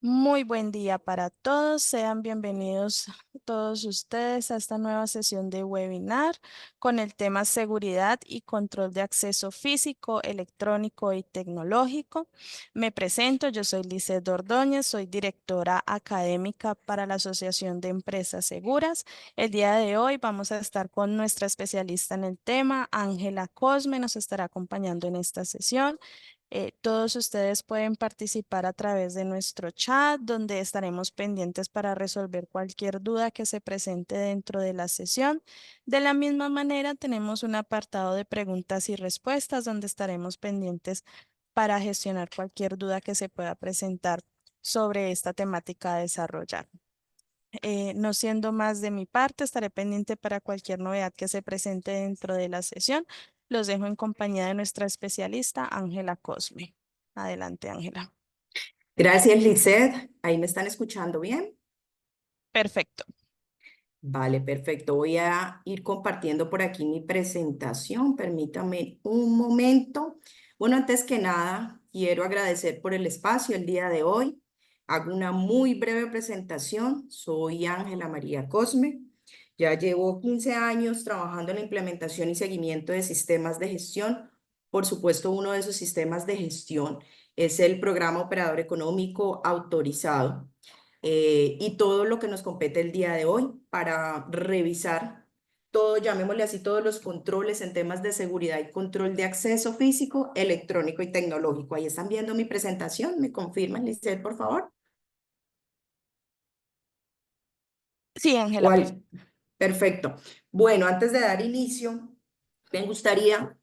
Muy buen día para todos. Sean bienvenidos todos ustedes a esta nueva sesión de webinar con el tema seguridad y control de acceso físico, electrónico y tecnológico. Me presento, yo soy Lizeth Ordóñez, soy directora académica para la Asociación de Empresas Seguras. El día de hoy vamos a estar con nuestra especialista en el tema, Ángela Cosme, nos estará acompañando en esta sesión. Todos ustedes pueden participar a través de nuestro chat, donde estaremos pendientes para resolver cualquier duda que se presente dentro de la sesión. De la misma manera, tenemos un apartado de preguntas y respuestas, donde estaremos pendientes para gestionar cualquier duda que se pueda presentar sobre esta temática a desarrollar. No siendo más de mi parte, estaré pendiente para cualquier novedad que se presente dentro de la sesión. Los dejo en compañía de nuestra especialista, Ángela Cosme. Adelante, Ángela. Gracias, Lizeth. ¿Ahí me están escuchando bien? Perfecto. Vale, perfecto. Voy a ir compartiendo por aquí mi presentación. Permítame un momento. Bueno, antes que nada, quiero agradecer por el espacio el día de hoy. Hago una muy breve presentación. Soy Ángela María Cosme. Ya llevo 15 años trabajando en la implementación y seguimiento de sistemas de gestión. Por supuesto, uno de esos sistemas de gestión es el Programa Operador Económico Autorizado. Y todo lo que nos compete el día de hoy para revisar todo, llamémosle así, todos los controles en temas de seguridad y control de acceso físico, electrónico y tecnológico. Ahí están viendo mi presentación. ¿Me confirman, Lizeth, por favor? Sí, Ángela, perfecto. ¿Cuál? Perfecto. Bueno, antes de dar inicio, me gustaría,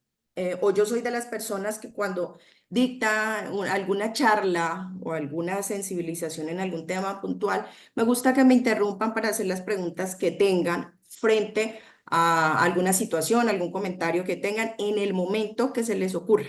o yo soy de las personas que cuando dicta alguna charla o alguna sensibilización en algún tema puntual, me gusta que me interrumpan para hacer las preguntas que tengan frente a alguna situación, algún comentario que tengan en el momento que se les ocurra.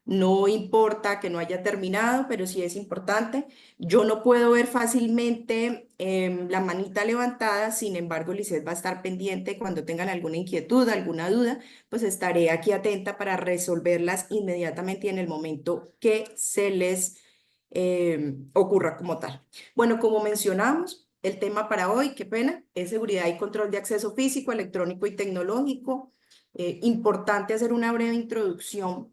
No importa que no haya terminado, pero sí es importante. Yo no puedo ver fácilmente la manita levantada, sin embargo, Lisset va a estar pendiente cuando tengan alguna inquietud, alguna duda, pues estaré aquí atenta para resolverlas inmediatamente y en el momento que se les ocurra como tal. Bueno, como mencionamos, el tema para hoy, qué pena, es seguridad y control de acceso físico, electrónico y tecnológico. Importante hacer una breve introducción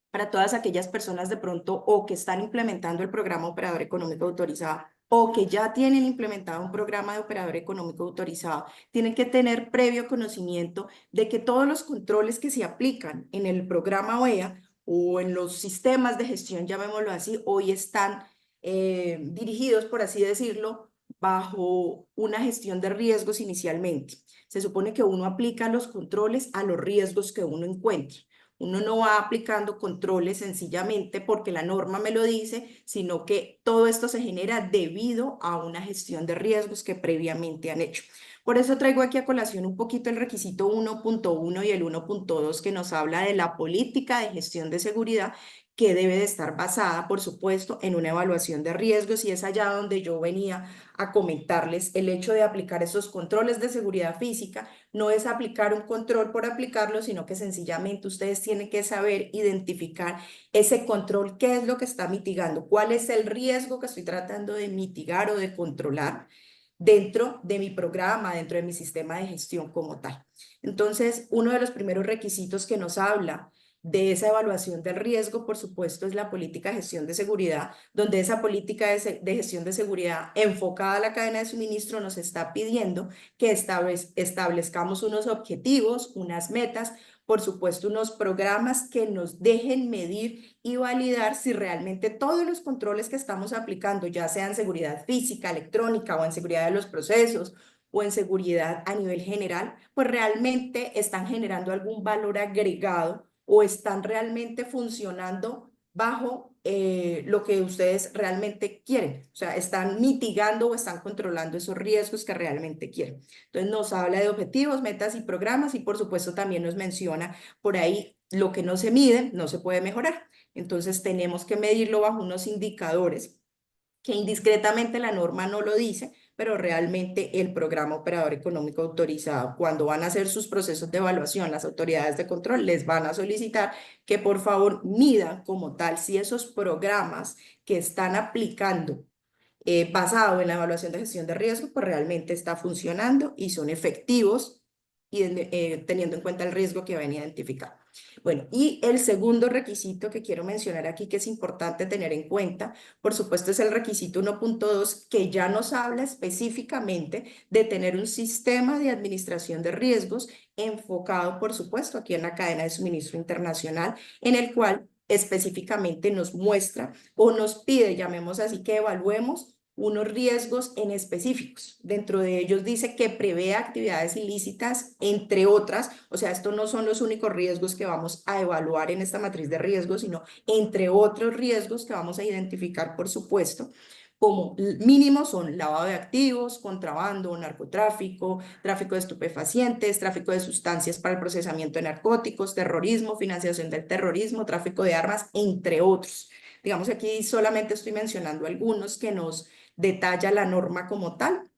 para todas aquellas personas de pronto o que están implementando el programa operador económico autorizado o que ya tienen implementado un programa de operador económico autorizado, tienen que tener previo conocimiento de que todos los controles que se aplican en el programa OEA o en los sistemas de gestión, llamémoslo así, hoy están dirigidos, por así decirlo, bajo una gestión de riesgos inicialmente. Se supone que uno aplica los controles a los riesgos que uno encuentra. Uno no va aplicando controles sencillamente porque la norma me lo dice, sino que todo esto se genera debido a una gestión de riesgos que previamente han hecho. Por eso traigo aquí a colación un poquito el requisito 1.1 y el 1.2 que nos habla de la política de gestión de seguridad que debe de estar basada, por supuesto, en una evaluación de riesgos y es allá donde yo venía a comentarles el hecho de aplicar esos controles de seguridad física no es aplicar un control por aplicarlo, sino que sencillamente ustedes tienen que saber identificar ese control, qué es lo que está mitigando, cuál es el riesgo que estoy tratando de mitigar o de controlar dentro de mi programa, dentro de mi sistema de gestión como tal. Entonces, uno de los primeros requisitos que nos habla de esa evaluación del riesgo, por supuesto, es la política de gestión de seguridad, donde esa política de gestión de seguridad enfocada a la cadena de suministro nos está pidiendo que establezcamos unos objetivos, unas metas, por supuesto, unos programas que nos dejen medir y validar si realmente todos los controles que estamos aplicando, ya sea en seguridad física, electrónica o en seguridad de los procesos o en seguridad a nivel general, pues realmente están generando algún valor agregado o están realmente funcionando bajo lo que ustedes realmente quieren. O sea, están mitigando o están controlando esos riesgos que realmente quieren. Entonces nos habla de objetivos, metas y programas y por supuesto también nos menciona por ahí lo que no se mide, no se puede mejorar. Entonces tenemos que medirlo bajo unos indicadores que indiscretamente la norma no lo dice, pero realmente el programa operador económico autorizado, cuando van a hacer sus procesos de evaluación, las autoridades de control les van a solicitar que por favor midan como tal si esos programas que están aplicando basado en la evaluación de gestión de riesgo, pues realmente está funcionando y son efectivos y teniendo en cuenta el riesgo que ven identificado. Bueno, y el segundo requisito que quiero mencionar aquí, que es importante tener en cuenta, por supuesto, es el requisito 1.2, que ya nos habla específicamente de tener un sistema de administración de riesgos enfocado, por supuesto, aquí en la cadena de suministro internacional, en el cual específicamente nos muestra o nos pide, llamemos así, que evaluemos unos riesgos en específicos. Dentro de ellos dice que prevé actividades ilícitas, entre otras, o sea, estos no son los únicos riesgos que vamos a evaluar en esta matriz de riesgos, sino entre otros riesgos que vamos a identificar, por supuesto, como mínimo son lavado de activos, contrabando, narcotráfico, tráfico de estupefacientes, tráfico de sustancias para el procesamiento de narcóticos, terrorismo, financiación del terrorismo, tráfico de armas, entre otros. Digamos que aquí solamente estoy mencionando algunos que nos detalla la norma como tal,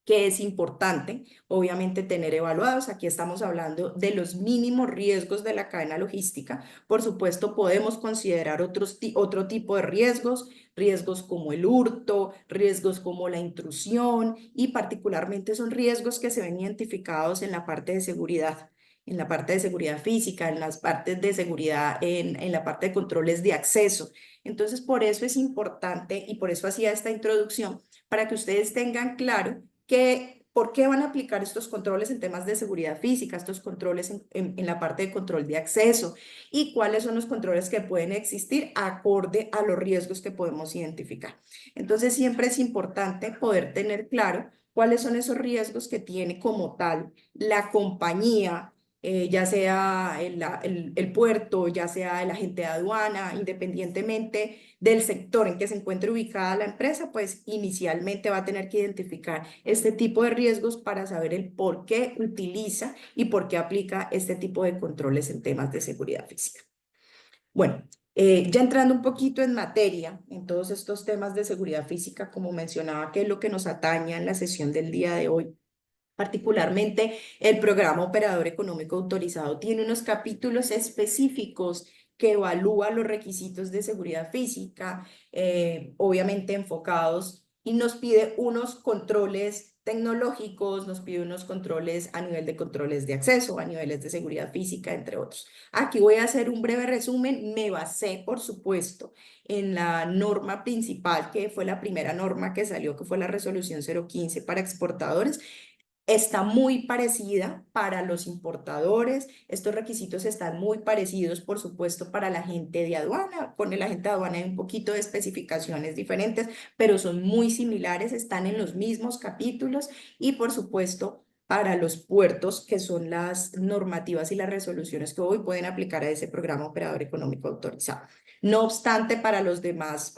que es importante, obviamente, tener evaluados. Aquí estamos hablando de los mínimos riesgos de la cadena logística. Por supuesto, podemos considerar otro tipo de riesgos, riesgos como el hurto, riesgos como la intrusión, y particularmente son riesgos que se ven identificados en la parte de seguridad, en la parte de seguridad física, en las partes de seguridad, en la parte de controles de acceso. Entonces, por eso es importante y por eso hacía esta introducción, para que ustedes tengan claro por qué van a aplicar estos controles en temas de seguridad física, estos controles en la parte de control de acceso, y cuáles son los controles que pueden existir acorde a los riesgos que podemos identificar. Entonces, siempre es importante poder tener claro cuáles son esos riesgos que tiene como tal la compañía, ya sea el puerto, ya sea el agente de aduana, independientemente del sector en que se encuentre ubicada la empresa, pues inicialmente va a tener que identificar este tipo de riesgos para saber el por qué utiliza y por qué aplica este tipo de controles en temas de seguridad física. Bueno, ya entrando un poquito en materia, en todos estos temas de seguridad física, como mencionaba, que es lo que nos atañe en la sesión del día de hoy. Particularmente, el programa operador económico autorizado tiene unos capítulos específicos que evalúan los requisitos de seguridad física, obviamente enfocados, y nos pide unos controles tecnológicos, nos pide unos controles a nivel de controles de acceso, a niveles de seguridad física, entre otros. Aquí voy a hacer un breve resumen. Me basé, por supuesto, en la norma principal, que fue la primera norma que salió, que fue la resolución 015 para exportadores. Está muy parecida para los importadores. Estos requisitos están muy parecidos, por supuesto, para la gente de aduana. Con el agente de aduana hay un poquito de especificaciones diferentes, pero son muy similares, están en los mismos capítulos, y, por supuesto, para los puertos, que son las normativas y las resoluciones que hoy pueden aplicar a ese programa operador económico autorizado. No obstante, para las demás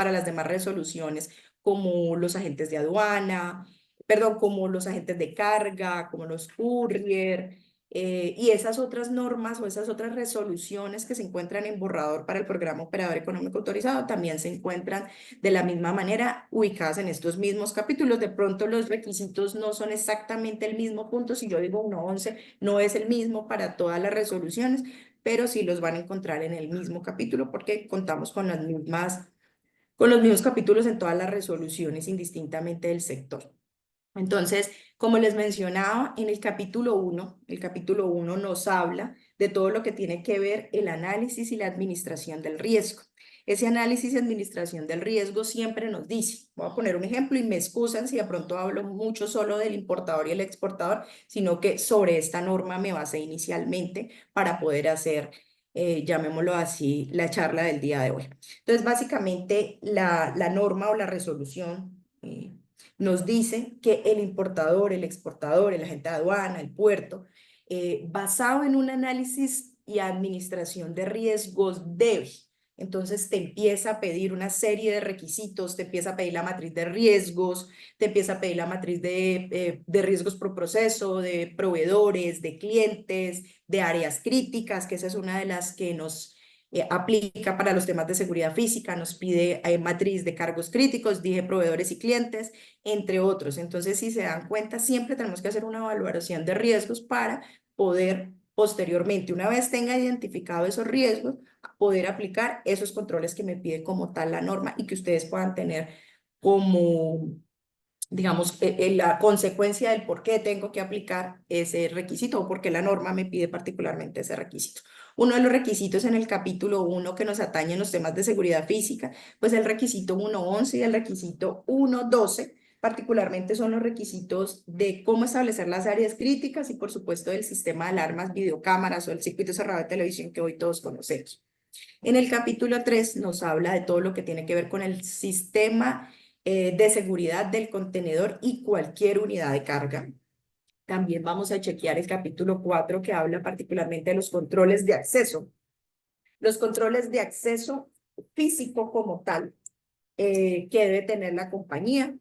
resoluciones, como los agentes de aduana, perdón, como los agentes de carga, como los courier, y esas otras normas o esas otras resoluciones que se encuentran en borrador para el programa operador económico autorizado, también se encuentran de la misma manera ubicadas en estos mismos capítulos. De pronto los requisitos no son exactamente el mismo punto. Si yo digo 1.11, no es el mismo para todas las resoluciones, pero sí los van a encontrar en el mismo capítulo, porque contamos con los mismos capítulos en todas las resoluciones, indistintamente del sector. Entonces, como les mencionaba, en el capítulo 1 nos habla de todo lo que tiene que ver el análisis y la administración del riesgo. Ese análisis y administración del riesgo siempre nos dice, voy a poner un ejemplo y me excusan si de pronto hablo mucho solo del importador y el exportador, sino que sobre esta norma me basé inicialmente para poder hacer, llamémoslo así, la charla del día de hoy. Entonces, básicamente, la norma o la resolución nos dice que el importador, el exportador, el agente de aduana, el puerto, basado en un análisis y administración de riesgos, debe. Entonces te empieza a pedir una serie de requisitos, te empieza a pedir la matriz de riesgos, te empieza a pedir la matriz de riesgos por proceso, de proveedores, de clientes, de áreas críticas, que esa es una de las que nos aplica para los temas de seguridad física. Nos pide matriz de cargos críticos, dije proveedores y clientes, entre otros. Entonces, si se dan cuenta, siempre tenemos que hacer una evaluación de riesgos para poder posteriormente, una vez tenga identificado esos riesgos, poder aplicar esos controles que me pide como tal la norma, y que ustedes puedan tener como, digamos, la consecuencia del por qué tengo que aplicar ese requisito o por qué la norma me pide particularmente ese requisito. Uno de los requisitos en el capítulo 1 que nos atañen los temas de seguridad física, pues el requisito 1.11 y el requisito 1.12, particularmente son los requisitos de cómo establecer las áreas críticas y por supuesto del sistema de alarmas, videocámaras o el circuito cerrado de televisión que hoy todos conocemos. En el capítulo 3 nos habla de todo lo que tiene que ver con el sistema de seguridad del contenedor y cualquier unidad de carga. También vamos a chequear el capítulo 4 que habla particularmente de los controles de acceso. Los controles de acceso físico como tal que debe tener la compañía.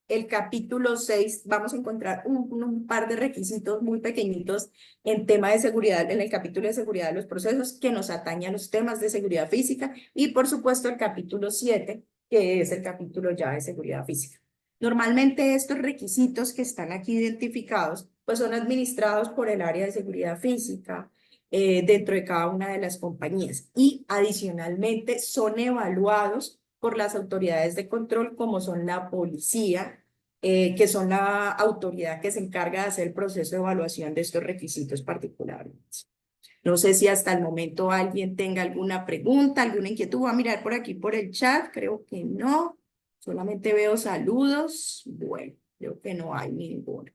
El capítulo 6 vamos a encontrar un par de requisitos muy pequeñitos en tema de seguridad, en el capítulo de seguridad de los procesos que nos atañe a los temas de seguridad física y por supuesto el capítulo 7 que es el capítulo ya de seguridad física. Normalmente estos requisitos que están aquí identificados pues son administrados por el área de seguridad física dentro de cada una de las compañías y adicionalmente son evaluados por las autoridades de control como son la policía, que son la autoridad que se encarga de hacer el proceso de evaluación de estos requisitos particulares. No sé si hasta el momento alguien tenga alguna pregunta, alguna inquietud. Voy a mirar por aquí por el chat, creo que no. Solamente veo saludos. Bueno, creo que no hay ninguno.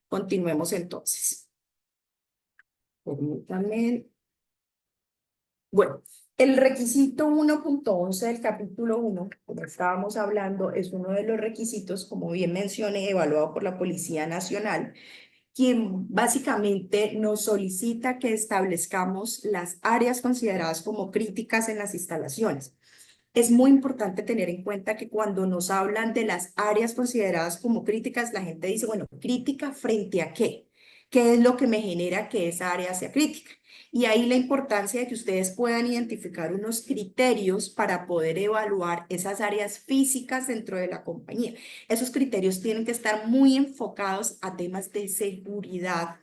Continuemos entonces. Permítanme. Bueno, el requisito 1.11 del capítulo 1, como estábamos hablando, es uno de los requisitos, como bien mencioné, evaluado por la Policía Nacional, quien básicamente nos solicita que establezcamos las áreas consideradas como críticas en las instalaciones. Es muy importante tener en cuenta que cuando nos hablan de las áreas consideradas como críticas, la gente dice, bueno, ¿crítica frente a qué? ¿Qué es lo que me genera que esa área sea crítica? Y ahí la importancia de que ustedes puedan identificar unos criterios para poder evaluar esas áreas físicas dentro de la compañía. Esos criterios tienen que estar muy enfocados a temas de seguridad,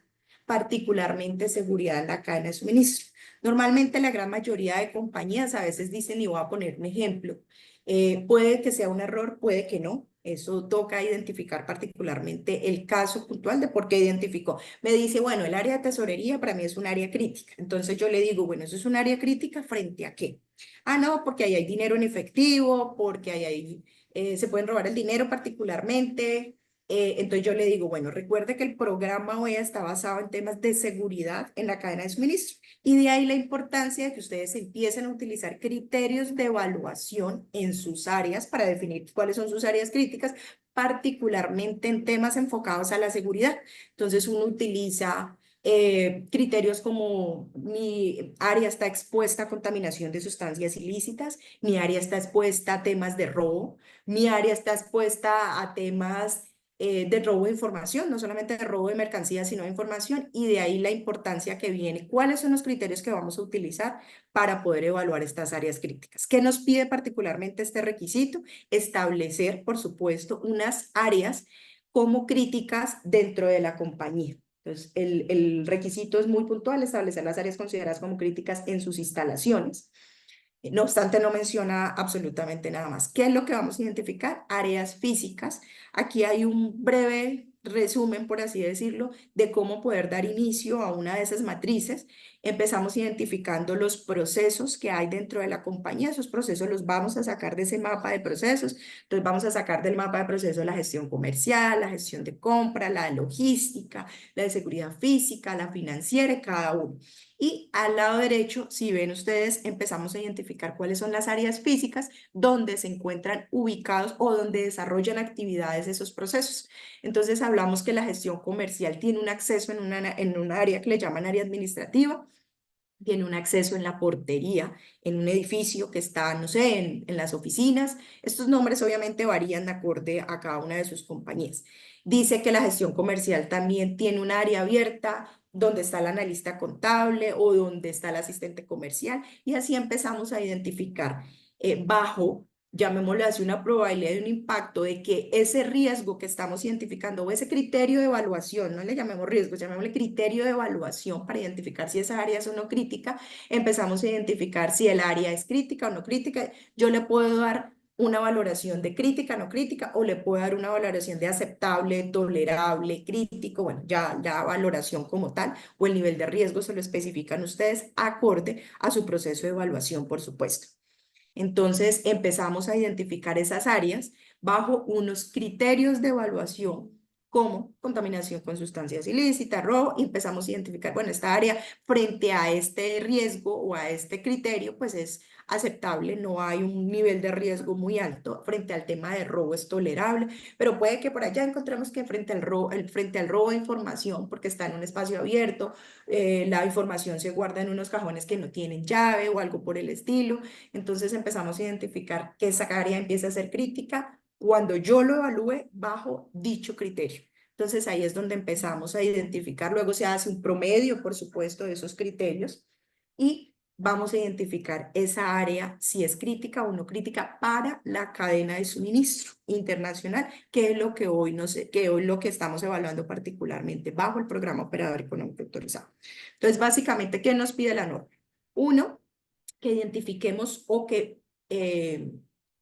particularmente seguridad en la cadena de suministro. Normalmente la gran mayoría de compañías a veces dicen, y voy a poner un ejemplo, puede que sea un error, puede que no. Eso toca identificar particularmente el caso puntual de por qué identificó. Me dice, bueno, el área de tesorería para mí es un área crítica. Entonces yo le digo, bueno, eso es un área crítica frente a qué. Ah, no, porque ahí hay dinero en efectivo, porque ahí se pueden robar el dinero particularmente. Entonces yo le digo, bueno, recuerde que el programa OEA está basado en temas de seguridad en la cadena de suministro. Y de ahí la importancia de que ustedes empiecen a utilizar criterios de evaluación en sus áreas para definir cuáles son sus áreas críticas, particularmente en temas enfocados a la seguridad. Entonces uno utiliza criterios como mi área está expuesta a contaminación de sustancias ilícitas, mi área está expuesta a temas de robo, mi área está expuesta a temas de robo de información, no solamente de robo de mercancías, sino de información, y de ahí la importancia que viene. ¿Cuáles son los criterios que vamos a utilizar para poder evaluar estas áreas críticas? ¿Qué nos pide particularmente este requisito? Establecer, por supuesto, unas áreas como críticas dentro de la compañía. Entonces, el requisito es muy puntual, establecer las áreas consideradas como críticas en sus instalaciones. No obstante, no menciona absolutamente nada más. ¿Qué es lo que vamos a identificar? Áreas físicas. Aquí hay un breve resumen, por así decirlo, de cómo poder dar inicio a una de esas matrices. Empezamos identificando los procesos que hay dentro de la compañía. Esos procesos los vamos a sacar de ese mapa de procesos. Entonces vamos a sacar del mapa de procesos la gestión comercial, la gestión de compra, la de logística, la de seguridad física, la financiera, cada uno. Y al lado derecho, si ven ustedes, empezamos a identificar cuáles son las áreas físicas donde se encuentran ubicados o donde desarrollan actividades esos procesos. Entonces hablamos que la gestión comercial tiene un acceso en un área que le llaman área administrativa, tiene un acceso en la portería, en un edificio que está, no sé, en las oficinas. Estos nombres obviamente varían de acorde a cada una de sus compañías. Dice que la gestión comercial también tiene un área abierta donde está el analista contable o donde está el asistente comercial y así empezamos a identificar bajo, llamémosle así, una probabilidad de un impacto de que ese riesgo que estamos identificando o ese criterio de evaluación, no le llamemos riesgo, llamémosle criterio de evaluación para identificar si esa área es o no crítica, empezamos a identificar si el área es crítica o no crítica. Yo le puedo dar una valoración de crítica, no crítica, o le puedo dar una valoración de aceptable, tolerable, crítico, bueno, ya valoración como tal, o el nivel de riesgo se lo especifican ustedes acorde a su proceso de evaluación, por supuesto. Entonces empezamos a identificar esas áreas bajo unos criterios de evaluación como contaminación con sustancias ilícitas, robo, y empezamos a identificar, bueno, esta área frente a este riesgo o a este criterio, pues es aceptable, no hay un nivel de riesgo muy alto, frente al tema de robo es tolerable, pero puede que por allá encontremos que frente al robo de información, porque está en un espacio abierto, la información se guarda en unos cajones que no tienen llave o algo por el estilo, entonces empezamos a identificar que esa área empieza a ser crítica cuando yo lo evalúe bajo dicho criterio. Entonces ahí es donde empezamos a identificar, luego se hace un promedio, por supuesto, de esos criterios y vamos a identificar esa área si es crítica o no crítica para la cadena de suministro internacional, que es lo que hoy, no sé, que hoy lo que estamos evaluando particularmente bajo el programa operador económico autorizado. Entonces, básicamente, ¿qué nos pide la norma? Uno, que identifiquemos o que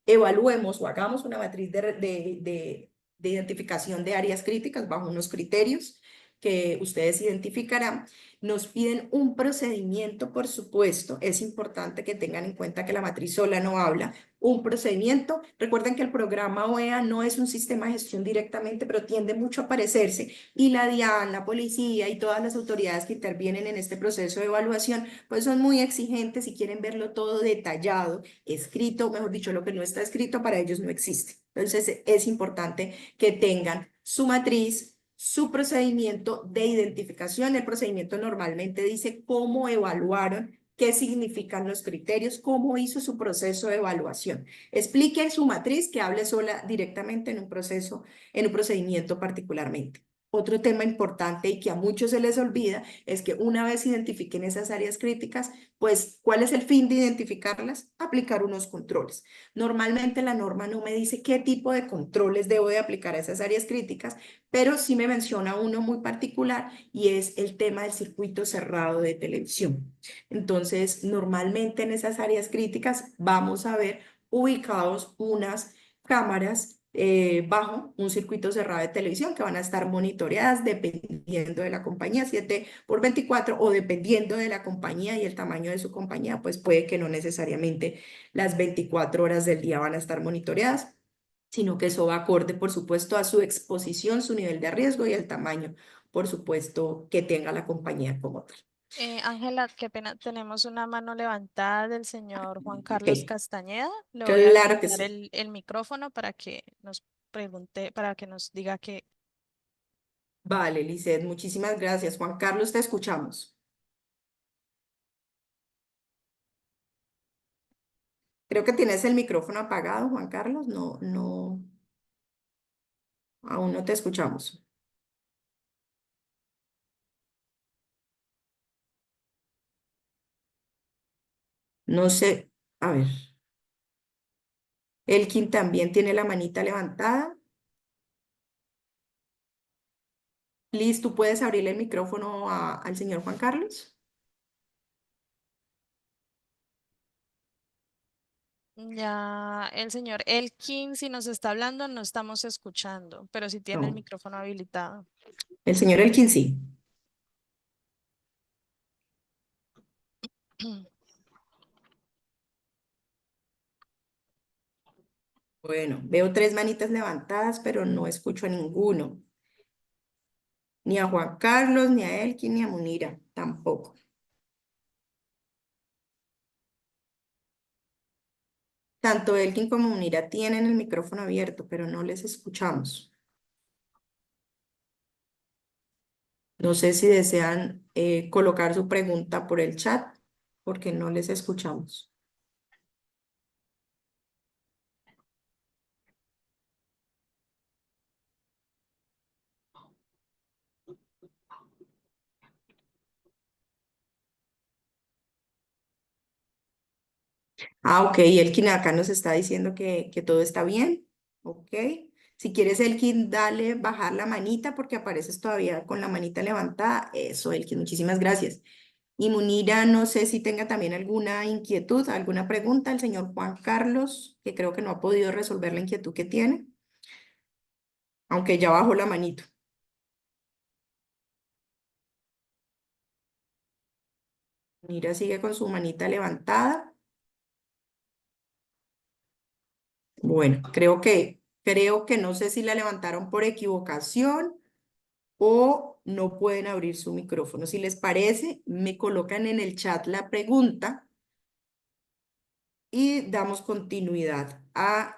evaluemos o hagamos una matriz de identificación de áreas críticas bajo unos criterios que ustedes identificarán. Nos piden un procedimiento, por supuesto. Es importante que tengan en cuenta que la matriz sola no habla. Un procedimiento. Recuerden que el programa OEA no es un sistema de gestión directamente, pero tiende mucho a parecerse. Y la DIAN, la policía y todas las autoridades que intervienen en este proceso de evaluación, pues son muy exigentes y quieren verlo todo detallado, escrito, mejor dicho, lo que no está escrito para ellos no existe. Entonces es importante que tengan su matriz, su procedimiento de identificación. El procedimiento normalmente dice cómo evaluaron, qué significan los criterios, cómo hizo su proceso de evaluación. Explique su matriz, que hable sola directamente en un proceso, en un procedimiento particularmente. Otro tema importante y que a muchos se les olvida es que una vez identifiquen esas áreas críticas, pues, ¿cuál es el fin de identificarlas? Aplicar unos controles. Normalmente la norma no me dice qué tipo de controles debo de aplicar a esas áreas críticas, pero sí me menciona uno muy particular y es el tema del circuito cerrado de televisión. Entonces, normalmente en esas áreas críticas vamos a ver ubicados unas cámaras bajo un circuito cerrado de televisión que van a estar monitoreadas dependiendo de la compañía, 7 por 24, o dependiendo de la compañía y el tamaño de su compañía, pues puede que no necesariamente las 24 horas del día van a estar monitoreadas, sino que eso va acorde, por supuesto, a su exposición, su nivel de riesgo y el tamaño, por supuesto, que tenga la compañía como tal. Ángela, qué pena, tenemos una mano levantada del señor Juan Ok, Carlos Castañeda. Le voy a claro que habilitar sí. el micrófono para que nos pregunte, para que nos diga que Vale, Lisset, muchísimas gracias. Juan Carlos, te escuchamos. Creo que tienes el micrófono apagado, Juan Carlos. No, no, aún no te escuchamos. No sé, a ver. Elkin también tiene la manita levantada. Liz, ¿tú puedes abrirle el micrófono al señor Juan Carlos? ya el señor Elkin, si nos está hablando, no estamos escuchando, pero sí tiene el No, micrófono habilitado. el señor Elkin sí. Bueno, veo tres manitas levantadas, pero no escucho a ninguno. Ni a Juan Carlos, ni a Elkin, ni a Munira, tampoco. Tanto Elkin como Munira tienen el micrófono abierto, pero no les escuchamos. No sé si desean colocar su pregunta por el chat, porque no les escuchamos. Ah, ok, Elkin acá nos está diciendo que todo está bien. Ok. Si quieres, Elkin, dale bajar la manita porque apareces todavía con la manita levantada. Eso, Elkin, muchísimas gracias. Y Munira, no sé si tenga también alguna inquietud, alguna pregunta. El señor Juan Carlos, que creo que no ha podido resolver la inquietud que tiene, aunque ya bajó la manito. Munira sigue con su manita levantada. Bueno, creo que no sé si la levantaron por equivocación o no pueden abrir su micrófono. Si les parece, me colocan en el chat la pregunta y damos continuidad a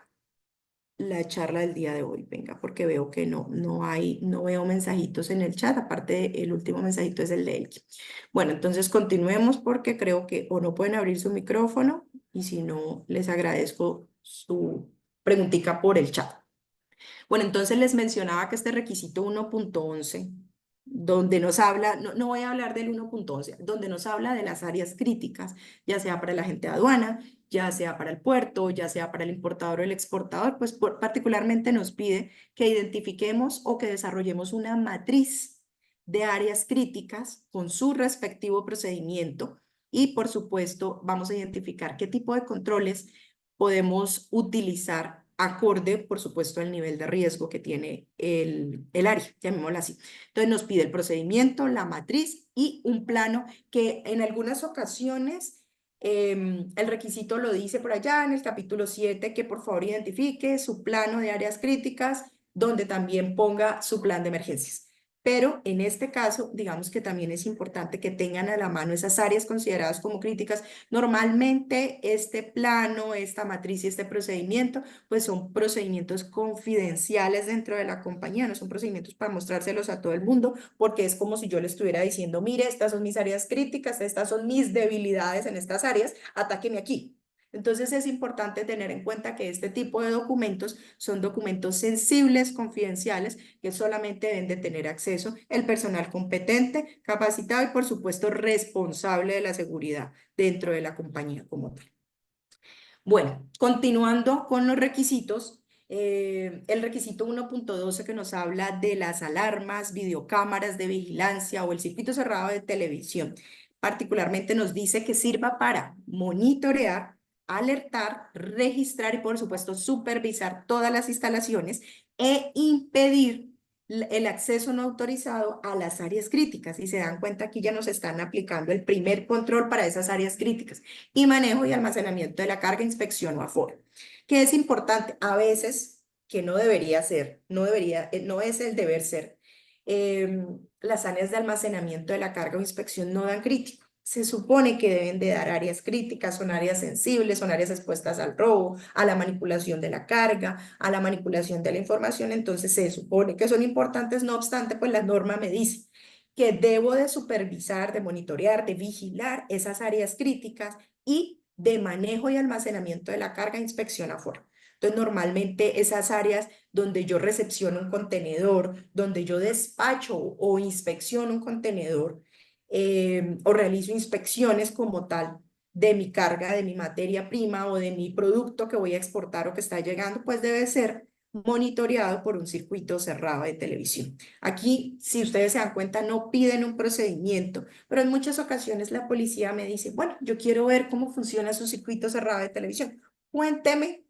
la charla del día de hoy. Venga, porque veo que no veo mensajitos en el chat. Aparte, el último mensajito es el de Elki. Bueno, entonces continuemos porque creo que o no pueden abrir su micrófono y si no, les agradezco su preguntica por el chat. Bueno, entonces les mencionaba que este requisito 1.11, donde nos habla, no voy a hablar del 1.11, donde nos habla de las áreas críticas, ya sea para el agente de aduana, ya sea para el puerto, ya sea para el importador o el exportador, pues particularmente nos pide que identifiquemos o que desarrollemos una matriz de áreas críticas con su respectivo procedimiento y, por supuesto, vamos a identificar qué tipo de controles podemos utilizar acorde, por supuesto, al nivel de riesgo que tiene el área, llamémoslo así. Entonces nos pide el procedimiento, la matriz y un plano que en algunas ocasiones el requisito lo dice por allá en el capítulo 7, que por favor identifique su plano de áreas críticas, donde también ponga su plan de emergencias. Pero en este caso, digamos que también es importante que tengan a la mano esas áreas consideradas como críticas. Normalmente este plano, esta matriz y este procedimiento, pues son procedimientos confidenciales dentro de la compañía, no son procedimientos para mostrárselos a todo el mundo, porque es como si yo le estuviera diciendo, mire, estas son mis áreas críticas, estas son mis debilidades en estas áreas, atáqueme aquí. Entonces es importante tener en cuenta que este tipo de documentos son documentos sensibles, confidenciales, que solamente deben de tener acceso el personal competente, capacitado y por supuesto responsable de la seguridad dentro de la compañía como tal. Bueno, continuando con los requisitos, el requisito 1.12 que nos habla de las alarmas, videocámaras de vigilancia o el circuito cerrado de televisión, particularmente nos dice que sirva para monitorear, alertar, registrar y por supuesto supervisar todas las instalaciones e impedir el acceso no autorizado a las áreas críticas. Y se dan cuenta aquí ya nos están aplicando el primer control para esas áreas críticas y manejo y almacenamiento de la carga, inspección o aforo. Que es importante a veces, que no debería ser, no es el deber ser. Las áreas de almacenamiento de la carga o inspección no dan crítico. Se supone que deben de dar áreas críticas, son áreas sensibles, son áreas expuestas al robo, a la manipulación de la carga, a la manipulación de la información, entonces se supone que son importantes, no obstante, pues la norma me dice que debo de supervisar, de monitorear, de vigilar esas áreas críticas y de manejo y almacenamiento de la carga, inspección afuera. Entonces, normalmente esas áreas donde yo recepciono un contenedor, donde yo despacho o inspecciono un contenedor o realizo inspecciones como tal de mi carga, de mi materia prima o de mi producto que voy a exportar o que está llegando, pues debe ser monitoreado por un circuito cerrado de televisión. Aquí, si ustedes se dan cuenta, no piden un procedimiento, pero en muchas ocasiones la policía me dice, bueno, yo quiero ver cómo funciona su circuito cerrado de televisión. Cuénteme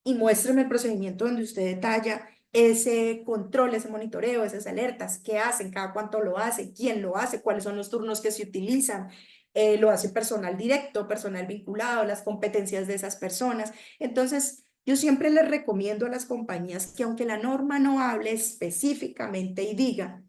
y muéstreme el procedimiento donde usted detalla ese control, ese monitoreo, esas alertas, qué hacen, cada cuánto lo hace, quién lo hace, cuáles son los turnos que se utilizan. Lo hace personal directo, personal vinculado, las competencias de esas personas. Entonces, yo siempre les recomiendo a las compañías que aunque la norma no hable específicamente y diga,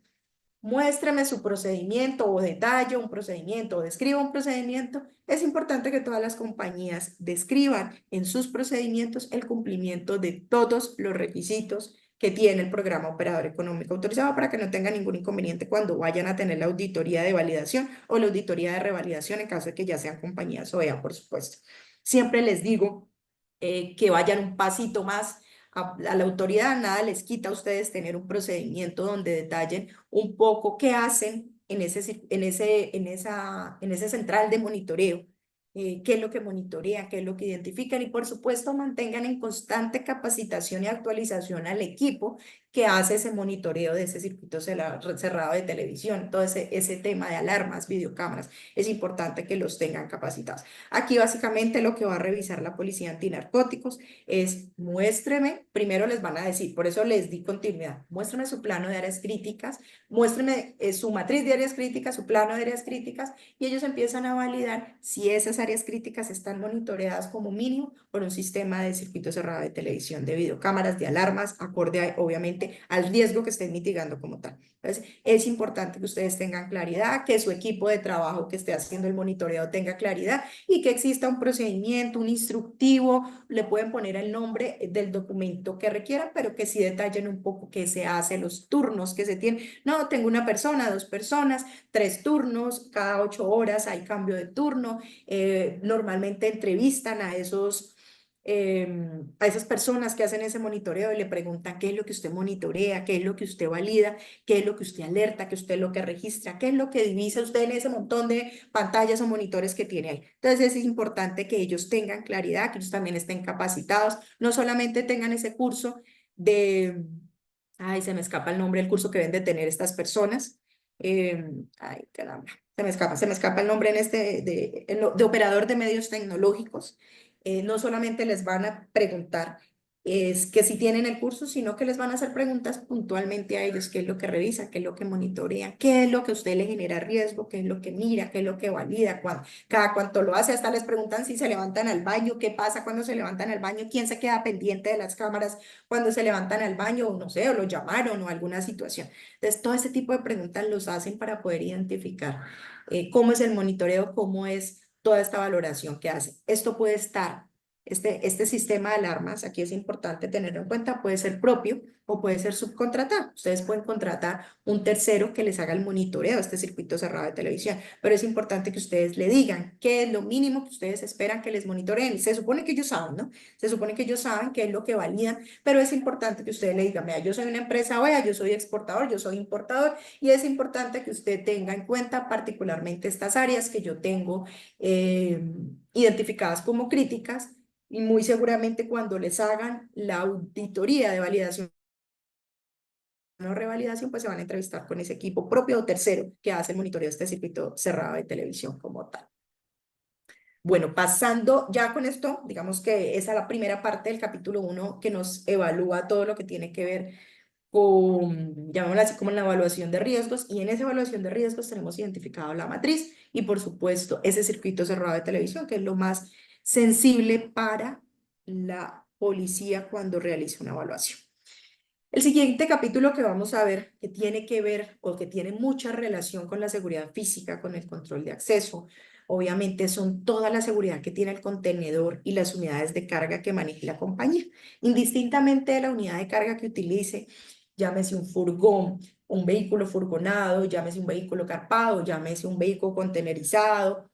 muéstrame su procedimiento o detalle un procedimiento o describa un procedimiento, es importante que todas las compañías describan en sus procedimientos el cumplimiento de todos los requisitos que tiene el programa operador económico autorizado para que no tengan ningún inconveniente cuando vayan a tener la auditoría de validación o la auditoría de revalidación en caso de que ya sean compañías OEA, por supuesto. Siempre les digo que vayan un pasito más a la autoridad, nada les quita a ustedes tener un procedimiento donde detallen un poco qué hacen en ese central de monitoreo, qué es lo que monitorean, qué es lo que identifican y por supuesto mantengan en constante capacitación y actualización al equipo que hace ese monitoreo de ese circuito cerrado de televisión, todo ese tema de alarmas, videocámaras, es importante que los tengan capacitados. Aquí básicamente lo que va a revisar la policía antinarcóticos es muéstreme, primero les van a decir, por eso les di continuidad, muéstreme su plano de áreas críticas, muéstreme su matriz de áreas críticas, su plano de áreas críticas, y ellos empiezan a validar si esas áreas críticas están monitoreadas como mínimo por un sistema de circuito cerrado de televisión, de videocámaras, de alarmas, acorde obviamente al riesgo que estén mitigando como tal. Entonces, es importante que ustedes tengan claridad, que su equipo de trabajo que esté haciendo el monitoreo tenga claridad y que exista un procedimiento, un instructivo, le pueden poner el nombre del documento que requieran, pero que sí detallen un poco qué se hace, los turnos que se tienen. No, tengo una persona, dos personas, 3 turnos, cada 8 horas hay cambio de turno. Normalmente entrevistan a esas personas que hacen ese monitoreo y le preguntan qué es lo que usted monitorea, qué es lo que usted valida, qué es lo que usted alerta, qué es lo que registra, qué es lo que divisa usted en ese montón de pantallas o monitores que tiene ahí. Entonces es importante que ellos tengan claridad, que ellos también estén capacitados, no solamente tengan ese curso de, ay, se me escapa el nombre del curso que deben de tener estas personas. Ay, caramba, se me escapa el nombre en de operador de medios tecnológicos. No solamente les van a preguntar es que si tienen el curso, sino que les van a hacer preguntas puntualmente a ellos, qué es lo que revisa, qué es lo que monitorea, qué es lo que a usted le genera riesgo, qué es lo que mira, qué es lo que valida, cada cuánto lo hace, hasta les preguntan si se levantan al baño, qué pasa cuando se levantan al baño, quién se queda pendiente de las cámaras cuando se levantan al baño, o no sé, o lo llamaron o alguna situación. Entonces, todo ese tipo de preguntas los hacen para poder identificar cómo es el monitoreo, cómo es toda esta valoración que hace. Esto puede estar este sistema de alarmas, aquí es importante tenerlo en cuenta, puede ser propio o puede ser subcontratado. Ustedes pueden contratar un tercero que les haga el monitoreo de este circuito cerrado de televisión, pero es importante que ustedes le digan qué es lo mínimo que ustedes esperan que les monitoreen. Y se supone que ellos saben, ¿no? Se supone que ellos saben qué es lo que validan, pero es importante que ustedes le digan, mira, yo soy una empresa, vea, yo soy exportador, yo soy importador, y es importante que usted tenga en cuenta particularmente estas áreas que yo tengo identificadas como críticas, y muy seguramente cuando les hagan la auditoría de validación o revalidación, pues se van a entrevistar con ese equipo propio o tercero que hace el monitoreo de este circuito cerrado de televisión como tal. Bueno, pasando ya con esto, digamos que esa es la primera parte del capítulo 1 que nos evalúa todo lo que tiene que ver con, llamémoslo así, como la evaluación de riesgos, y en esa evaluación de riesgos tenemos identificado la matriz y por supuesto ese circuito cerrado de televisión, que es lo más sensible para la policía cuando realiza una evaluación. El siguiente capítulo que vamos a ver, que tiene que ver o que tiene mucha relación con la seguridad física, con el control de acceso, obviamente son toda la seguridad que tiene el contenedor y las unidades de carga que maneje la compañía, indistintamente de la unidad de carga que utilice, llámese un furgón, un vehículo furgonado, llámese un vehículo carpado, llámese un vehículo contenerizado,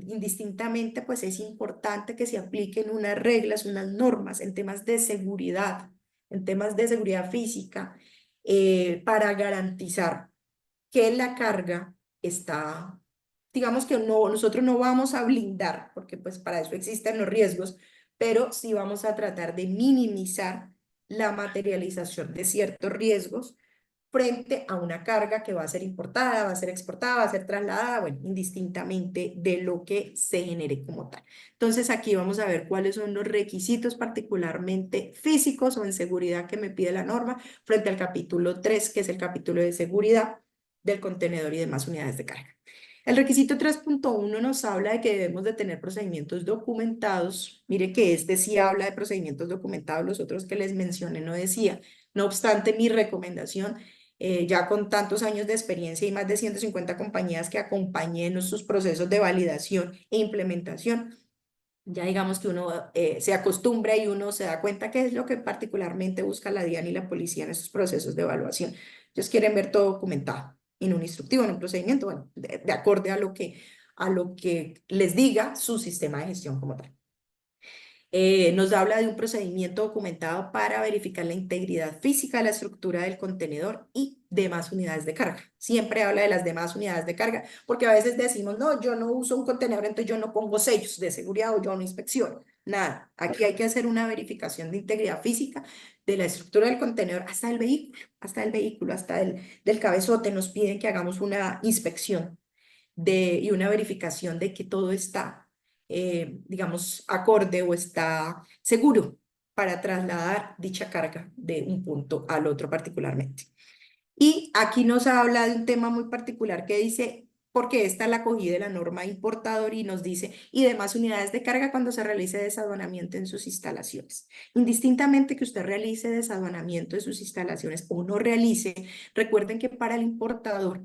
indistintamente, pues es importante que se apliquen unas reglas, unas normas en temas de seguridad, en temas de seguridad física, para garantizar que la carga está, digamos que no, nosotros no vamos a blindar, porque pues para eso existen los riesgos, pero sí vamos a tratar de minimizar la materialización de ciertos riesgos frente a una carga que va a ser importada, va a ser exportada, va a ser trasladada, bueno, indistintamente de lo que se genere como tal. Entonces aquí vamos a ver cuáles son los requisitos particularmente físicos o en seguridad que me pide la norma frente al capítulo 3, que es el capítulo de seguridad del contenedor y demás unidades de carga. El requisito 3.1 nos habla de que debemos de tener procedimientos documentados. Mire que este sí habla de procedimientos documentados, los otros que les mencioné no decía. No obstante, mi recomendación, ya con tantos años de experiencia y más de 150 compañías que acompañé en sus procesos de validación e implementación, ya digamos que uno se acostumbra y uno se da cuenta qué es lo que particularmente busca la DIAN y la policía en esos procesos de evaluación. Ellos quieren ver todo documentado en un instructivo, en un procedimiento, bueno, de acorde a lo que les diga su sistema de gestión como tal. Nos habla de un procedimiento documentado para verificar la integridad física de la estructura del contenedor y demás unidades de carga. Siempre habla de las demás unidades de carga, porque a veces decimos, no, yo no uso un contenedor, entonces yo no pongo sellos de seguridad o yo no inspecciono. nada. Aquí hay que hacer una verificación de integridad física de la estructura del contenedor hasta del cabezote. Nos piden que hagamos una inspección y una verificación de que todo está, digamos, acorde o está seguro para trasladar dicha carga de un punto al otro particularmente. Y aquí nos habla de un tema muy particular que dice, porque esta la cogí de la norma importador y nos dice, y demás unidades de carga cuando se realice desaduanamiento en sus instalaciones. Indistintamente que usted realice desaduanamiento de sus instalaciones o no realice, recuerden que para el importador,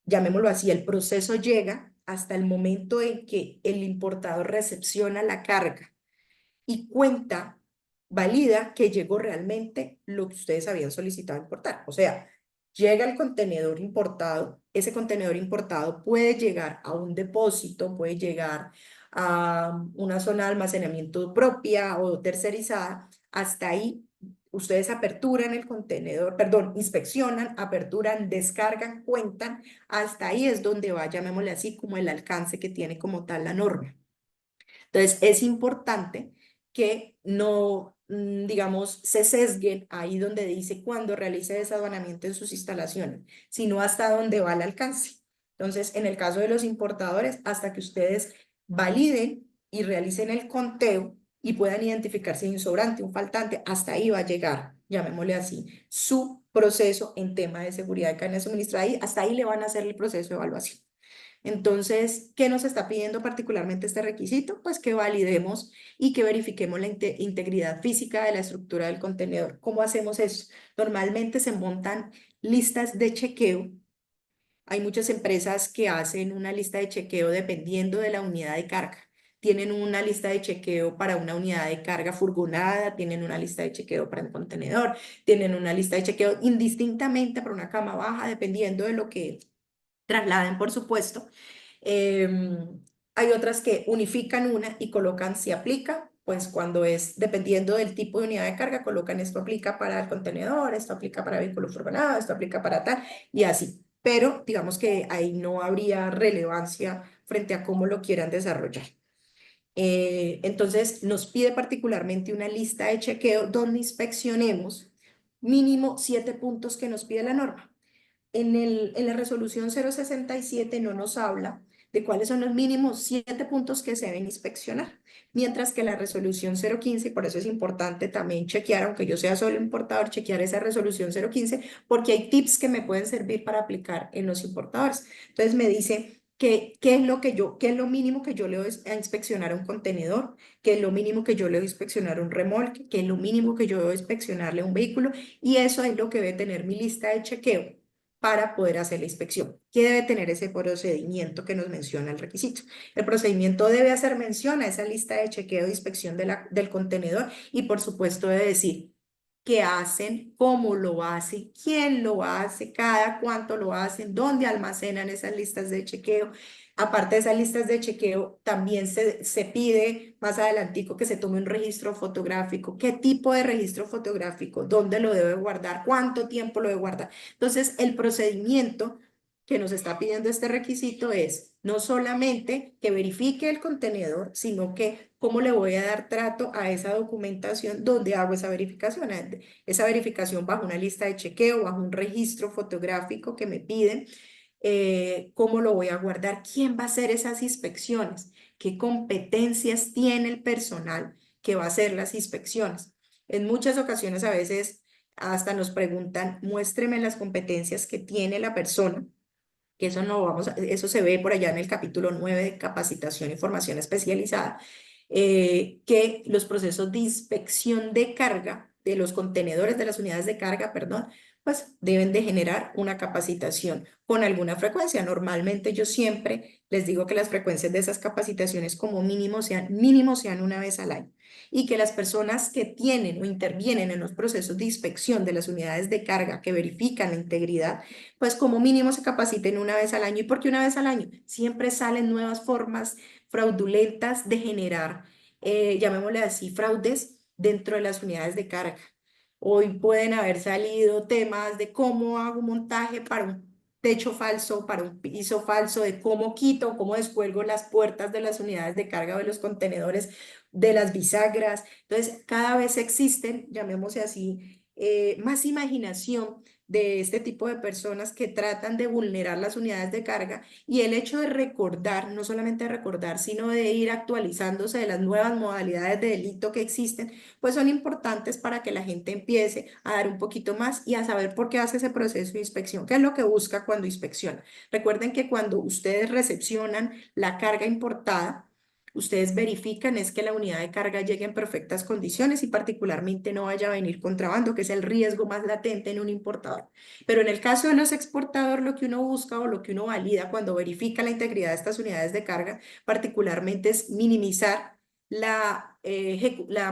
llamémoslo así, el proceso llega hasta el momento en que el importador recepciona la carga y cuenta, valida que llegó realmente lo que ustedes habían solicitado importar. O sea, llega el contenedor importado, ese contenedor importado puede llegar a un depósito, puede llegar a una zona de almacenamiento propia o tercerizada. Hasta ahí ustedes aperturan el contenedor, perdón, inspeccionan, aperturan, descargan, cuentan. Hasta ahí es donde va, llamémosle así, como el alcance que tiene como tal la norma. Entonces, es importante que no, digamos, se sesguen ahí donde dice cuando realice desaduanamiento en sus instalaciones, sino hasta donde va el alcance. Entonces, en el caso de los importadores, hasta que ustedes validen y realicen el conteo y puedan identificar si hay un sobrante, un faltante, hasta ahí va a llegar, llamémosle así, su proceso en tema de seguridad de cadena de suministro. Ahí, hasta ahí le van a hacer el proceso de evaluación. Entonces, ¿qué nos está pidiendo particularmente este requisito? Pues que validemos y que verifiquemos la integridad física de la estructura del contenedor. ¿Cómo hacemos eso? Normalmente se montan listas de chequeo. Hay muchas empresas que hacen una lista de chequeo dependiendo de la unidad de carga. Tienen una lista de chequeo para una unidad de carga furgonada, tienen una lista de chequeo para un contenedor, tienen una lista de chequeo indistintamente para una cama baja, dependiendo de lo que trasladen, por supuesto. Hay otras que unifican una y colocan si aplica, pues cuando es dependiendo del tipo de unidad de carga, colocan esto aplica para el contenedor, esto aplica para vehículo furgonado, esto aplica para tal y así. Pero digamos que ahí no habría relevancia frente a cómo lo quieran desarrollar. Entonces, nos pide particularmente una lista de chequeo donde inspeccionemos mínimo 7 puntos que nos pide la norma. En la resolución 067 no nos habla de cuáles son los mínimos 7 puntos que se deben inspeccionar, mientras que la resolución 015, y por eso es importante también chequear, aunque yo sea solo importador, chequear esa resolución 015, porque hay tips que me pueden servir para aplicar en los importadores. Entonces me dice qué es lo que qué es lo mínimo que yo le doy a inspeccionar a un contenedor, qué es lo mínimo que yo le doy a inspeccionar a un remolque, qué es lo mínimo que yo debo inspeccionarle a un vehículo, y eso es lo que debe tener mi lista de chequeo para poder hacer la inspección. ¿Qué debe tener ese procedimiento que nos menciona el requisito? El procedimiento debe hacer mención a esa lista de chequeo de inspección del contenedor y por supuesto debe decir qué hacen, cómo lo hacen, quién lo hace, cada cuánto lo hacen, dónde almacenan esas listas de chequeo. Aparte de esas listas de chequeo, también se pide más adelantico que se tome un registro fotográfico. ¿Qué tipo de registro fotográfico? ¿Dónde lo debe guardar? ¿Cuánto tiempo lo debe guardar? Entonces, el procedimiento que nos está pidiendo este requisito es no solamente que verifique el contenedor, sino que cómo le voy a dar trato a esa documentación donde hago esa verificación. Esa verificación bajo una lista de chequeo, bajo un registro fotográfico que me piden, cómo lo voy a guardar, quién va a hacer esas inspecciones, qué competencias tiene el personal que va a hacer las inspecciones. En muchas ocasiones a veces hasta nos preguntan, muéstreme las competencias que tiene la persona, que eso no vamos eso se ve por allá en el capítulo 9 de capacitación y formación especializada, que los procesos de inspección de carga de los contenedores de las unidades de carga, perdón, pues deben de generar una capacitación con alguna frecuencia. Normalmente yo siempre les digo que las frecuencias de esas capacitaciones como mínimo sean una vez al año y que las personas que tienen o intervienen en los procesos de inspección de las unidades de carga que verifican la integridad, pues como mínimo se capaciten una vez al año. ¿Y por qué una vez al año? Siempre salen nuevas formas fraudulentas de generar, llamémosle así, fraudes dentro de las unidades de carga. Hoy pueden haber salido temas de cómo hago un montaje para un techo falso, para un piso falso, de cómo quito, cómo descuelgo las puertas de las unidades de carga o de los contenedores, de las bisagras. Entonces, cada vez existen, llamémosle así, más imaginación de este tipo de personas que tratan de vulnerar las unidades de carga, y el hecho de recordar, no solamente recordar, sino de ir actualizándose de las nuevas modalidades de delito que existen, pues son importantes para que la gente empiece a dar un poquito más y a saber por qué hace ese proceso de inspección, qué es lo que busca cuando inspecciona. Recuerden que cuando ustedes recepcionan la carga importada, ustedes verifican es que la unidad de carga llegue en perfectas condiciones y particularmente no vaya a venir contrabando, que es el riesgo más latente en un importador. Pero en el caso de los exportadores, lo que uno busca o lo que uno valida cuando verifica la integridad de estas unidades de carga, particularmente es minimizar la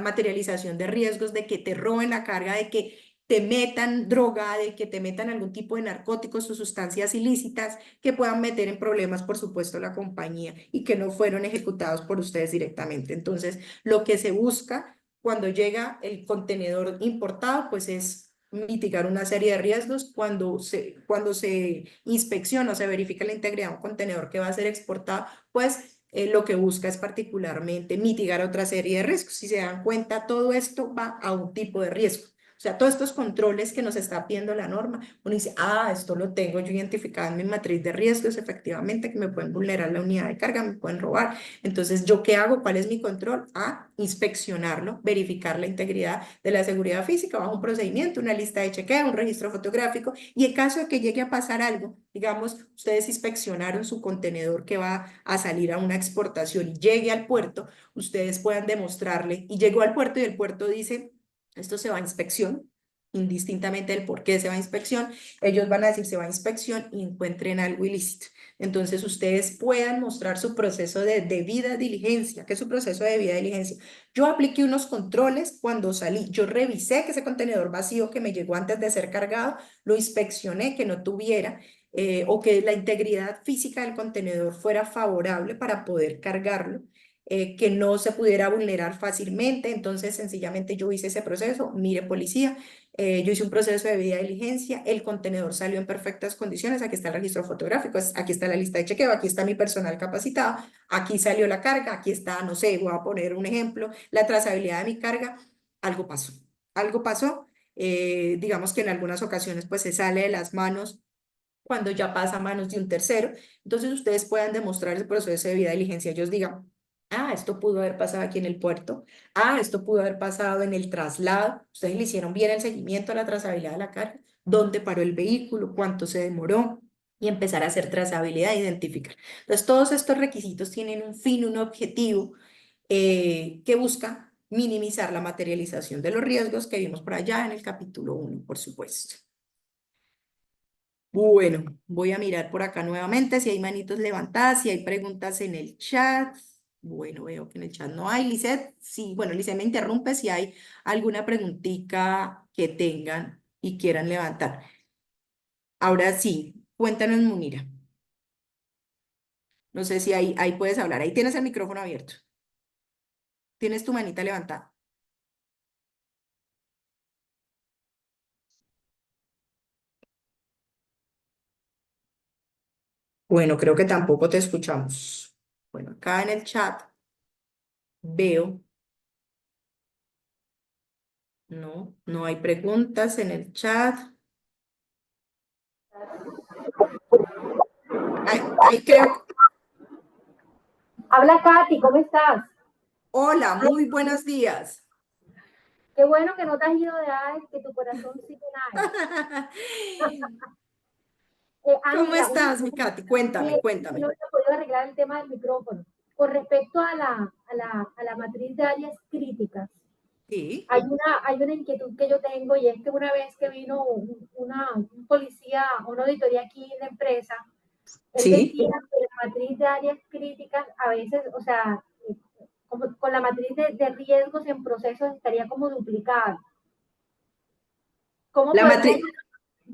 materialización de riesgos, de que te roben la carga, de que te metan droga, de que te metan algún tipo de narcóticos o sustancias ilícitas que puedan meter en problemas, por supuesto, la compañía y que no fueron ejecutados por ustedes directamente. Entonces, lo que se busca cuando llega el contenedor importado, pues es mitigar una serie de riesgos cuando se inspecciona o se verifica la integridad de un contenedor que va a ser exportado, pues lo que busca es particularmente mitigar otra serie de riesgos. Si se dan cuenta, todo esto va a un tipo de riesgo. O sea, todos estos controles que nos está pidiendo la norma, uno dice, ah, esto lo tengo yo identificado en mi matriz de riesgos, efectivamente, que me pueden vulnerar la unidad de carga, me pueden robar. Entonces, ¿yo qué hago? ¿Cuál es mi control? Inspeccionarlo, verificar la integridad de la seguridad física bajo un procedimiento, una lista de chequeo, un registro fotográfico, y en caso de que llegue a pasar algo, digamos, ustedes inspeccionaron su contenedor que va a salir a una exportación y llegue al puerto, ustedes puedan demostrarle, y llegó al puerto y el puerto dice, esto se va a inspección, indistintamente del por qué se va a inspección, ellos van a decir se va a inspección y encuentren algo ilícito. Entonces ustedes puedan mostrar su proceso de debida diligencia. ¿Qué es su proceso de debida diligencia? Yo apliqué unos controles cuando salí, yo revisé que ese contenedor vacío que me llegó antes de ser cargado, lo inspeccioné, que no tuviera o que la integridad física del contenedor fuera favorable para poder cargarlo, que no se pudiera vulnerar fácilmente. Entonces, sencillamente yo hice ese proceso. Mire, policía, yo hice un proceso de debida diligencia, el contenedor salió en perfectas condiciones, aquí está el registro fotográfico, aquí está la lista de chequeo, aquí está mi personal capacitado, aquí salió la carga, aquí está, no sé, voy a poner un ejemplo, la trazabilidad de mi carga. Algo pasó, digamos que en algunas ocasiones pues se sale de las manos cuando ya pasa a manos de un tercero. Entonces ustedes puedan demostrar el proceso de debida diligencia, ellos digan, ah, esto pudo haber pasado aquí en el puerto, ah, esto pudo haber pasado en el traslado, ustedes le hicieron bien el seguimiento a la trazabilidad de la carga, dónde paró el vehículo, cuánto se demoró, y empezar a hacer trazabilidad e identificar. Entonces todos estos requisitos tienen un fin, un objetivo que busca minimizar la materialización de los riesgos que vimos por allá en el capítulo 1, por supuesto. Bueno, voy a mirar por acá nuevamente si hay manitos levantadas, si hay preguntas en el chat. Bueno, veo que en el chat no hay. Lisette, sí, bueno, Lisette me interrumpe si hay alguna preguntita que tengan y quieran levantar. Ahora sí, cuéntanos, Munira. No sé si ahí puedes hablar. Ahí tienes el micrófono abierto. Tienes tu manita levantada. Bueno, creo que tampoco te escuchamos. Bueno, acá en el chat veo, no hay preguntas en el chat. Ahí creo. Habla Katy, ¿cómo estás? Hola, muy buenos días. Qué bueno que no te has ido de AES, que tu corazón sigue en AES. ¿Cómo Mira, estás, mi Katy? Cuéntame, no cuéntame. he podido arreglar el tema del micrófono. Con respecto a la matriz de áreas críticas, Sí, hay una inquietud que yo tengo, y es que una vez que vino un policía, una auditoría aquí en la empresa, él sí. decía que la matriz de áreas críticas a veces, o sea, como con la matriz de riesgos en procesos estaría como duplicada. ¿Cómo La podemos? matriz,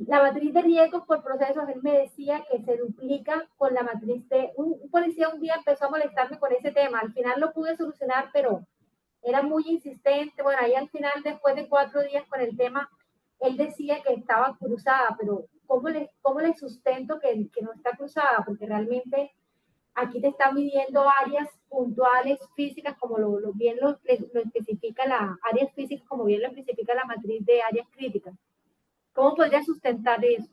La matriz de riesgos por procesos, él me decía que se duplica con la matriz de... Un policía un día empezó a molestarme con ese tema. Al final lo pude solucionar, pero era muy insistente. Bueno, ahí al final, después de 4 días con el tema, él decía que estaba cruzada, pero cómo le sustento que no está cruzada? Porque realmente aquí te están midiendo áreas puntuales físicas, como bien lo especifica la área física, como bien lo especifica la matriz de áreas críticas. ¿Cómo podría sustentar eso?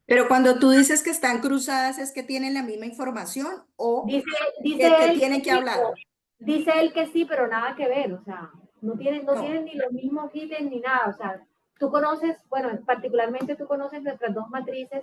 Pero cuando tú dices que están cruzadas, ¿es que tienen la misma información o Dice, que te él tienen que que sí, hablar? dice él que sí, pero nada que ver, o sea, no No. tienen ni los mismos ítems ni nada, o sea, tú conoces, bueno, particularmente tú conoces nuestras dos matrices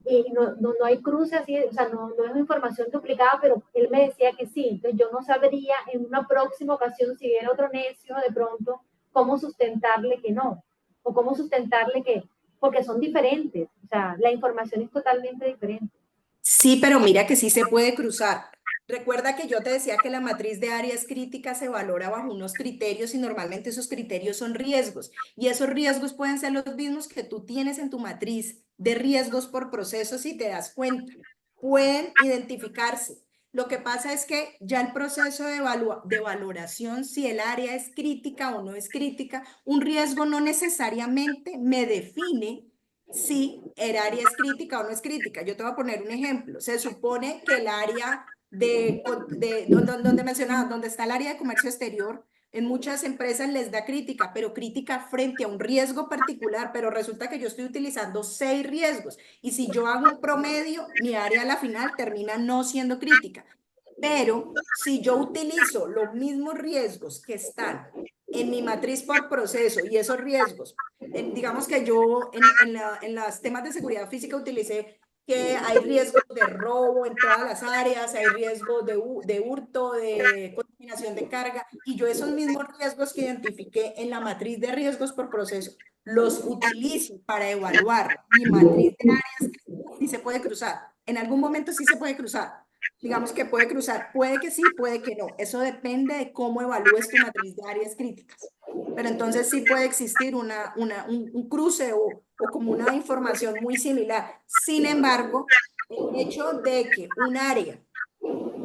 y no hay cruce así, o sea, no es información duplicada, pero él me decía que sí, entonces yo no sabría en una próxima ocasión, si viene otro necio de pronto, cómo sustentarle que no, o cómo sustentarle que, porque son diferentes, o sea, la información es totalmente diferente. Sí, pero mira que sí se puede cruzar. Recuerda que yo te decía que la matriz de áreas críticas se valora bajo unos criterios y normalmente esos criterios son riesgos. Y esos riesgos pueden ser los mismos que tú tienes en tu matriz de riesgos por proceso si te das cuenta. Pueden identificarse. Lo que pasa es que ya el proceso de valoración, si el área es crítica o no es crítica, un riesgo no necesariamente me define si el área es crítica o no es crítica. Yo te voy a poner un ejemplo. Se supone que el área donde mencionaba, donde está el área de comercio exterior, en muchas empresas les da crítica, pero crítica frente a un riesgo particular, pero resulta que yo estoy utilizando 6 riesgos y si yo hago un promedio, mi área a la final termina no siendo crítica. Pero si yo utilizo los mismos riesgos que están en mi matriz por proceso y esos riesgos, digamos que yo en las temas de seguridad física utilicé que hay riesgos de robo en todas las áreas, hay riesgos de hurto, de contaminación de carga, y yo esos mismos riesgos que identifiqué en la matriz de riesgos por proceso, los utilizo para evaluar mi matriz de áreas, y se puede cruzar. En algún momento sí se puede cruzar. Digamos que puede cruzar, puede que sí, puede que no. Eso depende de cómo evalúes tu matriz de áreas críticas. Pero entonces sí puede existir un cruce o como una información muy similar. Sin embargo, el hecho de que un área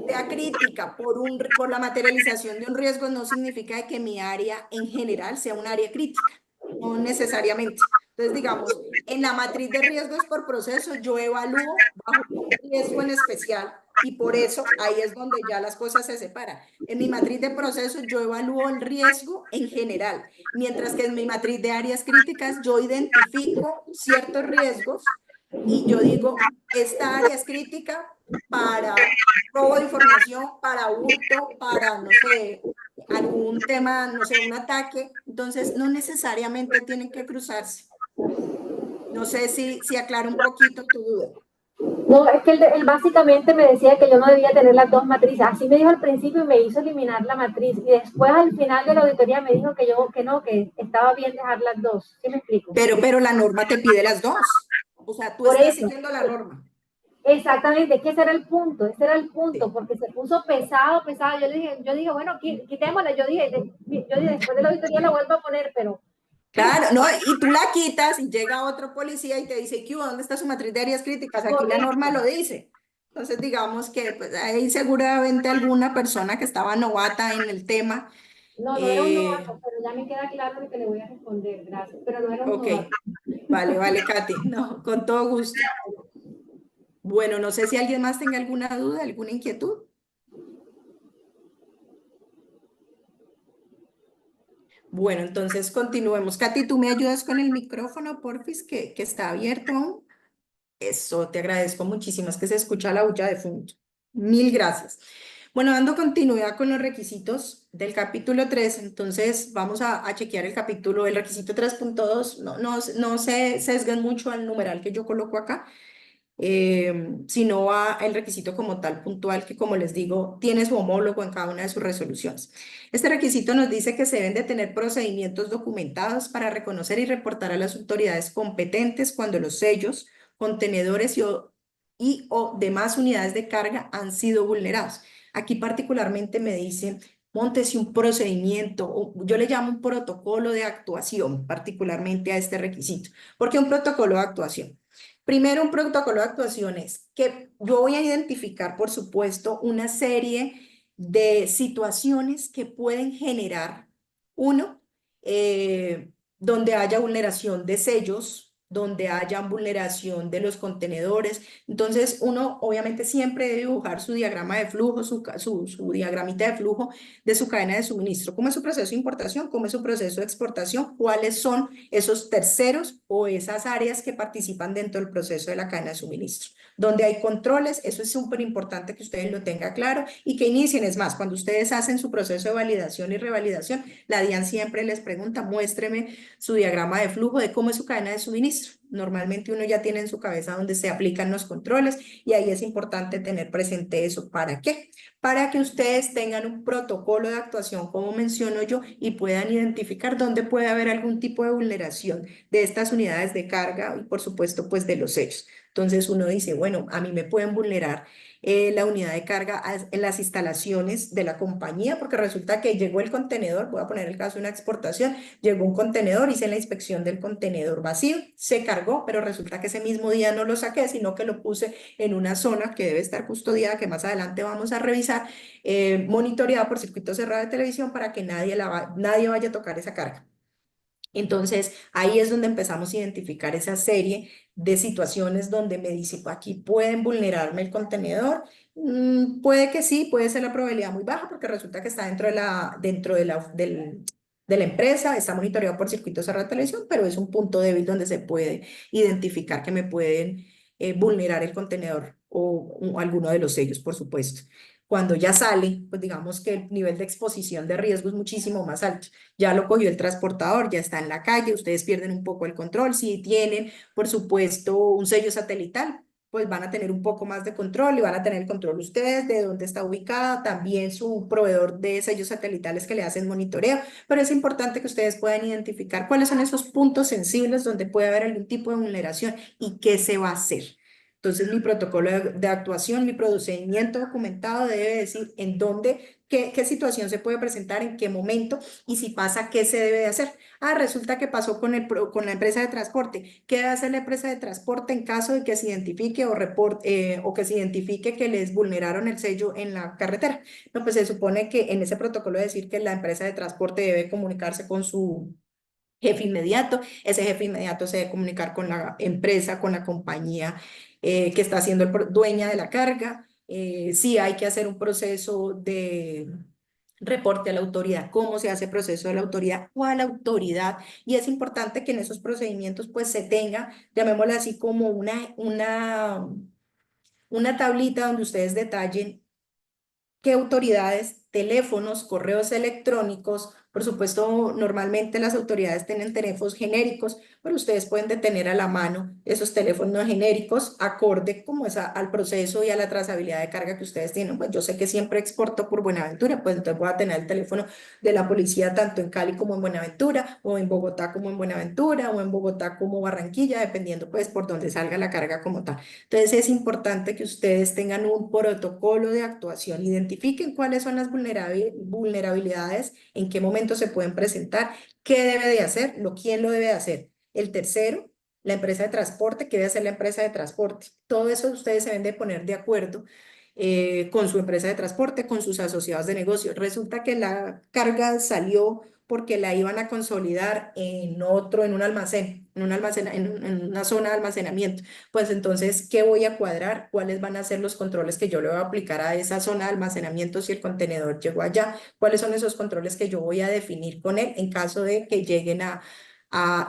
sea crítica por la materialización de un riesgo no significa que mi área en general sea un área crítica, no necesariamente. Entonces, digamos, en la matriz de riesgos por proceso, yo evalúo bajo un riesgo en especial y por eso ahí es donde ya las cosas se separan. En mi matriz de proceso, yo evalúo el riesgo en general, mientras que en mi matriz de áreas críticas, yo identifico ciertos riesgos y yo digo, esta área es crítica para robo de información, para hurto, para, no sé, algún tema, no sé, un ataque. Entonces, no necesariamente tienen que cruzarse. No sé si aclara un poquito tu duda. No, es que él básicamente me decía que yo no debía tener las dos matrices. Así me dijo al principio y me hizo eliminar la matriz. Y después al final de la auditoría me dijo que yo que no, que estaba bien dejar las dos. ¿Sí me explico? Pero la norma te pide las dos. O sea, tú Por estás eso, siguiendo la norma. exactamente, es que ese era el punto, Sí. porque se puso pesado, pesado. Yo dije, bueno, quitémosla. Yo dije, después de la auditoría la vuelvo a poner, pero Claro, no, y tú la quitas y llega otro policía y te dice, ¿qué hubo? ¿Dónde está su matriz de áreas críticas? Aquí la norma correcto. lo dice. Entonces, digamos que pues, hay seguramente alguna persona que estaba novata en el tema. No, no era un novato, pero ya me queda claro lo que le voy a responder, gracias. Pero no era un Ok, novato. vale, vale, Katy. No, con todo gusto. Bueno, no sé si alguien más tenga alguna duda, alguna inquietud. Bueno, entonces continuemos. Katy, ¿tú me ayudas con el micrófono, porfis, que está abierto aún? Eso, te agradezco muchísimo, es que se escucha la bulla de fondo. Mil gracias. Bueno, dando continuidad con los requisitos del capítulo 3, entonces vamos a chequear el capítulo, el requisito 3.2. No se sesguen mucho al numeral que yo coloco acá, sino a el requisito como tal puntual que, como les digo, tiene su homólogo en cada una de sus resoluciones. Este requisito nos dice que se deben de tener procedimientos documentados para reconocer y reportar a las autoridades competentes cuando los sellos, contenedores y o demás unidades de carga han sido vulnerados. Aquí particularmente me dicen, móntese un procedimiento, o yo le llamo un protocolo de actuación, particularmente a este requisito. ¿Por qué un protocolo de actuación? Primero, un protocolo de actuación es que yo voy a identificar, por supuesto, una serie de situaciones que pueden generar, uno, donde haya vulneración de sellos, donde haya vulneración de los contenedores. Entonces, uno obviamente siempre debe dibujar su diagrama de flujo, su diagramita de flujo de su cadena de suministro. ¿Cómo es su proceso de importación? ¿Cómo es su proceso de exportación? ¿Cuáles son esos terceros o esas áreas que participan dentro del proceso de la cadena de suministro? Donde hay controles, eso es súper importante que ustedes lo tengan claro y que inicien. Es más, cuando ustedes hacen su proceso de validación y revalidación, la DIAN siempre les pregunta, muéstreme su diagrama de flujo de cómo es su cadena de suministro. Normalmente uno ya tiene en su cabeza donde se aplican los controles y ahí es importante tener presente eso. ¿Para qué? Para que ustedes tengan un protocolo de actuación, como menciono yo, y puedan identificar dónde puede haber algún tipo de vulneración de estas unidades de carga y por supuesto pues de los sellos. Entonces uno dice, bueno, a mí me pueden vulnerar la unidad de carga en las instalaciones de la compañía, porque resulta que llegó el contenedor, voy a poner el caso de una exportación, llegó un contenedor, hice la inspección del contenedor vacío, se cargó, pero resulta que ese mismo día no lo saqué, sino que lo puse en una zona que debe estar custodiada, que más adelante vamos a revisar, monitoreada por circuito cerrado de televisión para que nadie vaya a tocar esa carga. Entonces, ahí es donde empezamos a identificar esa serie de situaciones donde me dice, aquí pueden vulnerarme el contenedor. Puede que sí, puede ser la probabilidad muy baja porque resulta que está de la empresa, está monitoreado por circuitos cerrados de televisión, pero es un punto débil donde se puede identificar que me pueden vulnerar el contenedor o alguno de los sellos, por supuesto. Cuando ya sale, pues digamos que el nivel de exposición de riesgo es muchísimo más alto. Ya lo cogió el transportador, ya está en la calle, ustedes pierden un poco el control. Si tienen, por supuesto, un sello satelital, pues van a tener un poco más de control y van a tener el control ustedes de dónde está ubicada, también su proveedor de sellos satelitales que le hacen monitoreo, pero es importante que ustedes puedan identificar cuáles son esos puntos sensibles donde puede haber algún tipo de vulneración y qué se va a hacer. Entonces, mi protocolo de actuación, mi procedimiento documentado debe decir en dónde, qué situación se puede presentar, en qué momento y si pasa, qué se debe de hacer. Ah, resulta que pasó con la empresa de transporte. ¿Qué debe hacer la empresa de transporte en caso de que se identifique o que se identifique que les vulneraron el sello en la carretera? No, pues se supone que en ese protocolo decir que la empresa de transporte debe comunicarse con su jefe inmediato. Ese jefe inmediato se debe comunicar con la empresa, con la compañía que está siendo dueña de la carga. Sí hay que hacer un proceso de reporte a la autoridad, cómo se hace el proceso de la autoridad o a la autoridad. Y es importante que en esos procedimientos pues se tenga, llamémoslo así, como una tablita donde ustedes detallen qué autoridades, teléfonos, correos electrónicos, por supuesto, normalmente las autoridades tienen teléfonos genéricos, pero ustedes pueden tener a la mano esos teléfonos genéricos acorde como al proceso y a la trazabilidad de carga que ustedes tienen. Pues yo sé que siempre exporto por Buenaventura, pues entonces voy a tener el teléfono de la policía tanto en Cali como en Buenaventura, o en Bogotá como en Buenaventura, o en Bogotá como Barranquilla, dependiendo pues por dónde salga la carga como tal. Entonces es importante que ustedes tengan un protocolo de actuación, identifiquen cuáles son las vulnerabilidades, en qué momento se pueden presentar, qué debe de hacer, quién lo debe de hacer. El tercero, la empresa de transporte, qué debe hacer la empresa de transporte. Todo eso ustedes se deben de poner de acuerdo con su empresa de transporte, con sus asociados de negocio. Resulta que la carga salió porque la iban a consolidar en un almacén, en una zona de almacenamiento. Pues entonces, ¿qué voy a cuadrar? ¿Cuáles van a ser los controles que yo le voy a aplicar a esa zona de almacenamiento si el contenedor llegó allá? ¿Cuáles son esos controles que yo voy a definir con él en caso de que lleguen a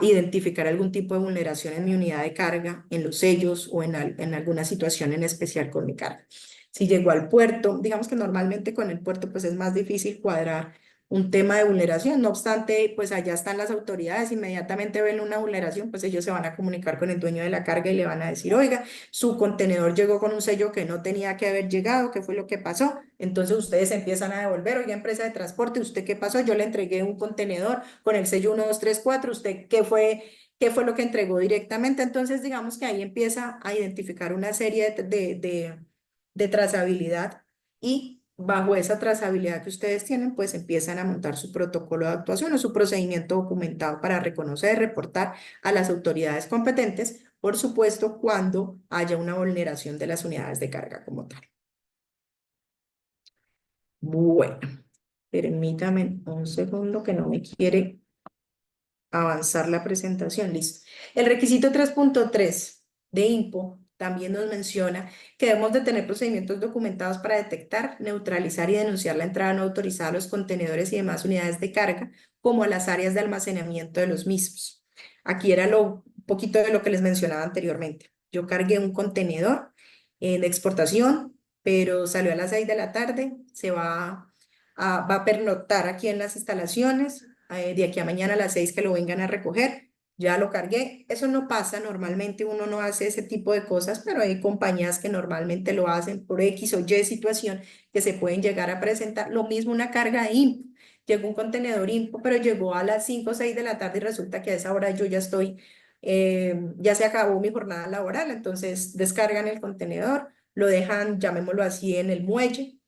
identificar algún tipo de vulneración en mi unidad de carga, en los sellos o en alguna situación en especial con mi carga? Si llegó al puerto, digamos que normalmente con el puerto pues es más difícil cuadrar un tema de vulneración. No obstante, pues allá están las autoridades, inmediatamente ven una vulneración, pues ellos se van a comunicar con el dueño de la carga y le van a decir, oiga, su contenedor llegó con un sello que no tenía que haber llegado, ¿qué fue lo que pasó? Entonces ustedes empiezan a devolver, oiga, empresa de transporte, ¿usted qué pasó? Yo le entregué un contenedor con el sello 1234, ¿usted qué fue lo que entregó directamente? Entonces, digamos que ahí empieza a identificar una serie de trazabilidad y bajo esa trazabilidad que ustedes tienen, pues empiezan a montar su protocolo de actuación o su procedimiento documentado para reconocer, reportar a las autoridades competentes, por supuesto, cuando haya una vulneración de las unidades de carga como tal. Bueno, permítame un segundo que no me quiere avanzar la presentación, listo. El requisito 3.3 de INPO también nos menciona que debemos de tener procedimientos documentados para detectar, neutralizar y denunciar la entrada no autorizada a los contenedores y demás unidades de carga, como a las áreas de almacenamiento de los mismos. Aquí era un poquito de lo que les mencionaba anteriormente. Yo cargué un contenedor de exportación, pero salió a las 6 de la tarde, va a pernoctar aquí en las instalaciones, de aquí a mañana a las 6 que lo vengan a recoger. Ya lo cargué. Eso no pasa, normalmente uno no hace ese tipo de cosas, pero hay compañías que normalmente lo hacen por X o Y situación que se pueden llegar a presentar. Lo mismo una carga de INPO. Llegó un contenedor INPO, pero llegó a las 5 o 6 de la tarde y resulta que a esa hora yo ya estoy, ya se acabó mi jornada laboral, entonces descargan el contenedor, lo dejan, llamémoslo así, en el muelle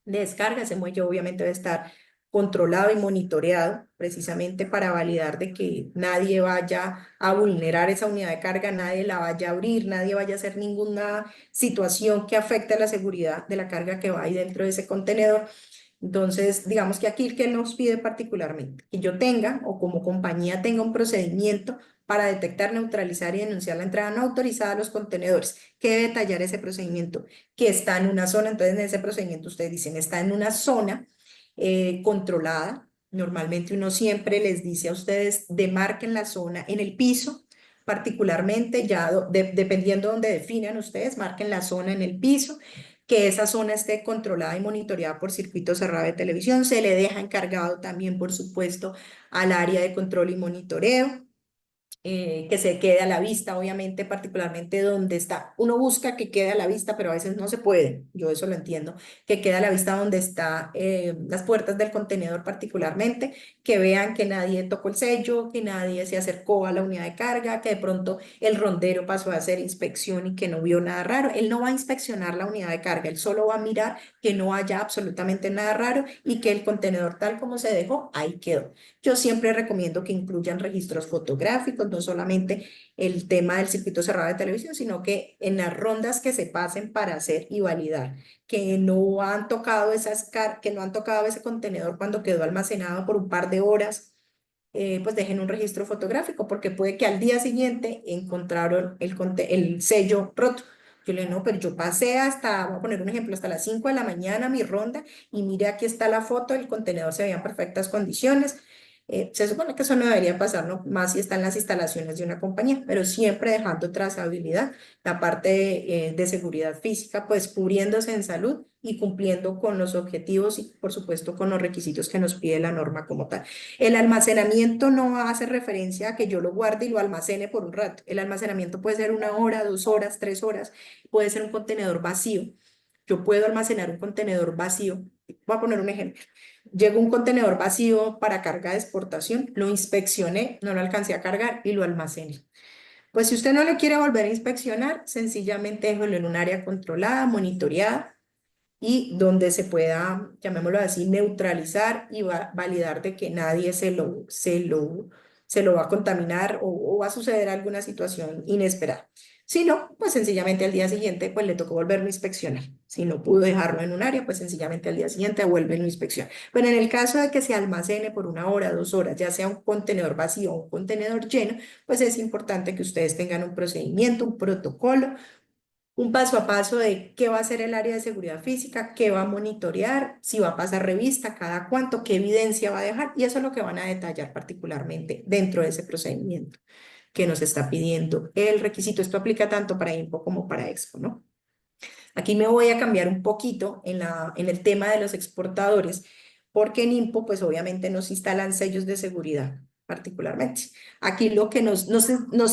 de descarga. Ese muelle obviamente debe estar controlado y monitoreado precisamente para validar de que nadie vaya a vulnerar esa unidad de carga, nadie la vaya a abrir, nadie vaya a hacer ninguna situación que afecte a la seguridad de la carga que va ahí dentro de ese contenedor. Entonces, digamos que aquí el que nos pide particularmente, que yo tenga o como compañía tenga un procedimiento para detectar, neutralizar y denunciar la entrada no autorizada a los contenedores. ¿Qué debe detallar ese procedimiento? Que está en una zona, entonces en ese procedimiento ustedes dicen, está en una zona controlada. Normalmente uno siempre les dice a ustedes, demarquen la zona en el piso, particularmente ya dependiendo de donde definan ustedes, marquen la zona en el piso, que esa zona esté controlada y monitoreada por circuito cerrado de televisión. Se le deja encargado también, por supuesto, al área de control y monitoreo. Que se quede a la vista, obviamente, particularmente donde está. Uno busca que quede a la vista, pero a veces no se puede, yo eso lo entiendo, que quede a la vista donde está las puertas del contenedor particularmente, que vean que nadie tocó el sello, que nadie se acercó a la unidad de carga, que de pronto el rondero pasó a hacer inspección y que no vio nada raro. Él no va a inspeccionar la unidad de carga, él solo va a mirar que no haya absolutamente nada raro y que el contenedor tal como se dejó, ahí quedó. Yo siempre recomiendo que incluyan registros fotográficos, no solamente el tema del circuito cerrado de televisión, sino que en las rondas que se pasen para hacer y validar, que no han tocado que no han tocado ese contenedor cuando quedó almacenado por un par de horas, pues dejen un registro fotográfico, porque puede que al día siguiente encontraron el sello roto. Yo le digo, no, pero yo pasé hasta, voy a poner un ejemplo, hasta las 5 de la mañana mi ronda y mire, aquí está la foto, el contenedor se veía en perfectas condiciones. Se supone que eso no debería pasar, ¿no? Más si está en las instalaciones de una compañía, pero siempre dejando trazabilidad, la parte de seguridad física, pues cubriéndose en salud y cumpliendo con los objetivos y, por supuesto, con los requisitos que nos pide la norma como tal. El almacenamiento no hace referencia a que yo lo guarde y lo almacene por un rato. El almacenamiento puede ser 1 hora, 2 horas, 3 horas, puede ser un contenedor vacío. Yo puedo almacenar un contenedor vacío. Voy a poner un ejemplo. Llegó un contenedor vacío para carga de exportación, lo inspeccioné, no lo alcancé a cargar y lo almacené. Pues si usted no lo quiere volver a inspeccionar, sencillamente déjelo en un área controlada, monitoreada y donde se pueda, llamémoslo así, neutralizar y validar de que nadie se lo va a contaminar o va a suceder alguna situación inesperada. Si no, pues sencillamente al día siguiente pues le tocó volverlo a inspeccionar. Si no pudo dejarlo en un área, pues sencillamente al día siguiente vuelve a inspeccionar. Pero en el caso de que se almacene por 1 hora, 2 horas, ya sea un contenedor vacío o un contenedor lleno, pues es importante que ustedes tengan un procedimiento, un protocolo, un paso a paso de qué va a hacer el área de seguridad física, qué va a monitorear, si va a pasar revista, cada cuánto, qué evidencia va a dejar, y eso es lo que van a detallar particularmente dentro de ese procedimiento que nos está pidiendo el requisito. Esto aplica tanto para INPO como para EXPO, ¿no? Aquí me voy a cambiar un poquito en el tema de los exportadores, porque en INPO, pues obviamente nos instalan sellos de seguridad particularmente. Aquí lo que nos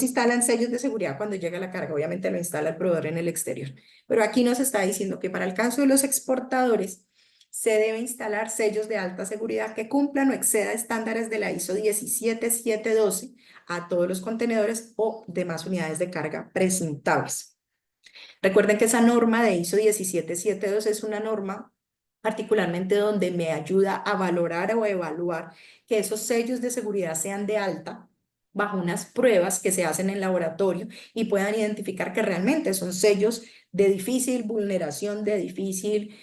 instalan sellos de seguridad cuando llega la carga, obviamente lo instala el proveedor en el exterior, pero aquí nos está diciendo que para el caso de los exportadores se debe instalar sellos de alta seguridad que cumplan o exceda estándares de la ISO 17712 a todos los contenedores o demás unidades de carga presentables. Recuerden que esa norma de ISO 17712 es una norma particularmente donde me ayuda a valorar o evaluar que esos sellos de seguridad sean de alta bajo unas pruebas que se hacen en laboratorio y puedan identificar que realmente son sellos de difícil vulneración, de difícil,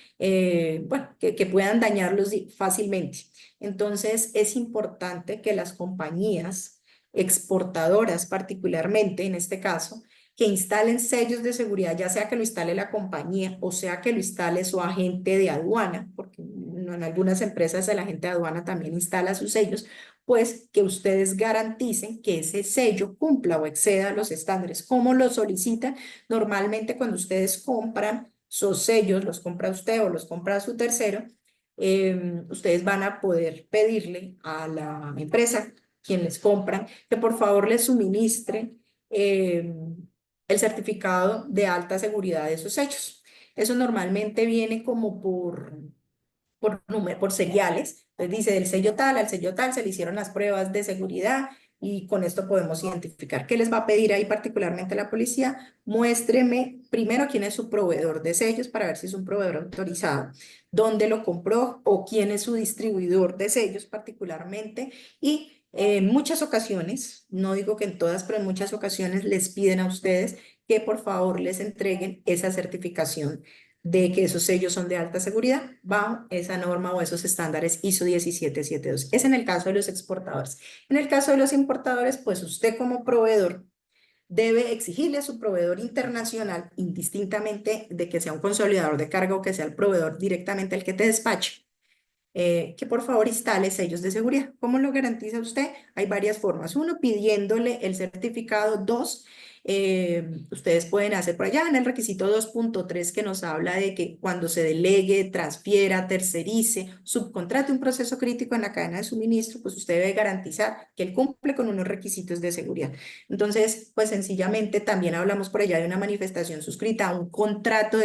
bueno, que puedan dañarlos fácilmente. Entonces es importante que las compañías exportadoras particularmente en este caso, que instalen sellos de seguridad, ya sea que lo instale la compañía o sea que lo instale su agente de aduana, porque en algunas empresas el agente de aduana también instala sus sellos, pues que ustedes garanticen que ese sello cumpla o exceda los estándares. ¿Cómo lo solicitan? Normalmente cuando ustedes compran sus sellos, los compra usted o los compra su tercero, ustedes van a poder pedirle a la empresa, quien les compran, que por favor les suministre el certificado de alta seguridad de esos sellos. Eso normalmente viene como por seriales. Entonces dice del sello tal al sello tal se le hicieron las pruebas de seguridad y con esto podemos identificar. ¿Qué les va a pedir ahí particularmente la policía? Muéstreme primero quién es su proveedor de sellos para ver si es un proveedor autorizado, dónde lo compró o quién es su distribuidor de sellos particularmente y en muchas ocasiones, no digo que en todas, pero en muchas ocasiones les piden a ustedes que por favor les entreguen esa certificación de que esos sellos son de alta seguridad bajo esa norma o esos estándares ISO 17702. Es en el caso de los exportadores. En el caso de los importadores, pues usted como proveedor debe exigirle a su proveedor internacional, indistintamente de que sea un consolidador de carga o que sea el proveedor directamente el que te despache, que por favor instale sellos de seguridad. ¿Cómo lo garantiza usted? Hay varias formas. Uno, pidiéndole el certificado. Dos, ustedes pueden hacer por allá en el requisito 2.3 que nos habla de que cuando se delegue, transfiera, tercerice, subcontrate un proceso crítico en la cadena de suministro, pues usted debe garantizar que él cumple con unos requisitos de seguridad. Entonces, pues sencillamente también hablamos por allá de una manifestación suscrita, un contrato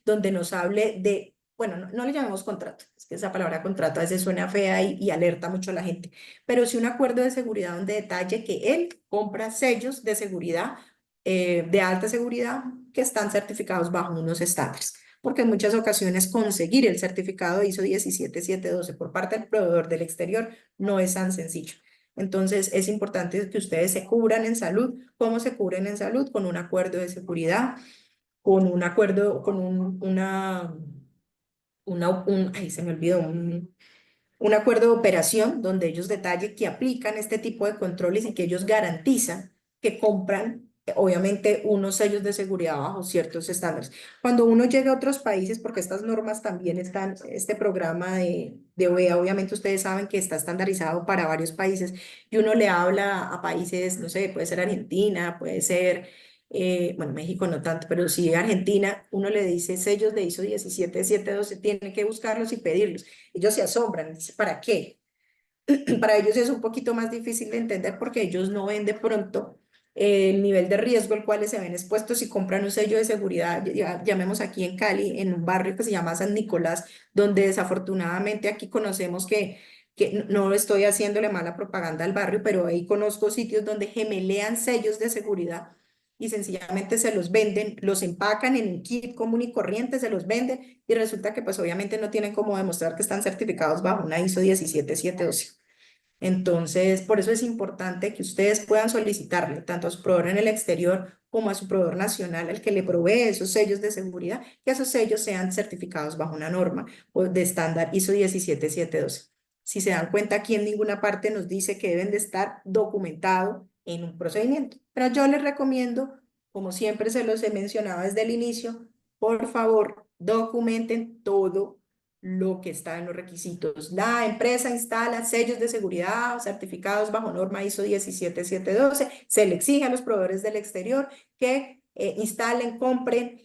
donde nos hable de, bueno, no le llamemos contrato, es que esa palabra contrato a veces suena fea y alerta mucho a la gente, pero sí un acuerdo de seguridad donde detalle que él compra sellos de seguridad, de alta seguridad, que están certificados bajo unos estándares. Porque en muchas ocasiones conseguir el certificado ISO 17712 por parte del proveedor del exterior no es tan sencillo. Entonces es importante que ustedes se cubran en salud. ¿Cómo se cubren en salud? Con un acuerdo de seguridad, con un acuerdo, con ay, se me olvidó, un acuerdo de operación donde ellos detallen que aplican este tipo de controles y que ellos garantizan que compran, obviamente, unos sellos de seguridad bajo ciertos estándares. Cuando uno llega a otros países, porque estas normas también están, este programa de OEA, obviamente ustedes saben que está estandarizado para varios países y uno le habla a países, no sé, puede ser Argentina, puede ser bueno, México no tanto, pero sí Argentina, uno le dice sellos de ISO 17712, tiene que buscarlos y pedirlos. Ellos se asombran, dicen, ¿para qué? Para ellos es un poquito más difícil de entender porque ellos no ven de pronto el nivel de riesgo al cual se ven expuestos si compran un sello de seguridad, llamemos aquí en Cali, en un barrio que se llama San Nicolás, donde desafortunadamente aquí conocemos que no estoy haciéndole mala propaganda al barrio, pero ahí conozco sitios donde gemelean sellos de seguridad y sencillamente se los venden, los empacan en un kit común y corriente, se los venden y resulta que pues obviamente no tienen cómo demostrar que están certificados bajo una ISO 17712. Entonces, por eso es importante que ustedes puedan solicitarle tanto a su proveedor en el exterior como a su proveedor nacional, el que le provee esos sellos de seguridad, que esos sellos sean certificados bajo una norma o de estándar ISO 17712. Si se dan cuenta, aquí en ninguna parte nos dice que deben de estar documentados en un procedimiento. Pero yo les recomiendo, como siempre se los he mencionado desde el inicio, por favor, documenten todo lo que está en los requisitos. La empresa instala sellos de seguridad o certificados bajo norma ISO 17712. Se le exige a los proveedores del exterior que instalen, compren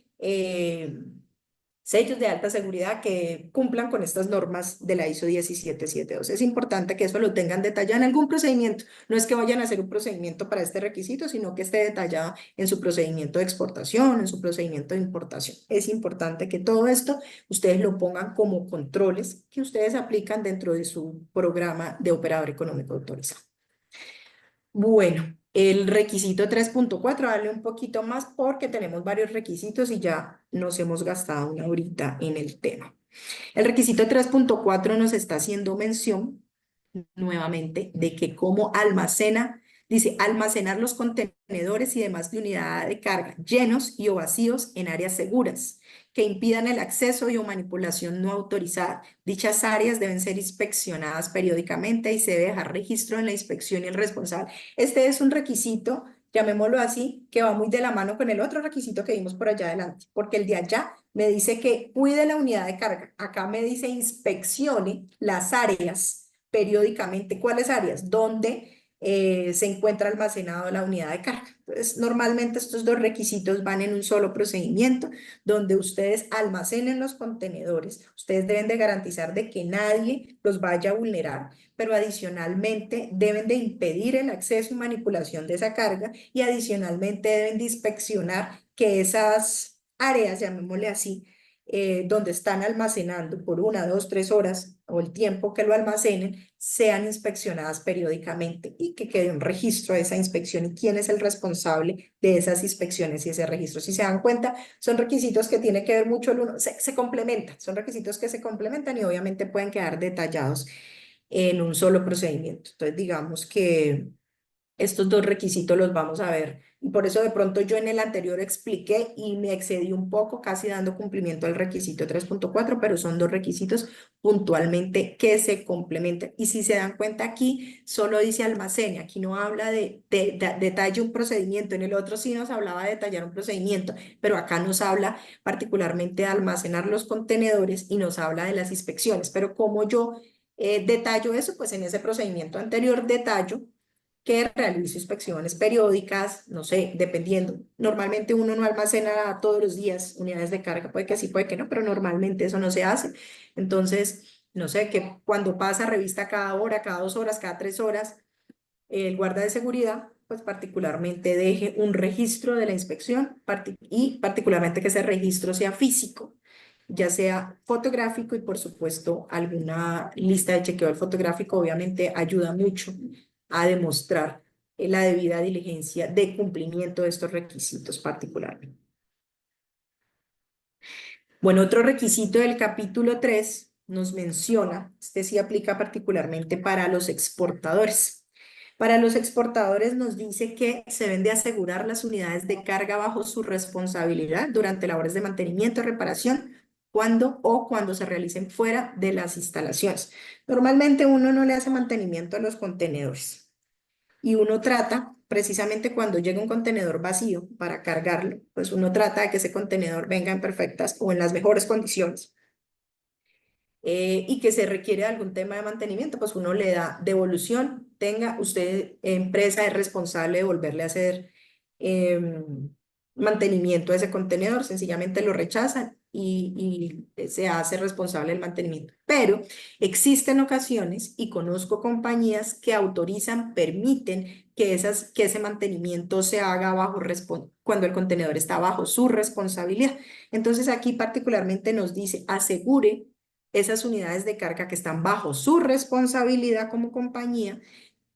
sellos de alta seguridad que cumplan con estas normas de la ISO 17712. Es importante que eso lo tengan detallado en algún procedimiento. No es que vayan a hacer un procedimiento para este requisito, sino que esté detallado en su procedimiento de exportación, en su procedimiento de importación. Es importante que todo esto ustedes lo pongan como controles que ustedes aplican dentro de su programa de operador económico autorizado. Bueno, el requisito 3.4, darle un poquito más porque tenemos varios requisitos y ya nos hemos gastado una horita en el tema. El requisito 3.4 nos está haciendo mención nuevamente de que cómo almacena Dice, almacenar los contenedores y demás de unidad de carga llenos y o vacíos en áreas seguras que impidan el acceso y o manipulación no autorizada. Dichas áreas deben ser inspeccionadas periódicamente y se debe dejar registro en la inspección y el responsable. Este es un requisito, llamémoslo así, que va muy de la mano con el otro requisito que vimos por allá adelante, porque el de allá me dice que cuide la unidad de carga. Acá me dice inspeccione las áreas periódicamente. ¿Cuáles áreas? ¿Dónde se encuentra almacenado la unidad de carga? Entonces, normalmente estos dos requisitos van en un solo procedimiento, donde ustedes almacenen los contenedores. Ustedes deben de garantizar de que nadie los vaya a vulnerar, pero adicionalmente deben de impedir el acceso y manipulación de esa carga, y adicionalmente deben de inspeccionar que esas áreas, llamémosle así, donde están almacenando por 1, 2, 3 horas o el tiempo que lo almacenen, sean inspeccionadas periódicamente y que quede un registro de esa inspección y quién es el responsable de esas inspecciones y ese registro. Si se dan cuenta, son requisitos que tiene que ver mucho el uno, se complementan, son requisitos que se complementan y obviamente pueden quedar detallados en un solo procedimiento. Entonces, digamos que estos dos requisitos los vamos a ver. Y por eso de pronto yo en el anterior expliqué y me excedí un poco, casi dando cumplimiento al requisito 3.4, pero son dos requisitos puntualmente que se complementan. Y si se dan cuenta aquí, solo dice almacene, aquí no habla de detalle un procedimiento, en el otro sí nos hablaba de detallar un procedimiento, pero acá nos habla particularmente de almacenar los contenedores y nos habla de las inspecciones. Pero como yo detallo eso, pues en ese procedimiento anterior detallo que realice inspecciones periódicas, no sé, dependiendo. Normalmente uno no almacena todos los días unidades de carga, puede que sí, puede que no, pero normalmente eso no se hace. Entonces, no sé, que cuando pasa revista cada hora, cada 2 horas, cada 3 horas, el guarda de seguridad, pues particularmente deje un registro de la inspección y particularmente que ese registro sea físico, ya sea fotográfico y por supuesto alguna lista de chequeo del fotográfico obviamente ayuda mucho a demostrar la debida diligencia de cumplimiento de estos requisitos particularmente. Bueno, otro requisito del capítulo 3 nos menciona, este sí aplica particularmente para los exportadores. Para los exportadores nos dice que se deben de asegurar las unidades de carga bajo su responsabilidad durante labores de mantenimiento y reparación cuando se realicen fuera de las instalaciones. Normalmente uno no le hace mantenimiento a los contenedores y uno trata, precisamente cuando llega un contenedor vacío para cargarlo, pues uno trata de que ese contenedor venga en perfectas o en las mejores condiciones. Y que se requiere algún tema de mantenimiento, pues uno le da devolución, tenga usted, empresa es responsable de volverle a hacer mantenimiento a ese contenedor, sencillamente lo rechazan y se hace responsable del mantenimiento. Pero existen ocasiones y conozco compañías que autorizan, permiten que ese mantenimiento se haga cuando el contenedor está bajo su responsabilidad. Entonces aquí particularmente nos dice, asegure esas unidades de carga que están bajo su responsabilidad como compañía,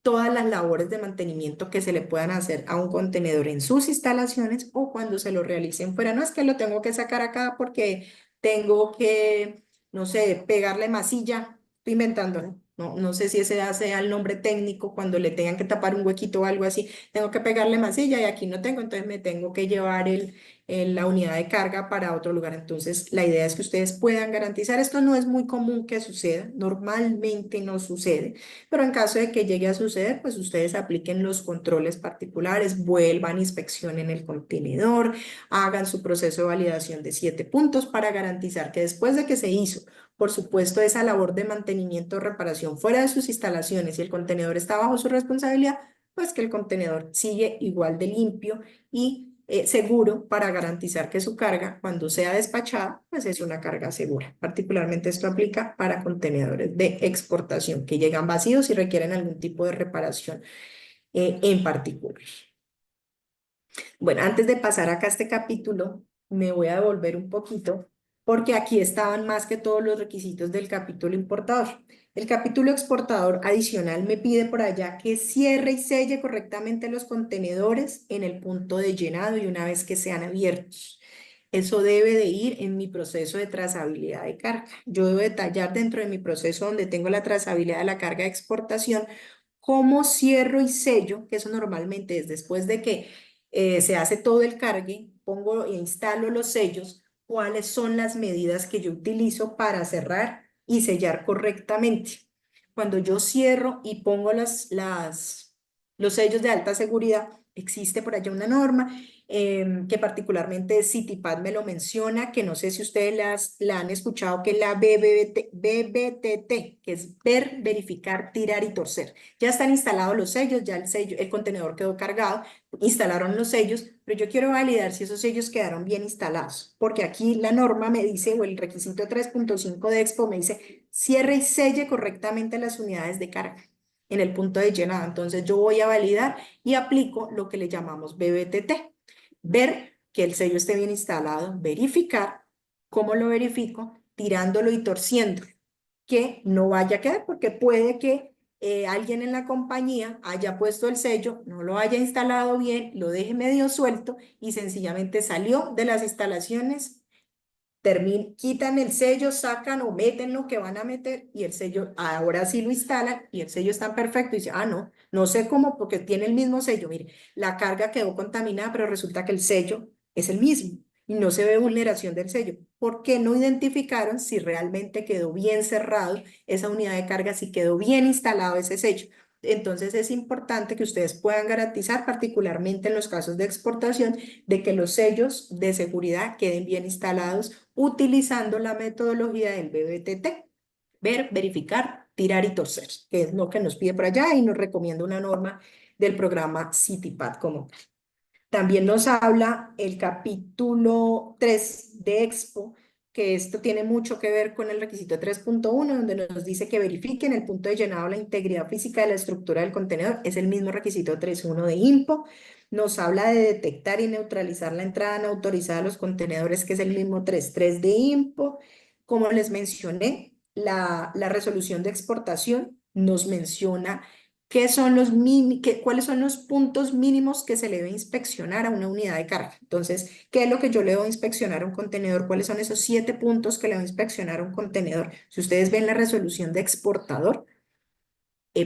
todas las labores de mantenimiento que se le puedan hacer a un contenedor en sus instalaciones o cuando se lo realicen fuera. No es que lo tengo que sacar acá porque tengo que, no sé, pegarle masilla, estoy inventándolo. No sé si ese sea el nombre técnico, cuando le tengan que tapar un huequito o algo así, tengo que pegarle masilla y aquí no tengo, entonces me tengo que llevar la unidad de carga para otro lugar. Entonces, la idea es que ustedes puedan garantizar. Esto no es muy común que suceda, normalmente no sucede, pero en caso de que llegue a suceder, pues ustedes apliquen los controles particulares, vuelvan, inspeccionen el contenedor, hagan su proceso de validación de 7 puntos para garantizar que después de que se hizo, por supuesto, esa labor de mantenimiento o reparación fuera de sus instalaciones y el contenedor está bajo su responsabilidad, pues que el contenedor sigue igual de limpio y seguro para garantizar que su carga, cuando sea despachada, pues es una carga segura. Particularmente esto aplica para contenedores de exportación que llegan vacíos y requieren algún tipo de reparación en particular. Bueno, antes de pasar acá a este capítulo, me voy a devolver un poquito porque aquí estaban más que todos los requisitos del capítulo importador. El capítulo exportador adicional me pide por allá que cierre y selle correctamente los contenedores en el punto de llenado y una vez que sean abiertos. Eso debe de ir en mi proceso de trazabilidad de carga. Yo debo detallar dentro de mi proceso donde tengo la trazabilidad de la carga de exportación cómo cierro y sello, que eso normalmente es después de que se hace todo el cargue, pongo e instalo los sellos, cuáles son las medidas que yo utilizo para cerrar y sellar correctamente. Cuando yo cierro y pongo los sellos de alta seguridad, existe por allá una norma que particularmente CityPad me lo menciona, que no sé si ustedes la han escuchado, que es la BBTT, que es ver, verificar, tirar y torcer. Ya están instalados los sellos, ya el contenedor quedó cargado, instalaron los sellos, pero yo quiero validar si esos sellos quedaron bien instalados, porque aquí la norma me dice, o el requisito 3.5 de Expo me dice, cierre y selle correctamente las unidades de carga en el punto de llenado. Entonces yo voy a validar y aplico lo que le llamamos BBTT. Ver que el sello esté bien instalado, verificar. ¿Cómo lo verifico? Tirándolo y torciendo. Que no vaya a quedar, porque puede que alguien en la compañía haya puesto el sello, no lo haya instalado bien, lo deje medio suelto y sencillamente salió de las instalaciones, quitan el sello, sacan o meten lo que van a meter y el sello, ahora sí lo instalan y el sello está perfecto y dice, no, no sé cómo porque tiene el mismo sello, mire, la carga quedó contaminada, pero resulta que el sello es el mismo y no se ve vulneración del sello. ¿Por qué no identificaron si realmente quedó bien cerrado esa unidad de carga, si quedó bien instalado ese sello? Entonces es importante que ustedes puedan garantizar, particularmente en los casos de exportación, de que los sellos de seguridad queden bien instalados utilizando la metodología del BBTT. Ver, verificar, tirar y torcer, que es lo que nos pide por allá y nos recomienda una norma del programa CityPad como tal. También nos habla el capítulo 3 de Expo, que esto tiene mucho que ver con el requisito 3.1, donde nos dice que verifiquen el punto de llenado la integridad física de la estructura del contenedor. Es el mismo requisito 3.1 de IMPO. Nos habla de detectar y neutralizar la entrada no autorizada a los contenedores, que es el mismo 3.3 de IMPO. Como les mencioné, la resolución de exportación nos menciona cuáles son los puntos mínimos que se le debe inspeccionar a una unidad de carga. Entonces, ¿qué es lo que yo le debo inspeccionar a un contenedor? ¿Cuáles son esos 7 puntos que le debo inspeccionar a un contenedor? Si ustedes ven la resolución de exportador,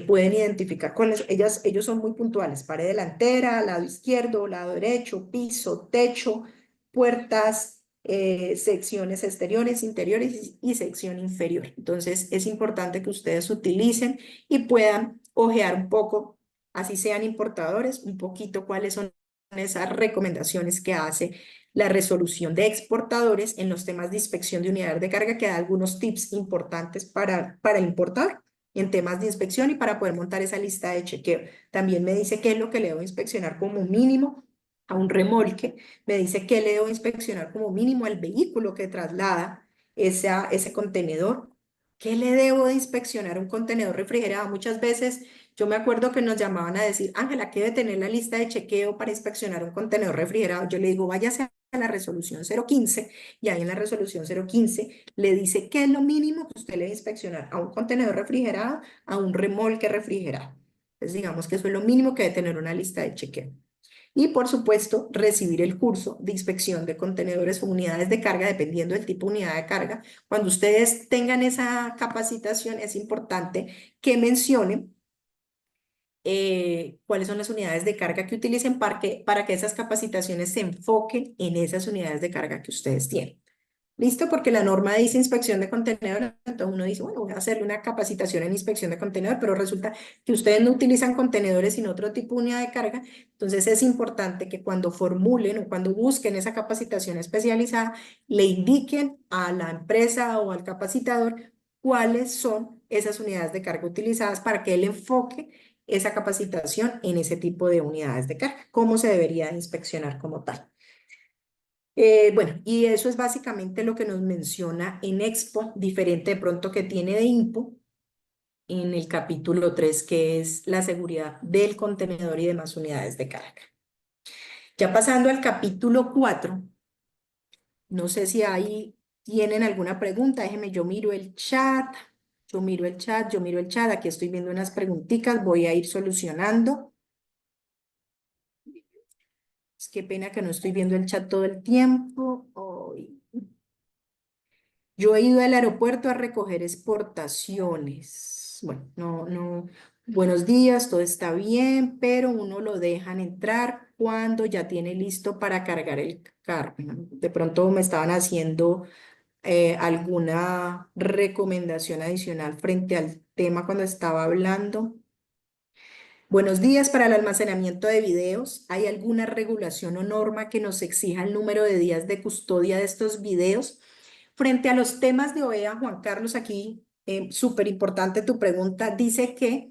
pueden identificar cuáles, ellos son muy puntuales: pared delantera, lado izquierdo, lado derecho, piso, techo, puertas, secciones exteriores, interiores y sección inferior. Entonces es importante que ustedes utilicen y puedan ojear un poco, así sean importadores, un poquito cuáles son esas recomendaciones que hace la resolución de exportadores en los temas de inspección de unidades de carga, que da algunos tips importantes para importar en temas de inspección y para poder montar esa lista de chequeo. También me dice qué es lo que le debo inspeccionar como mínimo a un remolque, me dice qué le debo inspeccionar como mínimo al vehículo que traslada ese contenedor, qué le debo de inspeccionar a un contenedor refrigerado. Muchas veces yo me acuerdo que nos llamaban a decir, Ángela, ¿qué debe tener la lista de chequeo para inspeccionar un contenedor refrigerado? Yo le digo, váyase a la resolución 015 y ahí en la resolución 015 le dice qué es lo mínimo que usted le debe inspeccionar a un contenedor refrigerado, a un remolque refrigerado. Entonces digamos que eso es lo mínimo que debe tener una lista de chequeo. Y por supuesto, recibir el curso de inspección de contenedores o unidades de carga, dependiendo del tipo de unidad de carga. Cuando ustedes tengan esa capacitación, es importante que mencionen cuáles son las unidades de carga que utilicen para que esas capacitaciones se enfoquen en esas unidades de carga que ustedes tienen. ¿Listo? Porque la norma dice inspección de contenedor, entonces uno dice, bueno, voy a hacerle una capacitación en inspección de contenedor, pero resulta que ustedes no utilizan contenedores sino otro tipo de unidad de carga. Entonces es importante que cuando formulen o cuando busquen esa capacitación especializada, le indiquen a la empresa o al capacitador cuáles son esas unidades de carga utilizadas para que él enfoque esa capacitación en ese tipo de unidades de carga, cómo se debería inspeccionar como tal. Bueno, y eso es básicamente lo que nos menciona en Expo, diferente de pronto que tiene de IMPO en el capítulo 3, que es la seguridad del contenedor y demás unidades de carga. Ya pasando al capítulo 4, no sé si ahí tienen alguna pregunta, déjenme, yo miro el chat, yo miro el chat, aquí estoy viendo unas preguntitas, voy a ir solucionando. Es que pena que no estoy viendo el chat todo el tiempo. Yo he ido al aeropuerto a recoger exportaciones. Bueno, no, Buenos días, todo está bien, pero uno lo dejan entrar cuando ya tiene listo para cargar el carro. De pronto me estaban haciendo alguna recomendación adicional frente al tema cuando estaba hablando. Buenos días. Para el almacenamiento de videos, ¿hay alguna regulación o norma que nos exija el número de días de custodia de estos videos? Frente a los temas de OEA, Juan Carlos, aquí, súper importante tu pregunta, dice que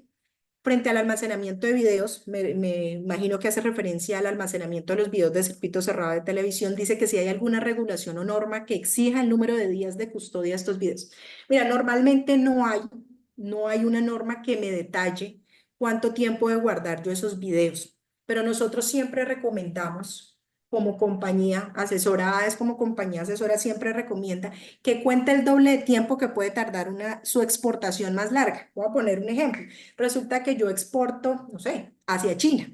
frente al almacenamiento de videos, me imagino que hace referencia al almacenamiento de los videos de circuito cerrado de televisión, dice que si hay alguna regulación o norma que exija el número de días de custodia de estos videos. Mira, normalmente no hay una norma que me detalle cuánto tiempo de guardar yo esos videos, pero nosotros siempre recomendamos, como compañía asesora, AES como compañía asesora siempre recomienda que cuente el doble de tiempo que puede tardar su exportación más larga. Voy a poner un ejemplo. Resulta que yo exporto, no sé, hacia China.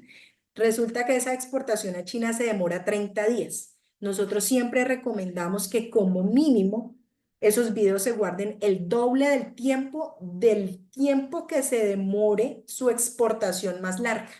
Resulta que esa exportación a China se demora 30 días. Nosotros siempre recomendamos que como mínimo esos videos se guarden el doble del tiempo que se demore su exportación más larga.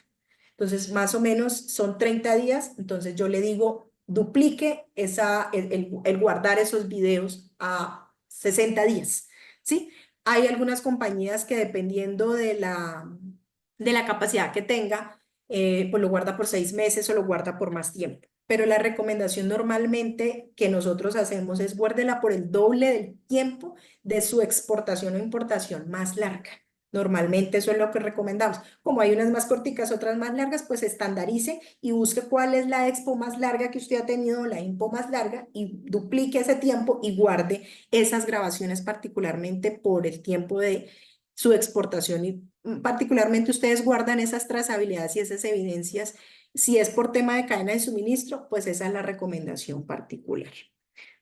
Entonces, más o menos son 30 días. Entonces, yo le digo, duplique el guardar esos videos a 60 días, ¿sí? Hay algunas compañías que dependiendo de la capacidad que tenga, pues lo guarda por 6 meses o lo guarda por más tiempo. Pero la recomendación normalmente que nosotros hacemos es guárdela por el doble del tiempo de su exportación o importación más larga. Normalmente eso es lo que recomendamos. Como hay unas más corticas, otras más largas, pues estandarice y busque cuál es la expo más larga que usted ha tenido, la impo más larga, y duplique ese tiempo y guarde esas grabaciones particularmente por el tiempo de su exportación. Y particularmente ustedes guardan esas trazabilidades y esas evidencias. Si es por tema de cadena de suministro, pues esa es la recomendación particular.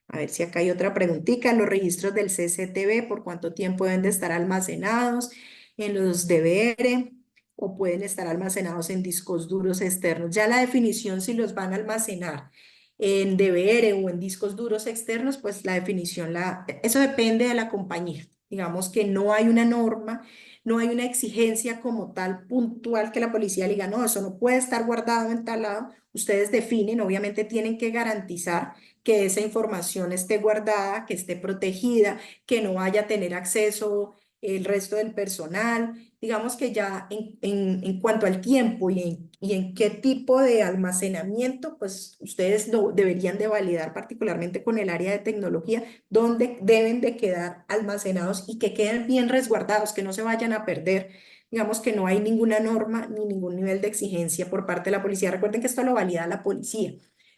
A ver si acá hay otra preguntita. Los registros del CCTV, ¿por cuánto tiempo deben de estar almacenados en los DVR o pueden estar almacenados en discos duros externos? Ya la definición si los van a almacenar en DVR o en discos duros externos, pues la definición, eso depende de la compañía. Digamos que no hay una norma, no hay una exigencia como tal puntual que la policía le diga, no, eso no puede estar guardado en tal lado. Ustedes definen, obviamente tienen que garantizar que esa información esté guardada, que esté protegida, que no vaya a tener acceso el resto del personal. Digamos que ya en cuanto al tiempo y en qué tipo de almacenamiento, pues ustedes lo deberían de validar particularmente con el área de tecnología, donde deben de quedar almacenados y que queden bien resguardados, que no se vayan a perder. Digamos que no hay ninguna norma ni ningún nivel de exigencia por parte de la policía. Recuerden que esto lo valida la policía,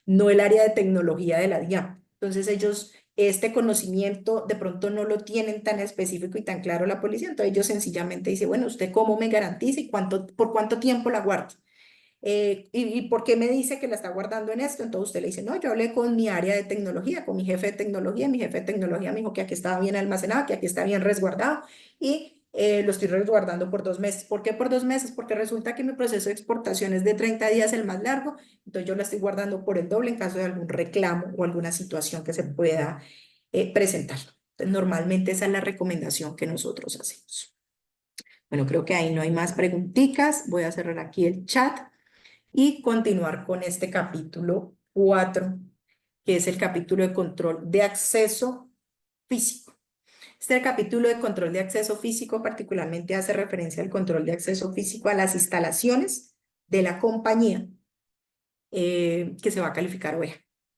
no el área de tecnología de la DIAN. Entonces ellos, este conocimiento de pronto no lo tienen tan específico y tan claro la policía, entonces ellos sencillamente dicen, bueno, ¿usted cómo me garantiza y por cuánto tiempo la guarda? ¿Y por qué me dice que la está guardando en esto? Entonces usted le dice, no, yo hablé con mi área de tecnología, con mi jefe de tecnología, mi jefe de tecnología me dijo que aquí estaba bien almacenado, que aquí está bien resguardado y lo estoy resguardando por 2 meses. ¿Por qué por 2 meses? Porque resulta que mi proceso de exportación es de 30 días el más largo, entonces yo la estoy guardando por el doble en caso de algún reclamo o alguna situación que se pueda presentar. Entonces, normalmente esa es la recomendación que nosotros hacemos. Bueno, creo que ahí no hay más preguntitas. Voy a cerrar aquí el chat y continuar con este capítulo 4, que es el capítulo de control de acceso físico. Este capítulo de control de acceso físico particularmente hace referencia al control de acceso físico a las instalaciones de la compañía que se va a calificar OEA.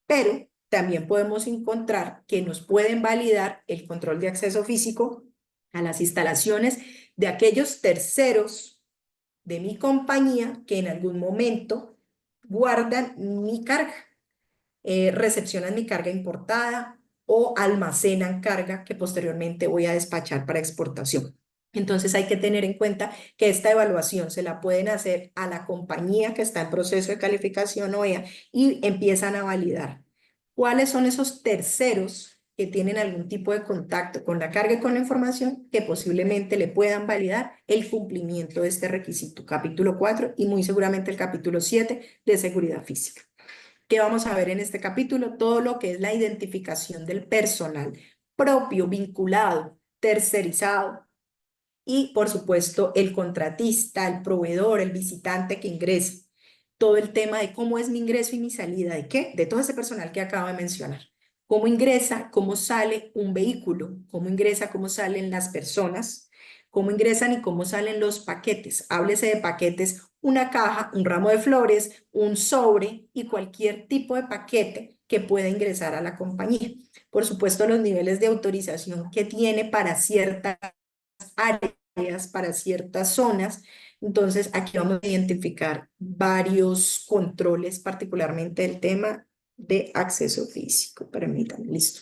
Pero también podemos encontrar que nos pueden validar el control de acceso físico a las instalaciones de aquellos terceros de mi compañía que en algún momento guardan mi carga, recepcionan mi carga importada o almacenan carga que posteriormente voy a despachar para exportación. Entonces hay que tener en cuenta que esta evaluación se la pueden hacer a la compañía que está en proceso de calificación OEA y empiezan a validar cuáles son esos terceros que tienen algún tipo de contacto con la carga y con la información que posiblemente le puedan validar el cumplimiento de este requisito. Capítulo 4 y muy seguramente el capítulo 7 de seguridad física. ¿Qué vamos a ver en este capítulo? Todo lo que es la identificación del personal propio, vinculado, tercerizado, y, por supuesto, el contratista, el proveedor, el visitante que ingresa. Todo el tema de cómo es mi ingreso y mi salida, ¿de qué? De todo ese personal que acabo de mencionar. Cómo ingresa, cómo sale un vehículo, cómo ingresa, cómo salen las personas, cómo ingresan y cómo salen los paquetes. Háblese de paquetes, una caja, un ramo de flores, un sobre y cualquier tipo de paquete que pueda ingresar a la compañía. Por supuesto, los niveles de autorización que tiene para ciertas áreas, para ciertas zonas. Entonces, aquí vamos a identificar varios controles, particularmente el tema de acceso físico. Permítanme, listo.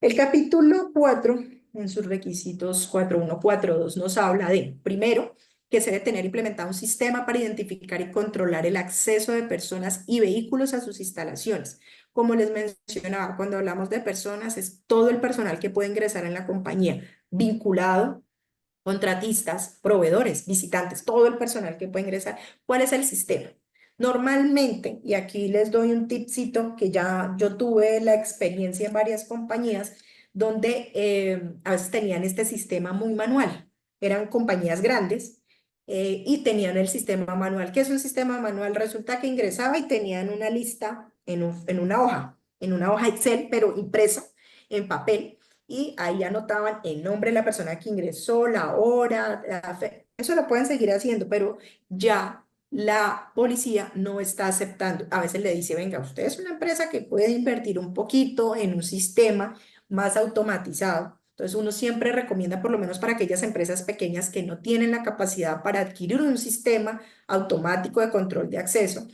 El capítulo 4, en sus requisitos 4.1, 4.2, nos habla de, primero, que se debe tener implementado un sistema para identificar y controlar el acceso de personas y vehículos a sus instalaciones. Como les mencionaba, cuando hablamos de personas, es todo el personal que puede ingresar en la compañía, vinculado, contratistas, proveedores, visitantes, todo el personal que puede ingresar. ¿Cuál es el sistema? Normalmente, y aquí les doy un tipcito que ya yo tuve la experiencia en varias compañías donde a veces tenían este sistema muy manual. Eran compañías grandes y tenían el sistema manual. ¿Qué es un sistema manual? Resulta que ingresaba y tenían una lista en una hoja Excel, pero impresa en papel, y ahí anotaban el nombre de la persona que ingresó, la hora, eso lo pueden seguir haciendo, pero ya la policía no está aceptando. A veces le dice, venga, usted es una empresa que puede invertir un poquito en un sistema más automatizado. Entonces uno siempre recomienda, por lo menos para aquellas empresas pequeñas que no tienen la capacidad para adquirir un sistema automático de control de acceso,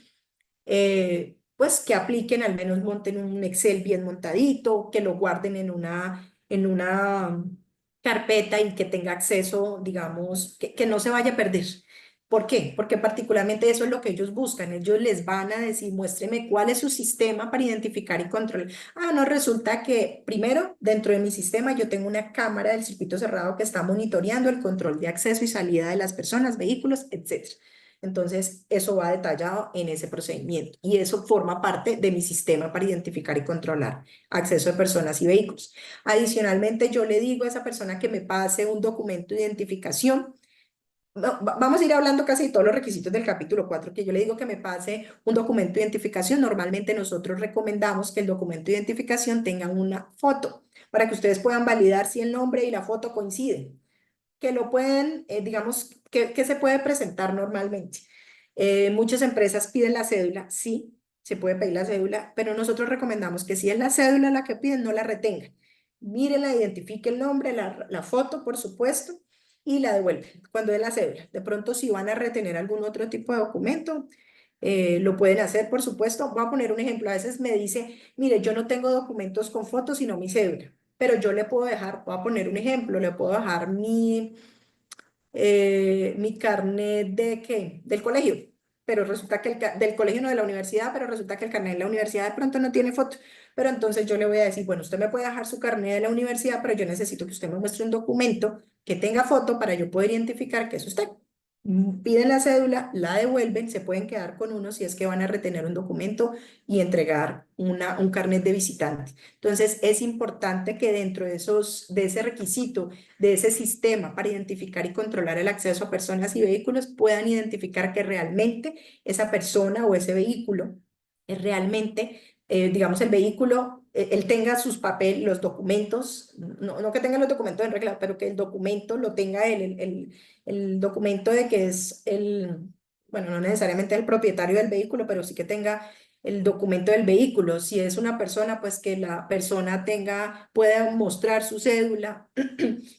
pues que apliquen, al menos monten un Excel bien montadito, que lo guarden en una carpeta y que tenga acceso, digamos, que no se vaya a perder. ¿Por qué? Porque particularmente eso es lo que ellos buscan. Ellos les van a decir, muéstreme cuál es su sistema para identificar y controlar. Ah, no, resulta que primero, dentro de mi sistema, yo tengo una cámara del circuito cerrado que está monitoreando el control de acceso y salida de las personas, vehículos, etcétera. Entonces, eso va detallado en ese procedimiento y eso forma parte de mi sistema para identificar y controlar acceso de personas y vehículos. Adicionalmente, yo le digo a esa persona que me pase un documento de identificación. Vamos a ir hablando casi de todos los requisitos del capítulo 4, que yo le digo que me pase un documento de identificación. Normalmente nosotros recomendamos que el documento de identificación tenga una foto para que ustedes puedan validar si el nombre y la foto coinciden, que lo pueden, digamos, que se puede presentar normalmente. Muchas empresas piden la cédula, sí, se puede pedir la cédula, pero nosotros recomendamos que si es la cédula la que piden, no la retengan. Mírenla, identifique el nombre, la foto, por supuesto, y la devuelven cuando es la cédula. De pronto, si van a retener algún otro tipo de documento, lo pueden hacer, por supuesto. Voy a poner un ejemplo. A veces me dice, mire, yo no tengo documentos con fotos, sino mi cédula, pero yo le puedo dejar, voy a poner un ejemplo, le puedo dejar mi carnet de ¿qué? Del colegio, pero resulta que del colegio, no, de la universidad, pero resulta que el carnet de la universidad de pronto no tiene foto. Pero entonces yo le voy a decir, bueno, usted me puede dejar su carnet de la universidad, pero yo necesito que usted me muestre un documento que tenga foto para yo poder identificar que es usted. Piden la cédula, la devuelven, se pueden quedar con uno si es que van a retener un documento y entregar un carnet de visitante. Entonces, es importante que dentro de ese requisito, de ese sistema para identificar y controlar el acceso a personas y vehículos, puedan identificar que realmente esa persona o ese vehículo es realmente, digamos, el vehículo, él tenga sus papeles, los documentos, no que tenga los documentos en regla, pero que el documento lo tenga él, el documento de que es bueno, no necesariamente el propietario del vehículo, pero sí que tenga el documento del vehículo. Si es una persona, pues que la persona pueda mostrar su cédula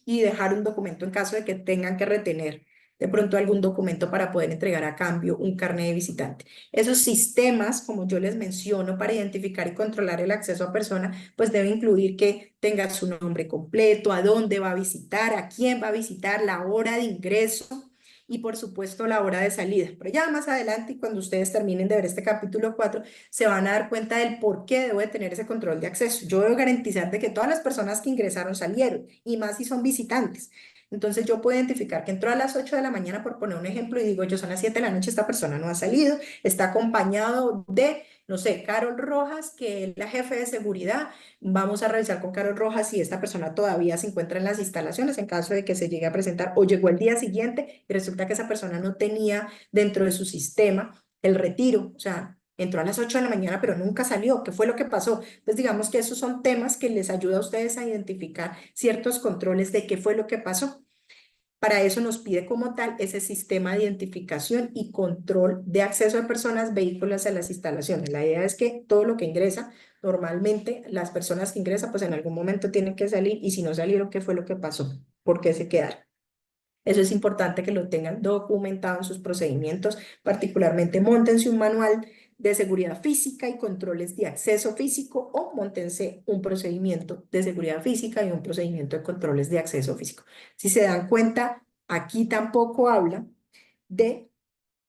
y dejar un documento en caso de que tengan que retener de pronto algún documento para poder entregar a cambio un carnet de visitante. Esos sistemas, como yo les menciono, para identificar y controlar el acceso a personas, pues debe incluir que tenga su nombre completo, a dónde va a visitar, a quién va a visitar, la hora de ingreso y por supuesto la hora de salida. Pero ya más adelante, cuando ustedes terminen de ver este capítulo 4, se van a dar cuenta del por qué debo de tener ese control de acceso. Yo debo garantizar de que todas las personas que ingresaron salieron, y más si son visitantes. Entonces yo puedo identificar que entró a las 8 de la mañana, por poner un ejemplo, y digo, yo son las 7 de la noche, esta persona no ha salido, está acompañado de, no sé, Carol Rojas, que es la jefe de seguridad. Vamos a revisar con Carol Rojas si esta persona todavía se encuentra en las instalaciones en caso de que se llegue a presentar o llegó el día siguiente y resulta que esa persona no tenía dentro de su sistema el retiro, o sea, entró a las 8 de la mañana pero nunca salió. ¿Qué fue lo que pasó? Entonces digamos que esos son temas que les ayuda a ustedes a identificar ciertos controles de qué fue lo que pasó. Para eso nos pide como tal ese sistema de identificación y control de acceso de personas, vehículos a las instalaciones. La idea es que todo lo que ingresa, normalmente las personas que ingresan, pues en algún momento tienen que salir y si no salieron, ¿qué fue lo que pasó? ¿Por qué se quedaron? Eso es importante que lo tengan documentado en sus procedimientos, particularmente móntense un manual de seguridad física y controles de acceso físico o móntense un procedimiento de seguridad física y un procedimiento de controles de acceso físico. Si se dan cuenta, aquí tampoco habla de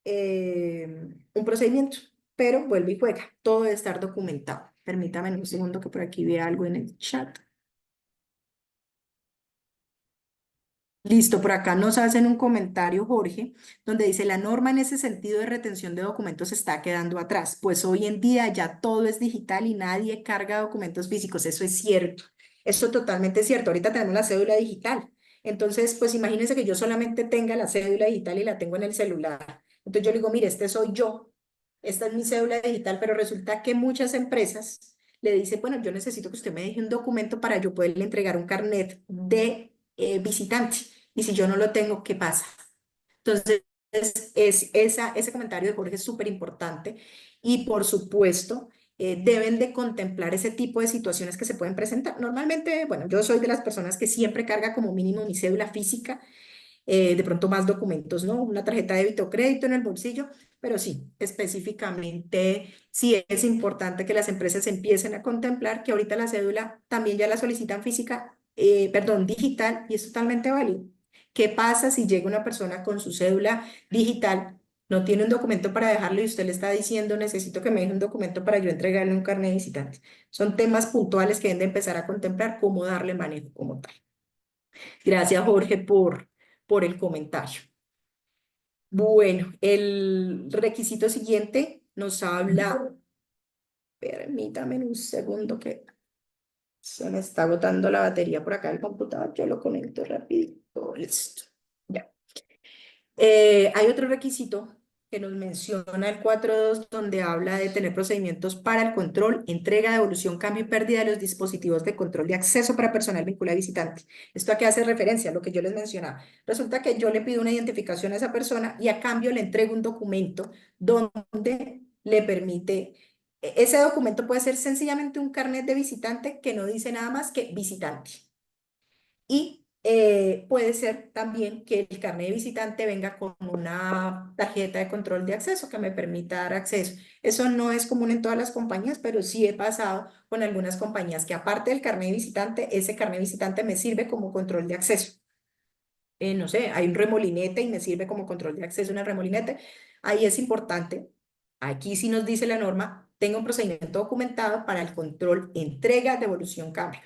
un procedimiento, pero vuelve y juega. Todo debe estar documentado. Permítame un segundo que por aquí vea algo en el chat. Listo, por acá nos hacen un comentario, Jorge, donde dice, la norma en ese sentido de retención de documentos está quedando atrás, pues hoy en día ya todo es digital y nadie carga documentos físicos. Eso es cierto, eso totalmente es cierto. Ahorita tenemos la cédula digital. Entonces, pues imagínense que yo solamente tenga la cédula digital y la tengo en el celular. Entonces yo le digo, mire, este soy yo, esta es mi cédula digital, pero resulta que muchas empresas le dicen, bueno, yo necesito que usted me deje un documento para yo poderle entregar un carnet de visitante. Y si yo no lo tengo, ¿qué pasa? Entonces, ese comentario de Jorge es súper importante y por supuesto deben de contemplar ese tipo de situaciones que se pueden presentar. Normalmente, bueno, yo soy de las personas que siempre carga como mínimo mi cédula física, de pronto más documentos, ¿no? Una tarjeta de débito o crédito en el bolsillo, pero sí, específicamente sí es importante que las empresas empiecen a contemplar que ahorita la cédula también ya la solicitan física, perdón, digital y es totalmente válido. ¿Qué pasa si llega una persona con su cédula digital, no tiene un documento para dejarlo y usted le está diciendo, necesito que me deje un documento para yo entregarle un carnet de visitante? Son temas puntuales que deben de empezar a contemplar cómo darle manejo como tal. Gracias, Jorge, por el comentario. Bueno, el requisito siguiente nos habla, permítame un segundo que se me está agotando la batería por acá del computador, yo lo conecto rapidito, listo, ya. Hay otro requisito que nos menciona el 4.2, donde habla de tener procedimientos para el control, entrega, devolución, cambio y pérdida de los dispositivos de control de acceso para personal vinculado a visitantes. ¿Esto a qué hace referencia? A lo que yo les mencionaba. Resulta que yo le pido una identificación a esa persona y a cambio le entrego un documento donde le permite, ese documento puede ser sencillamente un carnet de visitante que no dice nada más que visitante. Y puede ser también que el carnet de visitante venga con una tarjeta de control de acceso que me permita dar acceso. Eso no es común en todas las compañías, pero sí he pasado con algunas compañías que aparte del carnet de visitante, ese carnet de visitante me sirve como control de acceso. No sé, hay un remolinete y me sirve como control de acceso en el remolinete. Ahí es importante. Aquí sí nos dice la norma, tengo un procedimiento documentado para el control, entrega, devolución, cambio.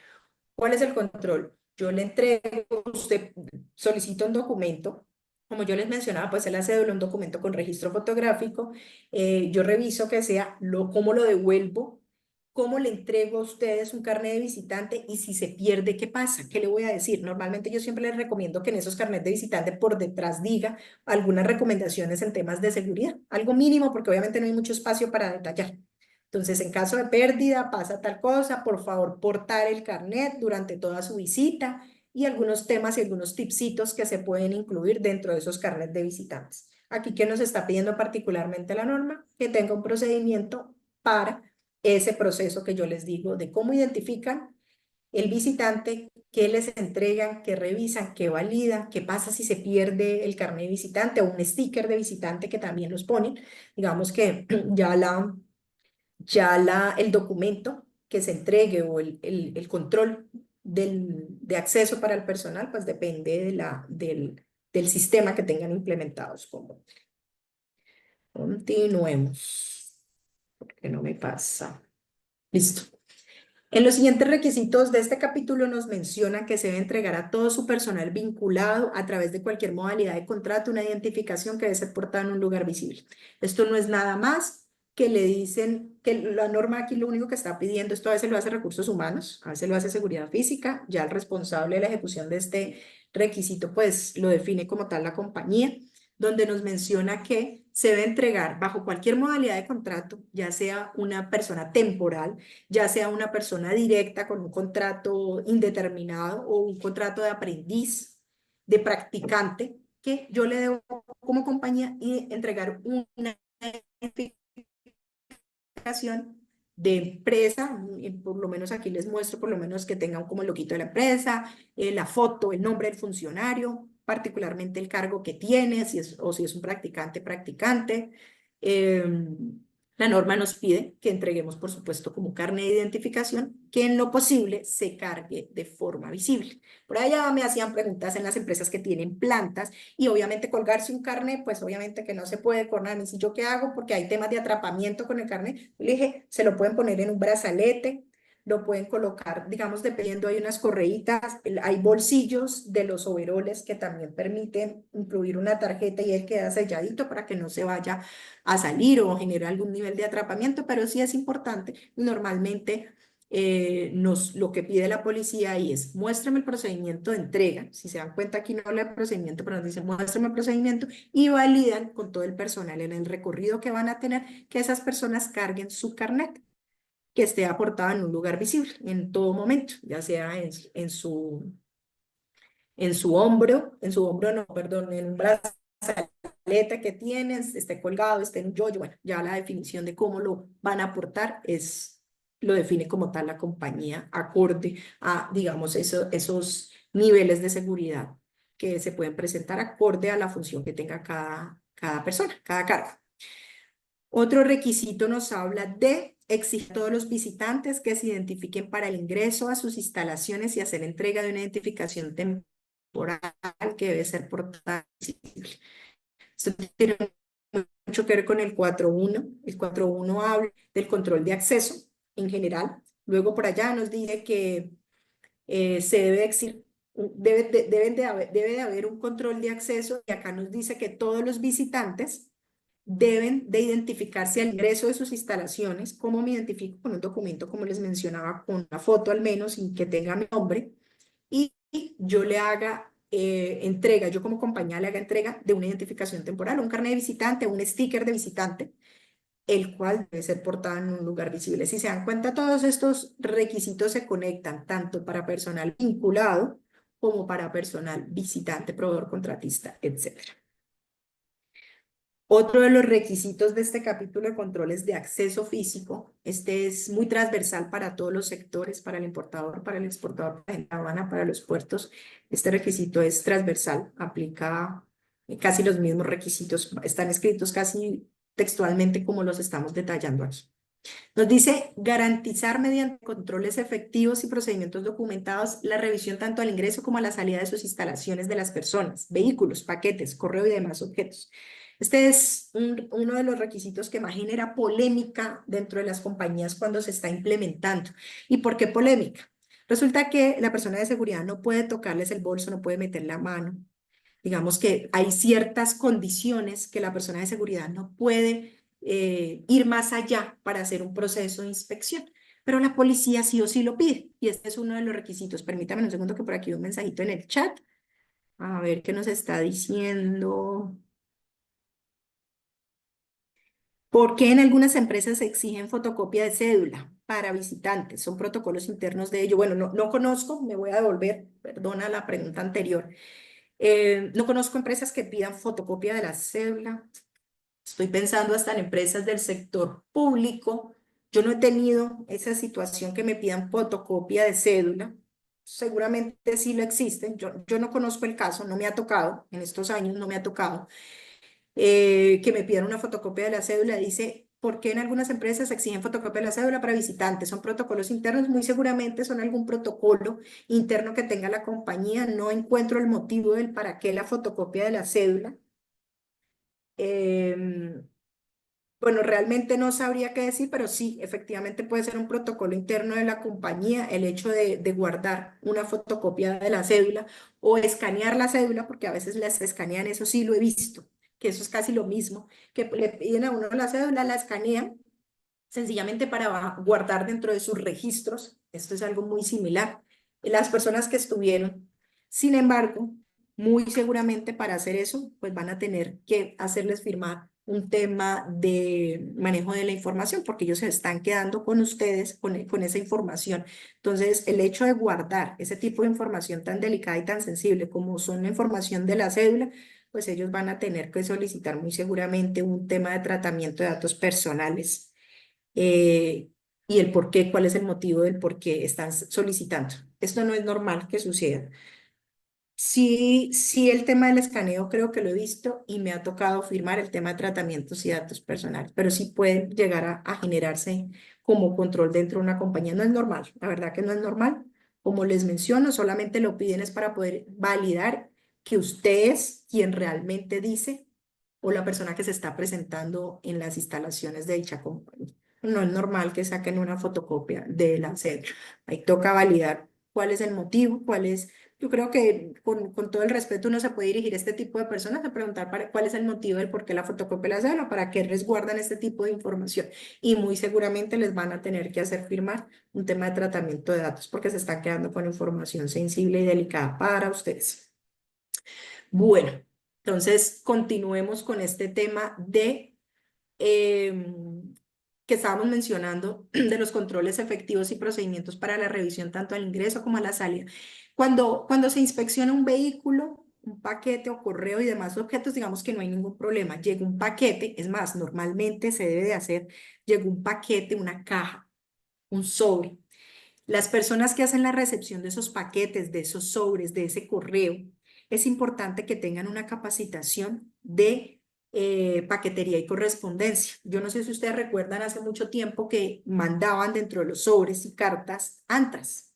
¿Cuál es el control? Yo le entrego, usted solicita un documento, como yo les mencionaba, pues es la cédula, un documento con registro fotográfico, yo reviso que sea, cómo lo devuelvo, cómo le entrego a ustedes un carnet de visitante y si se pierde, ¿qué pasa? ¿Qué le voy a decir? Normalmente yo siempre les recomiendo que en esos carnets de visitante por detrás diga algunas recomendaciones en temas de seguridad, algo mínimo porque obviamente no hay mucho espacio para detallar. Entonces, en caso de pérdida, pasa tal cosa, por favor, portar el carnet durante toda su visita y algunos temas y algunos tipsitos que se pueden incluir dentro de esos carnets de visitantes. Aquí, ¿qué nos está pidiendo particularmente la norma? Que tenga un procedimiento para ese proceso que yo les digo de cómo identifican el visitante, qué les entregan, qué revisan, qué validan, qué pasa si se pierde el carnet de visitante o un sticker de visitante que también los ponen. Digamos que el documento que se entregue o el control de acceso para el personal, pues depende del sistema que tengan implementados. Continuemos, porque no me pasa. Listo. En los siguientes requisitos de este capítulo nos menciona que se debe entregar a todo su personal vinculado a través de cualquier modalidad de contrato una identificación que debe ser portada en un lugar visible. Esto no es nada más que le dicen que la norma aquí lo único que está pidiendo, esto a veces lo hace recursos humanos, a veces lo hace seguridad física, ya el responsable de la ejecución de este requisito pues lo define como tal la compañía, donde nos menciona que se debe entregar bajo cualquier modalidad de contrato, ya sea una persona temporal, ya sea una persona directa con un contrato indeterminado o un contrato de aprendiz, de practicante, que yo le debo como compañía y entregar una identificación de empresa, por lo menos aquí les muestro por lo menos que tengan como el loguito de la empresa, la foto, el nombre del funcionario, particularmente el cargo que tiene, o si es un practicante. La norma nos pide que entreguemos, por supuesto, como carne de identificación, que en lo posible se cargue de forma visible. Por allá me hacían preguntas en las empresas que tienen plantas y obviamente colgarse un carnet, pues obviamente que no se puede colgar. Me dice, ¿yo qué hago? Porque hay temas de atrapamiento con el carnet. Le dije, se lo pueden poner en un brazalete, lo pueden colocar, digamos, dependiendo, hay unas correitas, hay bolsillos de los overoles que también permiten incluir una tarjeta y él queda selladito para que no se vaya a salir o generar algún nivel de atrapamiento, pero sí es importante. Normalmente lo que pide la policía ahí es muéstrame el procedimiento de entrega. Si se dan cuenta aquí no habla de procedimiento, pero nos dice muéstrame el procedimiento y validan con todo el personal en el recorrido que van a tener que esas personas carguen su carnet, que esté aportado en un lugar visible en todo momento, ya sea en su hombro no, perdón, en un brazaleta que tienes, esté colgado, esté en un yoyo, bueno, ya la definición de cómo lo van a aportar lo define como tal la compañía, acorde a, digamos, esos niveles de seguridad que se pueden presentar acorde a la función que tenga cada persona, cada cargo. Otro requisito nos habla de exigir a todos los visitantes que se identifiquen para el ingreso a sus instalaciones y hacer entrega de una identificación temporal que debe ser portada visible. Esto tiene mucho que ver con el 4.1. El 4.1 habla del control de acceso en general. Luego por allá nos dice que se debe exigir, debe de haber un control de acceso y acá nos dice que todos los visitantes deben de identificarse al ingreso de sus instalaciones. ¿Cómo me identifico? Con un documento, como les mencionaba, con una foto al menos y que tenga mi nombre, y yo le haga entrega, yo como compañía le haga entrega de una identificación temporal, un carnet de visitante, un sticker de visitante, el cual debe ser portado en un lugar visible. Si se dan cuenta, todos estos requisitos se conectan tanto para personal vinculado como para personal visitante, proveedor, contratista, etc. Otro de los requisitos de este capítulo de controles de acceso físico, este es muy transversal para todos los sectores, para el importador, para el exportador, para la aduana, para los puertos. Este requisito es transversal, aplica casi los mismos requisitos, están escritos casi textualmente como los estamos detallando aquí. Nos dice garantizar mediante controles efectivos y procedimientos documentados la revisión tanto al ingreso como a la salida de sus instalaciones de las personas, vehículos, paquetes, correo y demás objetos. Este es uno de los requisitos que más genera polémica dentro de las compañías cuando se está implementando. ¿Y por qué polémica? Resulta que la persona de seguridad no puede tocarles el bolso, no puede meter la mano. Digamos que hay ciertas condiciones que la persona de seguridad no puede ir más allá para hacer un proceso de inspección, pero la policía sí o sí lo pide y este es uno de los requisitos. Permítame un segundo que por aquí hay un mensajito en el chat. A ver qué nos está diciendo. ¿Por qué en algunas empresas se exigen fotocopia de cédula para visitantes? Son protocolos internos de ello. Bueno, no conozco, me voy a devolver, perdona la pregunta anterior. No conozco empresas que pidan fotocopia de la cédula. Estoy pensando hasta en empresas del sector público. Yo no he tenido esa situación que me pidan fotocopia de cédula. Seguramente sí lo existen. Yo no conozco el caso, no me ha tocado, en estos años no me ha tocado que me pidan una fotocopia de la cédula. Dice, ¿por qué en algunas empresas exigen fotocopia de la cédula para visitantes? Son protocolos internos, muy seguramente son algún protocolo interno que tenga la compañía. No encuentro el motivo del para qué la fotocopia de la cédula. Bueno, realmente no sabría qué decir, pero sí, efectivamente puede ser un protocolo interno de la compañía el hecho de guardar una fotocopia de la cédula o escanear la cédula, porque a veces las escanean, eso sí lo he visto, que eso es casi lo mismo, que le piden a uno la cédula, la escanean sencillamente para guardar dentro de sus registros. Esto es algo muy similar. Las personas que estuvieron, sin embargo, muy seguramente para hacer eso, pues van a tener que hacerles firmar un tema de manejo de la información, porque ellos se están quedando con ustedes con esa información. Entonces, el hecho de guardar ese tipo de información tan delicada y tan sensible como son la información de la cédula, pues ellos van a tener que solicitar muy seguramente un tema de tratamiento de datos personales eh, y el por qué, cuál es el motivo del por qué están solicitando. Esto no es normal que suceda. Sí, sí, el tema del escaneo creo que lo he visto y me ha tocado firmar el tema de tratamientos y datos personales, pero sí puede llegar a generarse como control dentro de una compañía. No es normal, la verdad que no es normal. Como les menciono, solamente lo piden es para poder validar que usted es quien realmente dice o la persona que se está presentando en las instalaciones de dicha compañía. No es normal que saquen una fotocopia de la cédula. Ahí toca validar cuál es el motivo, cuál es. Yo creo que con todo el respeto uno se puede dirigir a este tipo de personas a preguntar cuál es el motivo del por qué la fotocopia la cédula, para qué resguardan este tipo de información. Y muy seguramente les van a tener que hacer firmar un tema de tratamiento de datos porque se están quedando con información sensible y delicada para ustedes. Bueno, entonces continuemos con este tema de que estábamos mencionando de los controles efectivos y procedimientos para la revisión tanto al ingreso como a la salida. Cuando se inspecciona un vehículo, un paquete o correo y demás objetos, digamos que no hay ningún problema. Llega un paquete, es más, normalmente se debe de hacer, llega un paquete, una caja, un sobre. Las personas que hacen la recepción de esos paquetes, de esos sobres, de ese correo, es importante que tengan una capacitación de paquetería y correspondencia. Yo no sé si ustedes recuerdan hace mucho tiempo que mandaban dentro de los sobres y cartas antras.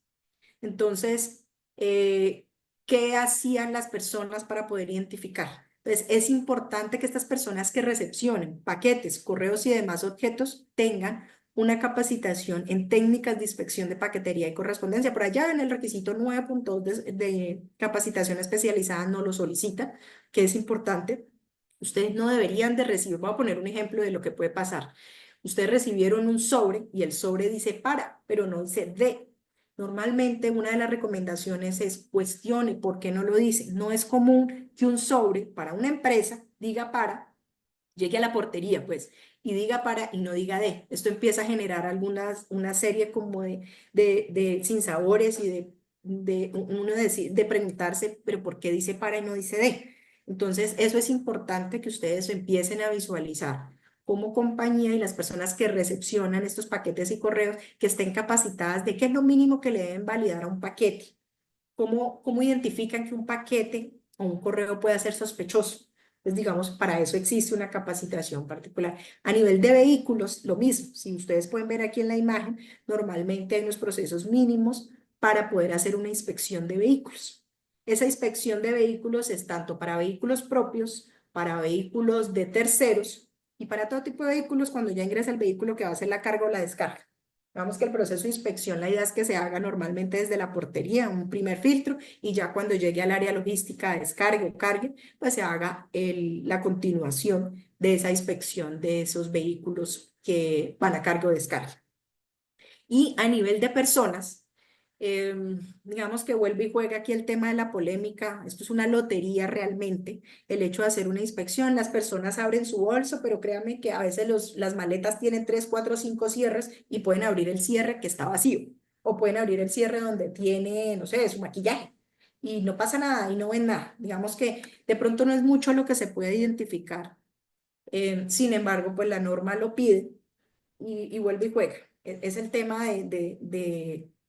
Entonces, ¿qué hacían las personas para poder identificar? Entonces, es importante que estas personas que recepcionen paquetes, correos y demás objetos tengan una capacitación en técnicas de inspección de paquetería y correspondencia. Por allá en el requisito 9.2 de capacitación especializada no lo solicita, que es importante. Ustedes no deberían de recibir, voy a poner un ejemplo de lo que puede pasar. Ustedes recibieron un sobre y el sobre dice para, pero no dice de. Normalmente una de las recomendaciones es cuestione por qué no lo dice. No es común que un sobre para una empresa diga para, llegue a la portería, pues, y diga para y no diga de. Esto empieza a generar una serie como de sinsabores y de preguntarse, pero ¿por qué dice para y no dice de? Entonces, eso es importante que ustedes empiecen a visualizar como compañía y las personas que recepcionan estos paquetes y correos que estén capacitadas de qué es lo mínimo que le deben validar a un paquete. ¿Cómo identifican que un paquete o un correo puede ser sospechoso? Pues digamos, para eso existe una capacitación particular. A nivel de vehículos, lo mismo. Si ustedes pueden ver aquí en la imagen, normalmente hay unos procesos mínimos para poder hacer una inspección de vehículos. Esa inspección de vehículos es tanto para vehículos propios, para vehículos de terceros y para todo tipo de vehículos cuando ya ingresa el vehículo que va a hacer la carga o la descarga. Vamos que el proceso de inspección, la idea es que se haga normalmente desde la portería, un primer filtro, y ya cuando llegue al área logística, descargue o cargue, pues se haga la continuación de esa inspección de esos vehículos que van a carga o descarga. Y a nivel de personas, digamos que vuelve y juega aquí el tema de la polémica. Esto es una lotería realmente, el hecho de hacer una inspección. Las personas abren su bolso, pero créanme que a veces las maletas tienen 3, 4, 5 cierres y pueden abrir el cierre que está vacío, o pueden abrir el cierre donde tiene, no sé, su maquillaje. Y no pasa nada y no ven nada. Digamos que de pronto no es mucho lo que se puede identificar. Sin embargo, pues la norma lo pide y vuelve y juega. Es el tema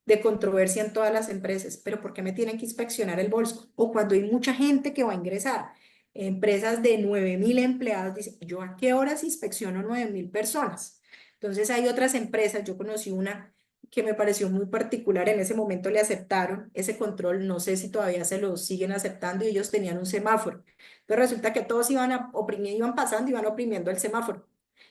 de controversia en todas las empresas, pero ¿por qué me tienen que inspeccionar el bolso? O cuando hay mucha gente que va a ingresar, empresas de 9.000 empleados, dicen, ¿yo a qué horas inspecciono 9.000 personas? Entonces hay otras empresas, yo conocí una que me pareció muy particular, en ese momento le aceptaron ese control, no sé si todavía se lo siguen aceptando y ellos tenían un semáforo. Entonces resulta que todos iban pasando, iban oprimiendo el semáforo.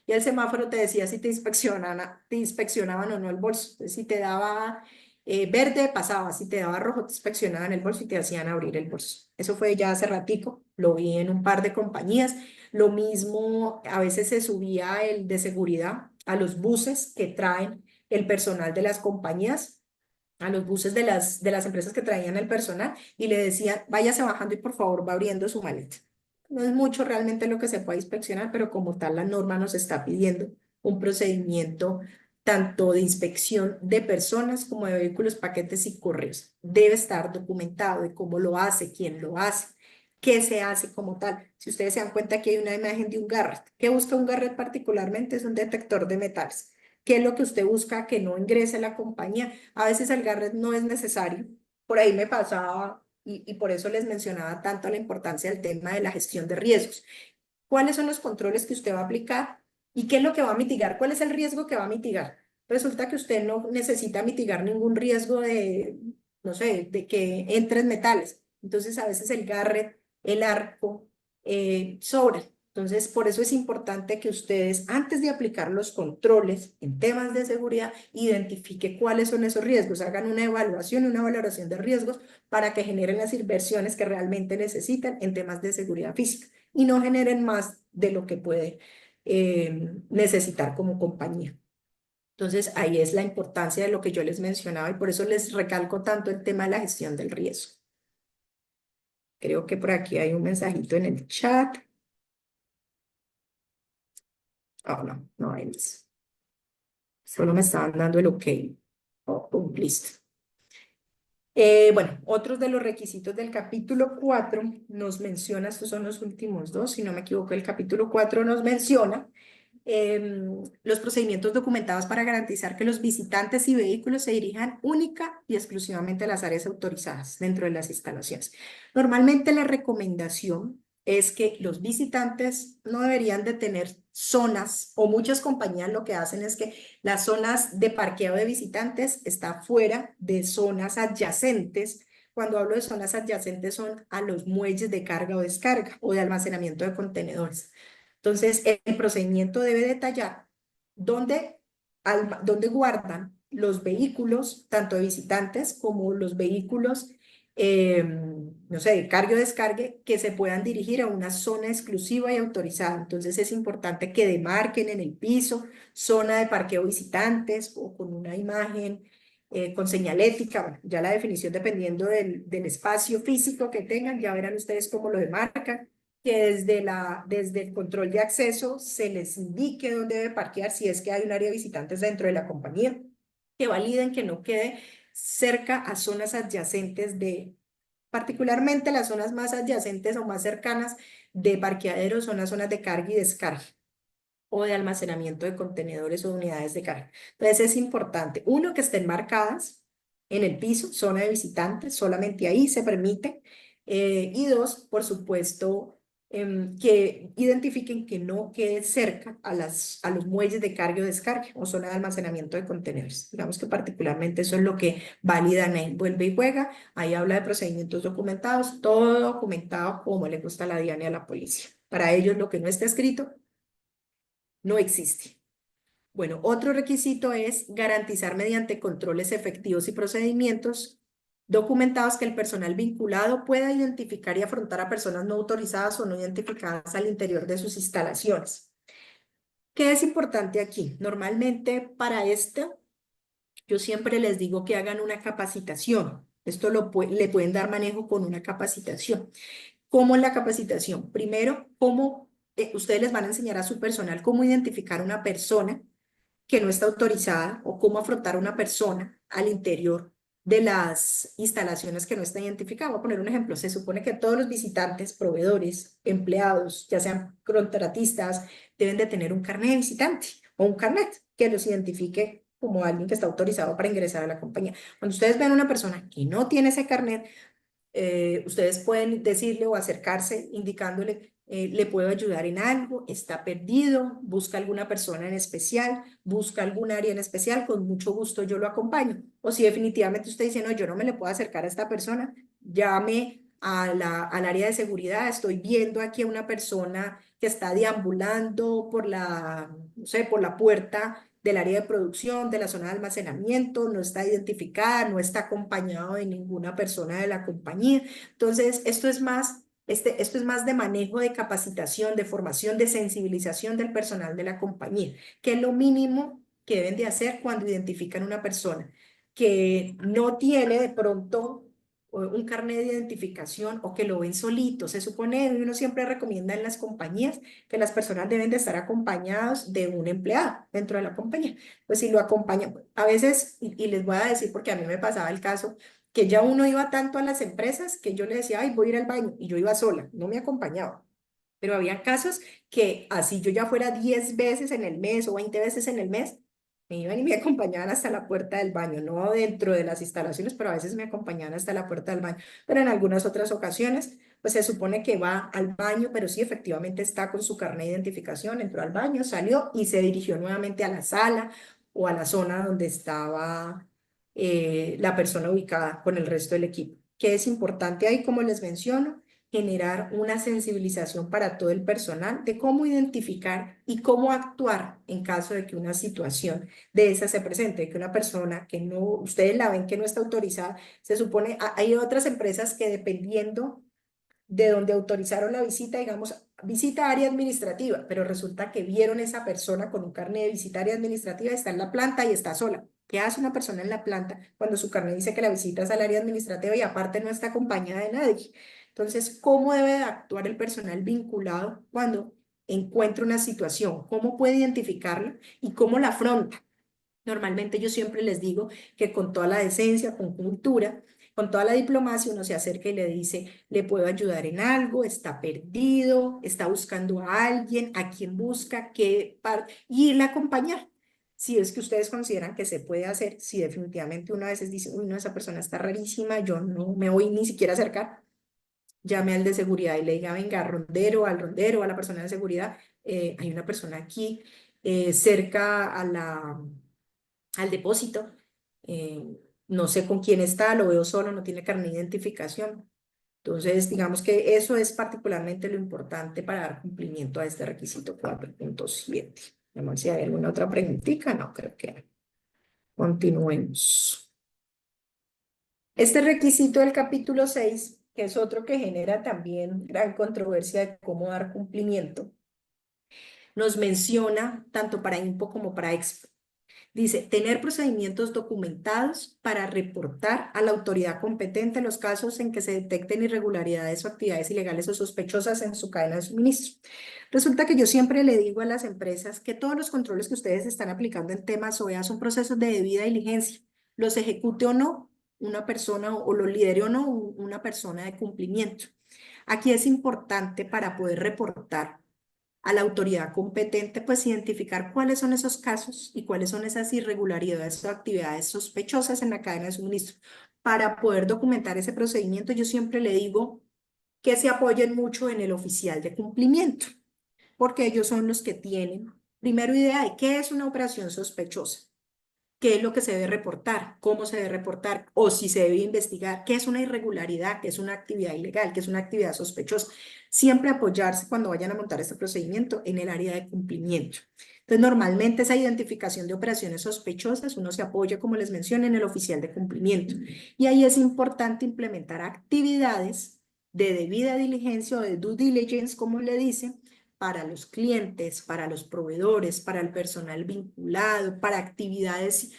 Y el semáforo te decía si te inspeccionaban o no el bolso. Entonces, si te daba verde, pasaba. Si te daba rojo, te inspeccionaban el bolso y te hacían abrir el bolso. Eso fue ya hace ratico. Lo vi en un par de compañías. Lo mismo, a veces se subía el de seguridad a los buses que traen el personal de las compañías, a los buses de las empresas que traían el personal, y le decían, váyase bajando y por favor va abriendo su maleta. No es mucho realmente lo que se puede inspeccionar, pero como tal la norma nos está pidiendo un procedimiento tanto de inspección de personas como de vehículos, paquetes y correos. Debe estar documentado de cómo lo hace, quién lo hace, qué se hace como tal. Si ustedes se dan cuenta, aquí hay una imagen de un garret. ¿Qué busca un garret particularmente? Es un detector de metales. ¿Qué es lo que usted busca que no ingrese a la compañía? A veces el garret no es necesario. Por ahí me pasaba y por eso les mencionaba tanto la importancia del tema de la gestión de riesgos. ¿Cuáles son los controles que usted va a aplicar y qué es lo que va a mitigar? ¿Cuál es el riesgo que va a mitigar? Resulta que usted no necesita mitigar ningún riesgo de, no sé, de que entren metales. Entonces, a veces el garret, el arco, sobra. Entonces, por eso es importante que ustedes, antes de aplicar los controles en temas de seguridad, identifiquen cuáles son esos riesgos, hagan una evaluación y una valoración de riesgos para que generen las inversiones que realmente necesitan en temas de seguridad física y no generen más de lo que puede necesitar como compañía. Entonces, ahí es la importancia de lo que yo les mencionaba y por eso les recalco tanto el tema de la gestión del riesgo. Creo que por aquí hay un mensajito en el chat. Oh, no, no hay más. Solo me estaban dando el OK. Oh, listo. Bueno, otros de los requisitos del capítulo 4 nos menciona, estos son los últimos dos, si no me equivoco, el capítulo 4 nos menciona los procedimientos documentados para garantizar que los visitantes y vehículos se dirijan única y exclusivamente a las áreas autorizadas dentro de las instalaciones. Normalmente la recomendación es que los visitantes no deberían de tener zonas, o muchas compañías lo que hacen es que las zonas de parqueo de visitantes están fuera de zonas adyacentes. Cuando hablo de zonas adyacentes son a los muelles de carga o descarga o de almacenamiento de contenedores. Entonces, el procedimiento debe detallar dónde guardan los vehículos, tanto de visitantes como los vehículos, no sé, de carga o descargue, que se puedan dirigir a una zona exclusiva y autorizada. Entonces, es importante que demarquen en el piso zona de parqueo visitantes o con una imagen con señalética. Bueno, ya la definición dependiendo del espacio físico que tengan, ya verán ustedes cómo lo demarcan, que desde el control de acceso se les indique dónde debe parquear si es que hay un área de visitantes dentro de la compañía, que validen que no quede cerca a zonas adyacentes particularmente las zonas más adyacentes o más cercanas de parqueaderos son las zonas de carga y descarga o de almacenamiento de contenedores o unidades de carga. Entonces es importante, uno, que estén marcadas en el piso, zona de visitantes, solamente ahí se permite, y dos, por supuesto, que identifiquen que no quede cerca a los muelles de carga o descarga o zona de almacenamiento de contenedores. Digamos que particularmente eso es lo que validan en Vuelve y Juega. Ahí habla de procedimientos documentados, todo documentado como le gusta a la DIAN y a la policía. Para ellos lo que no está escrito no existe. Bueno, otro requisito es garantizar mediante controles efectivos y procedimientos documentados que el personal vinculado pueda identificar y afrontar a personas no autorizadas o no identificadas al interior de sus instalaciones. ¿Qué es importante aquí? Normalmente para esto, yo siempre les digo que hagan una capacitación. Esto le pueden dar manejo con una capacitación. ¿Cómo es la capacitación? Primero, ustedes les van a enseñar a su personal cómo identificar a una persona que no está autorizada o cómo afrontar a una persona al interior de las instalaciones que no está identificada. Voy a poner un ejemplo. Se supone que todos los visitantes, proveedores, empleados, ya sean contratistas, deben de tener un carnet de visitante o un carnet que los identifique como alguien que está autorizado para ingresar a la compañía. Cuando ustedes ven a una persona que no tiene ese carnet, ustedes pueden decirle o acercarse indicándole, le puedo ayudar en algo, está perdido, busca alguna persona en especial, busca algún área en especial, con mucho gusto yo lo acompaño. O si definitivamente usted dice, no, yo no me le puedo acercar a esta persona, llame al área de seguridad, estoy viendo aquí a una persona que está deambulando por no sé, por la puerta del área de producción, de la zona de almacenamiento, no está identificada, no está acompañado de ninguna persona de la compañía. Entonces, esto es más de manejo de capacitación, de formación, de sensibilización del personal de la compañía, que es lo mínimo que deben de hacer cuando identifican una persona que no tiene de pronto un carnet de identificación o que lo ven solito. Se supone, uno siempre recomienda en las compañías que las personas deben de estar acompañados de un empleado dentro de la compañía. Pues si lo acompañan, a veces, y les voy a decir porque a mí me pasaba el caso, que ya uno iba tanto a las empresas que yo le decía, ay, voy a ir al baño, y yo iba sola, no me acompañaba. Pero había casos que así yo ya fuera 10 veces en el mes o 20 veces en el mes, me iban y me acompañaban hasta la puerta del baño, no dentro de las instalaciones, pero a veces me acompañaban hasta la puerta del baño. Pero en algunas otras ocasiones, pues se supone que va al baño, pero sí efectivamente está con su carnet de identificación, entró al baño, salió y se dirigió nuevamente a la sala o a la zona donde estaba la persona ubicada con el resto del equipo. ¿Qué es importante ahí, como les menciono? Generar una sensibilización para todo el personal de cómo identificar y cómo actuar en caso de que una situación de esa se presente, que una persona que no, ustedes la ven que no está autorizada, se supone, hay otras empresas que dependiendo de donde autorizaron la visita, digamos, visita a área administrativa, pero resulta que vieron esa persona con un carnet de visita a área administrativa, está en la planta y está sola. ¿Qué hace una persona en la planta cuando su carnet dice que la visita es al área administrativa y aparte no está acompañada de nadie? Entonces, ¿cómo debe de actuar el personal vinculado cuando encuentra una situación? ¿Cómo puede identificarla y cómo la afronta? Normalmente yo siempre les digo que con toda la decencia, con cultura, con toda la diplomacia, uno se acerca y le dice, ¿le puedo ayudar en algo? ¿Está perdido? ¿Está buscando a alguien? ¿A quién busca? Y la acompañar. Si es que ustedes consideran que se puede hacer, si definitivamente uno a veces dice, uy, no, esa persona está rarísima, yo no me voy ni siquiera a acercar, llame al de seguridad y le diga, venga, al rondero, a la persona de seguridad, hay una persona aquí cerca al depósito, no sé con quién está, lo veo solo, no tiene carnet de identificación. Entonces, digamos que eso es particularmente lo importante para dar cumplimiento a este requisito 4.7. Vamos a ver si hay alguna otra preguntita. No, creo que no. Continuemos. Este requisito del capítulo 6, que es otro que genera también gran controversia de cómo dar cumplimiento, nos menciona tanto para INPO como para EXPO. Dice, tener procedimientos documentados para reportar a la autoridad competente los casos en que se detecten irregularidades o actividades ilegales o sospechosas en su cadena de suministro. Resulta que yo siempre le digo a las empresas que todos los controles que ustedes están aplicando en temas OEA son procesos de debida diligencia. Los ejecute o no una persona o los lidere o no una persona de cumplimiento. Aquí es importante para poder reportar a la autoridad competente, pues identificar cuáles son esos casos y cuáles son esas irregularidades o actividades sospechosas en la cadena de suministro. Para poder documentar ese procedimiento, yo siempre le digo que se apoyen mucho en el oficial de cumplimiento, porque ellos son los que tienen, primero, idea de qué es una operación sospechosa, qué es lo que se debe reportar, cómo se debe reportar, o si se debe investigar, qué es una irregularidad, qué es una actividad ilegal, qué es una actividad sospechosa. Siempre apoyarse cuando vayan a montar este procedimiento en el área de cumplimiento. Entonces, normalmente esa identificación de operaciones sospechosas, uno se apoya, como les mencioné, en el oficial de cumplimiento. Y ahí es importante implementar actividades de debida diligencia o de due diligence, como le dicen, para los clientes, para los proveedores, para el personal vinculado, para actividades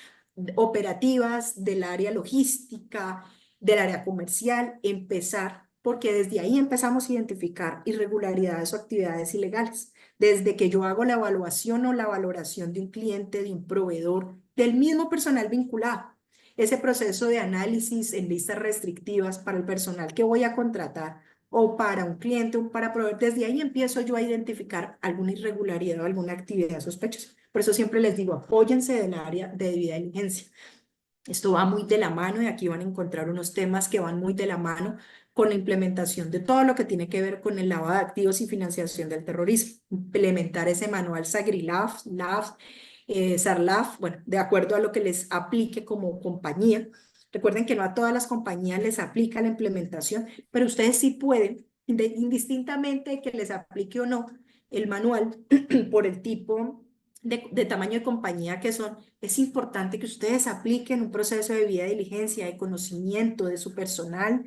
operativas del área logística, del área comercial, empezar, porque desde ahí empezamos a identificar irregularidades o actividades ilegales. Desde que yo hago la evaluación o la valoración de un cliente, de un proveedor, del mismo personal vinculado. Ese proceso de análisis en listas restrictivas para el personal que voy a contratar o para un cliente o para proveer, desde ahí empiezo yo a identificar alguna irregularidad o alguna actividad sospechosa. Por eso siempre les digo, apóyense del área de debida diligencia. Esto va muy de la mano y aquí van a encontrar unos temas que van muy de la mano con la implementación de todo lo que tiene que ver con el lavado de activos y financiación del terrorismo. Implementar ese manual SAGRI-LAF, SARLAF, bueno, de acuerdo a lo que les aplique como compañía, Recuerden que no a todas las compañías les aplica la implementación, pero ustedes sí pueden, indistintamente de que les aplique o no el manual por el tipo de tamaño de compañía que son, es importante que ustedes apliquen un proceso de debida diligencia, de conocimiento de su personal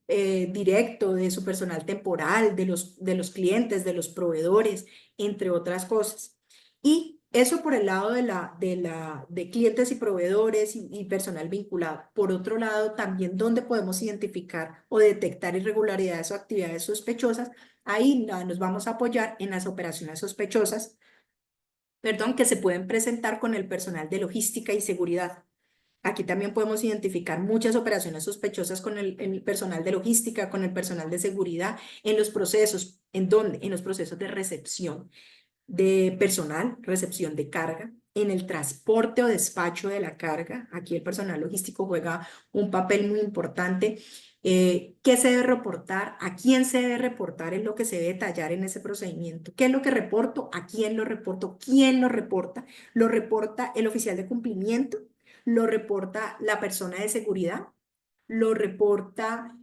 directo, de su personal temporal, de los clientes, de los proveedores, entre otras cosas. Y eso por el lado de clientes y proveedores y personal vinculado. Por otro lado, también donde podemos identificar o detectar irregularidades o actividades sospechosas, ahí nos vamos a apoyar en las operaciones sospechosas, perdón, que se pueden presentar con el personal de logística y seguridad. Aquí también podemos identificar muchas operaciones sospechosas con el personal de logística, con el personal de seguridad, en los procesos, ¿en dónde? En los procesos de recepción de personal, recepción de carga, en el transporte o despacho de la carga. Aquí el personal logístico juega un papel muy importante. ¿Qué se debe reportar? ¿A quién se debe reportar? Es lo que se debe detallar en ese procedimiento. ¿Qué es lo que reporto? ¿A quién lo reporto? ¿Quién lo reporta? ¿Lo reporta el oficial de cumplimiento? ¿Lo reporta la persona de seguridad? ¿Lo reporta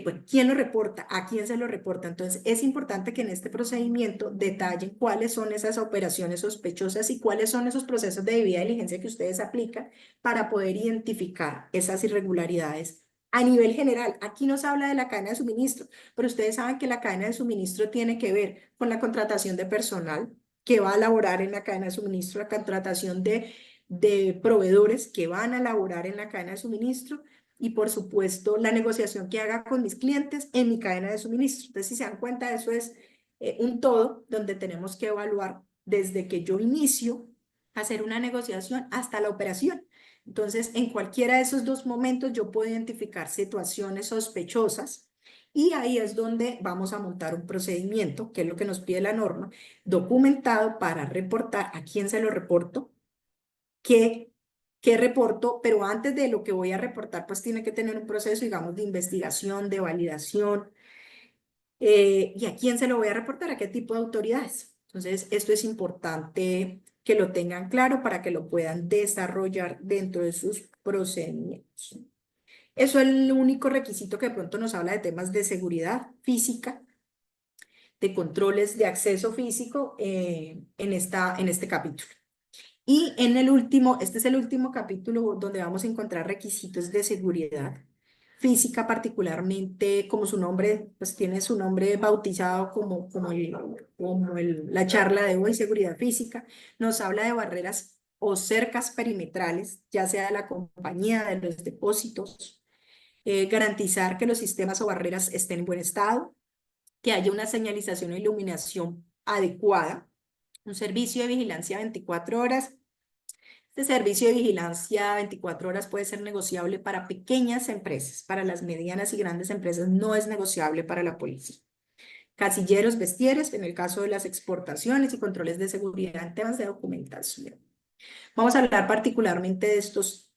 bueno, quién lo reporta? ¿A quién se lo reporta? Entonces, es importante que en este procedimiento detallen cuáles son esas operaciones sospechosas y cuáles son esos procesos de debida diligencia que ustedes aplican para poder identificar esas irregularidades. A nivel general, aquí nos habla de la cadena de suministro, pero ustedes saben que la cadena de suministro tiene que ver con la contratación de personal que va a laborar en la cadena de suministro, la contratación de proveedores que van a laborar en la cadena de suministro, y por supuesto la negociación que haga con mis clientes en mi cadena de suministro. Entonces, si se dan cuenta, eso es un todo donde tenemos que evaluar desde que yo inicio a hacer una negociación hasta la operación. Entonces, en cualquiera de esos dos momentos yo puedo identificar situaciones sospechosas y ahí es donde vamos a montar un procedimiento, que es lo que nos pide la norma, documentado para reportar a quién se lo reporto, qué reporto, pero antes de lo que voy a reportar, pues tiene que tener un proceso, digamos, de investigación, de validación, y a quién se lo voy a reportar, a qué tipo de autoridades. Entonces, esto es importante que lo tengan claro para que lo puedan desarrollar dentro de sus procedimientos. Eso es el único requisito que de pronto nos habla de temas de seguridad física, de controles de acceso físico en este capítulo. Y en el último, este es el último capítulo donde vamos a encontrar requisitos de seguridad física, particularmente como su nombre, pues tiene su nombre bautizado la charla de hoy, seguridad física. Nos habla de barreras o cercas perimetrales, ya sea de la compañía, de los depósitos, garantizar que los sistemas o barreras estén en buen estado, que haya una señalización e iluminación adecuada, un servicio de vigilancia 24 horas. Este servicio de vigilancia 24 horas puede ser negociable para pequeñas empresas, para las medianas y grandes empresas no es negociable para la policía. Casilleros, vestieres, en el caso de las exportaciones y controles de seguridad en temas de documentación. Vamos a hablar particularmente de estos,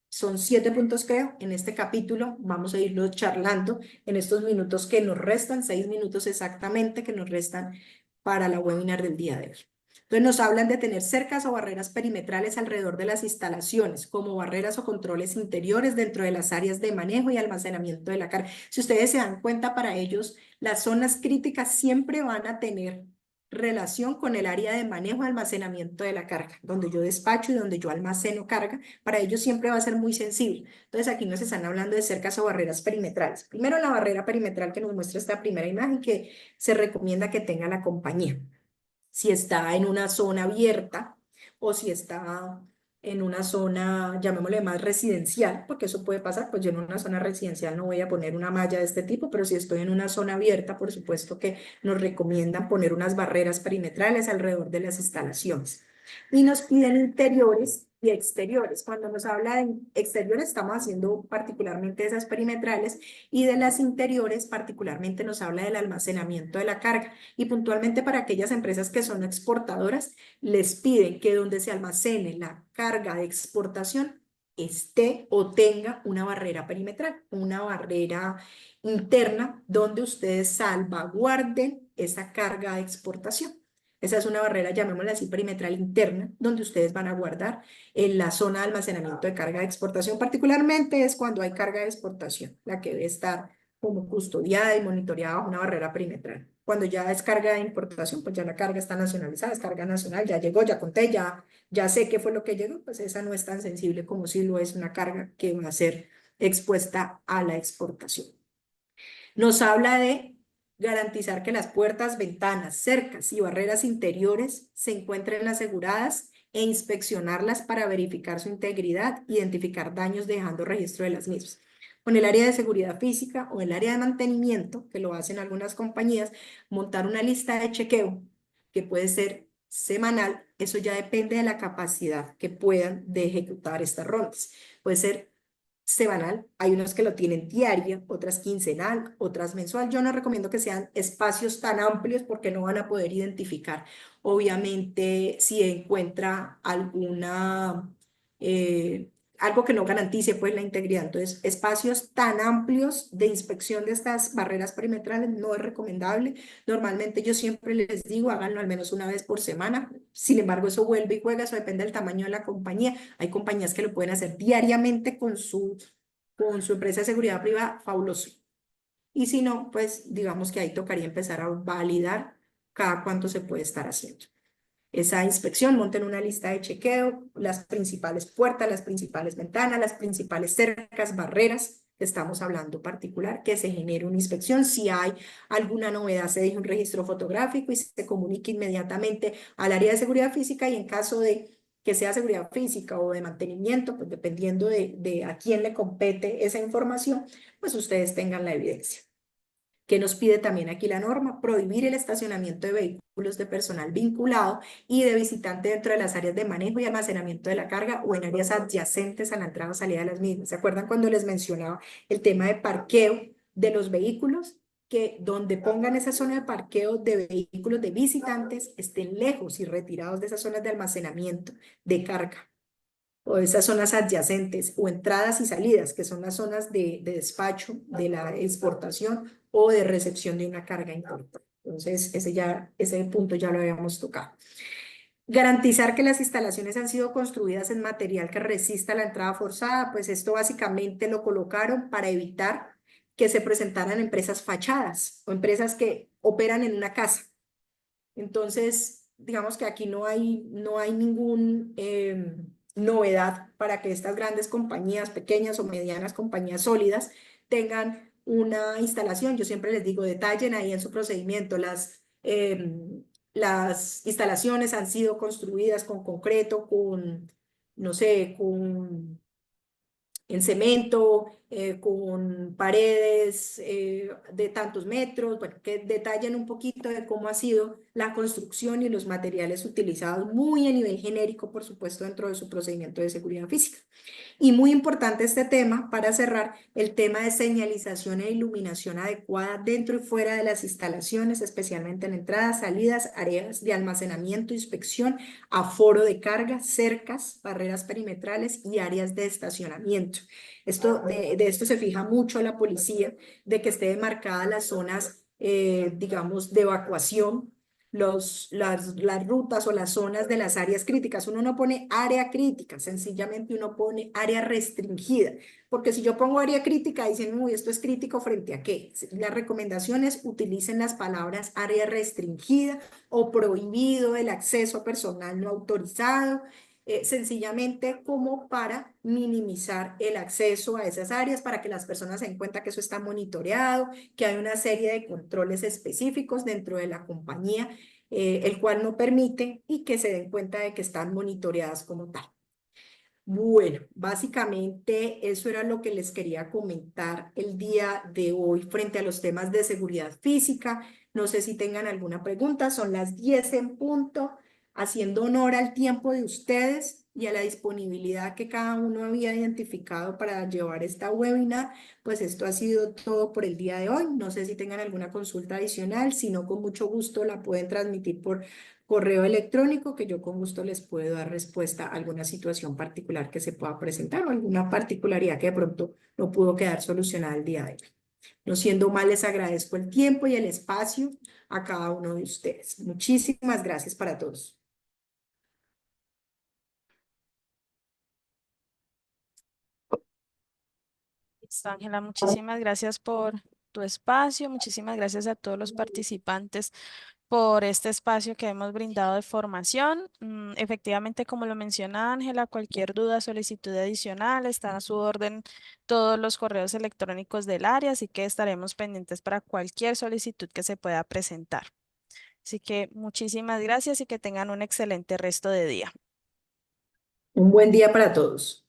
son 7 puntos creo, en este capítulo, vamos a irlo charlando en estos minutos que nos restan, 6 minutos exactamente que nos restan para la webinar del día de hoy. Entonces nos hablan de tener cercas o barreras perimetrales alrededor de las instalaciones, como barreras o controles interiores dentro de las áreas de manejo y almacenamiento de la carga. Si ustedes se dan cuenta, para ellos las zonas críticas siempre van a tener relación con el área de manejo y almacenamiento de la carga, donde yo despacho y donde yo almaceno carga. Para ellos siempre va a ser muy sensible. Entonces aquí nos están hablando de cercas o barreras perimetrales. Primero la barrera perimetral que nos muestra esta primera imagen que se recomienda que tenga la compañía. Si está en una zona abierta o si está en una zona, llamémosle más residencial, porque eso puede pasar, pues yo en una zona residencial no voy a poner una malla de este tipo, pero si estoy en una zona abierta, por supuesto que nos recomiendan poner unas barreras perimetrales alrededor de las instalaciones. Y nos piden interiores y exteriores. Cuando nos habla de exteriores, estamos haciendo particularmente esas perimetrales, y de las interiores, particularmente nos habla del almacenamiento de la carga. Y puntualmente para aquellas empresas que son exportadoras, les piden que donde se almacene la carga de exportación esté o tenga una barrera perimetral, una barrera interna donde ustedes salvaguarden esa carga de exportación. Esa es una barrera, llamémosla así, perimetral interna, donde ustedes van a guardar en la zona de almacenamiento de carga de exportación. Particularmente es cuando hay carga de exportación, la que debe estar como custodiada y monitoreada bajo una barrera perimetral. Cuando ya es carga de importación, pues ya la carga está nacionalizada, es carga nacional, ya llegó, ya conté, ya sé qué fue lo que llegó, pues esa no es tan sensible como si lo es una carga que va a ser expuesta a la exportación. Nos habla de garantizar que las puertas, ventanas, cercas y barreras interiores se encuentren aseguradas e inspeccionarlas para verificar su integridad, identificar daños dejando registro de las mismas. Con el área de seguridad física o el área de mantenimiento, que lo hacen algunas compañías, montar una lista de chequeo que puede ser semanal, eso ya depende de la capacidad que puedan de ejecutar estas rondas. Puede ser semanal, hay unos que lo tienen diaria, otras quincenal, otras mensual. Yo no recomiendo que sean espacios tan amplios porque no van a poder identificar, obviamente, si encuentra algo que no garantice pues la integridad. Entonces, espacios tan amplios de inspección de estas barreras perimetrales no es recomendable. Normalmente yo siempre les digo, háganlo al menos una vez por semana. Sin embargo, eso vuelve y juega, eso depende del tamaño de la compañía. Hay compañías que lo pueden hacer diariamente con su empresa de seguridad privada, fabuloso. Y si no, pues digamos que ahí tocaría empezar a validar cada cuánto se puede estar haciendo esa inspección. Monten una lista de chequeo, las principales puertas, las principales ventanas, las principales cercas, barreras, estamos hablando particular, que se genere una inspección. Si hay alguna novedad, se deje un registro fotográfico y se comunique inmediatamente al área de seguridad física, y en caso de que sea seguridad física o de mantenimiento, pues dependiendo de a quién le compete esa información, pues ustedes tengan la evidencia. ¿Qué nos pide también aquí la norma? Prohibir el estacionamiento de vehículos de personal vinculado y de visitante dentro de las áreas de manejo y almacenamiento de la carga o en áreas adyacentes a la entrada o salida de las mismas. ¿Se acuerdan cuando les mencionaba el tema de parqueo de los vehículos? Que donde pongan esa zona de parqueo de vehículos de visitantes estén lejos y retirados de esas zonas de almacenamiento de carga, o esas zonas adyacentes, o entradas y salidas, que son las zonas de despacho de la exportación o de recepción de una carga importante. Entonces, ese punto ya lo habíamos tocado. Garantizar que las instalaciones han sido construidas en material que resista la entrada forzada, pues esto básicamente lo colocaron para evitar que se presentaran empresas fachadas o empresas que operan en una casa. Entonces, digamos que aquí no hay ningún novedad para que estas grandes compañías, pequeñas o medianas compañías sólidas, tengan una instalación. Yo siempre les digo, detallen ahí en su procedimiento. Las instalaciones han sido construidas con concreto, no sé, en cemento, con paredes de tantos metros, bueno, que detallen un poquito de cómo ha sido la construcción y los materiales utilizados, muy a nivel genérico, por supuesto, dentro de su procedimiento de seguridad física. Y muy importante este tema, para cerrar, el tema de señalización e iluminación adecuada dentro y fuera de las instalaciones, especialmente en entradas, salidas, áreas de almacenamiento, inspección, aforo de carga, cercas, barreras perimetrales y áreas de estacionamiento. De esto se fija mucho la policía, de que esté demarcadas las zonas, digamos, de evacuación, las rutas o las zonas de las áreas críticas. Uno no pone área crítica, sencillamente uno pone área restringida, porque si yo pongo área crítica, dicen, uy, esto es crítico frente a qué. Las recomendaciones: utilicen las palabras área restringida o prohibido el acceso a personal no autorizado, sencillamente como para minimizar el acceso a esas áreas, para que las personas se den cuenta que eso está monitoreado, que hay una serie de controles específicos dentro de la compañía, el cual no permite, y que se den cuenta de que están monitoreadas como tal. Bueno, básicamente eso era lo que les quería comentar el día de hoy frente a los temas de seguridad física. No sé si tengan alguna pregunta, son las 10 en punto, haciendo honor al tiempo de ustedes y a la disponibilidad que cada uno había identificado para llevar esta webinar. Pues esto ha sido todo por el día de hoy. No sé si tengan alguna consulta adicional, si no, con mucho gusto la pueden transmitir por correo electrónico, que yo con gusto les puedo dar respuesta a alguna situación particular que se pueda presentar o alguna particularidad que de pronto no pudo quedar solucionada el día de hoy. No siendo mal, les agradezco el tiempo y el espacio a cada uno de ustedes. Muchísimas gracias para todos. Listo, Ángela, muchísimas gracias por tu espacio, muchísimas gracias a todos los participantes por este espacio que hemos brindado de formación. Efectivamente, como lo menciona Ángela, cualquier duda, solicitud adicional, está a su orden todos los correos electrónicos del área, así que estaremos pendientes para cualquier solicitud que se pueda presentar. Así que muchísimas gracias y que tengan un excelente resto de día. Un buen día para todos.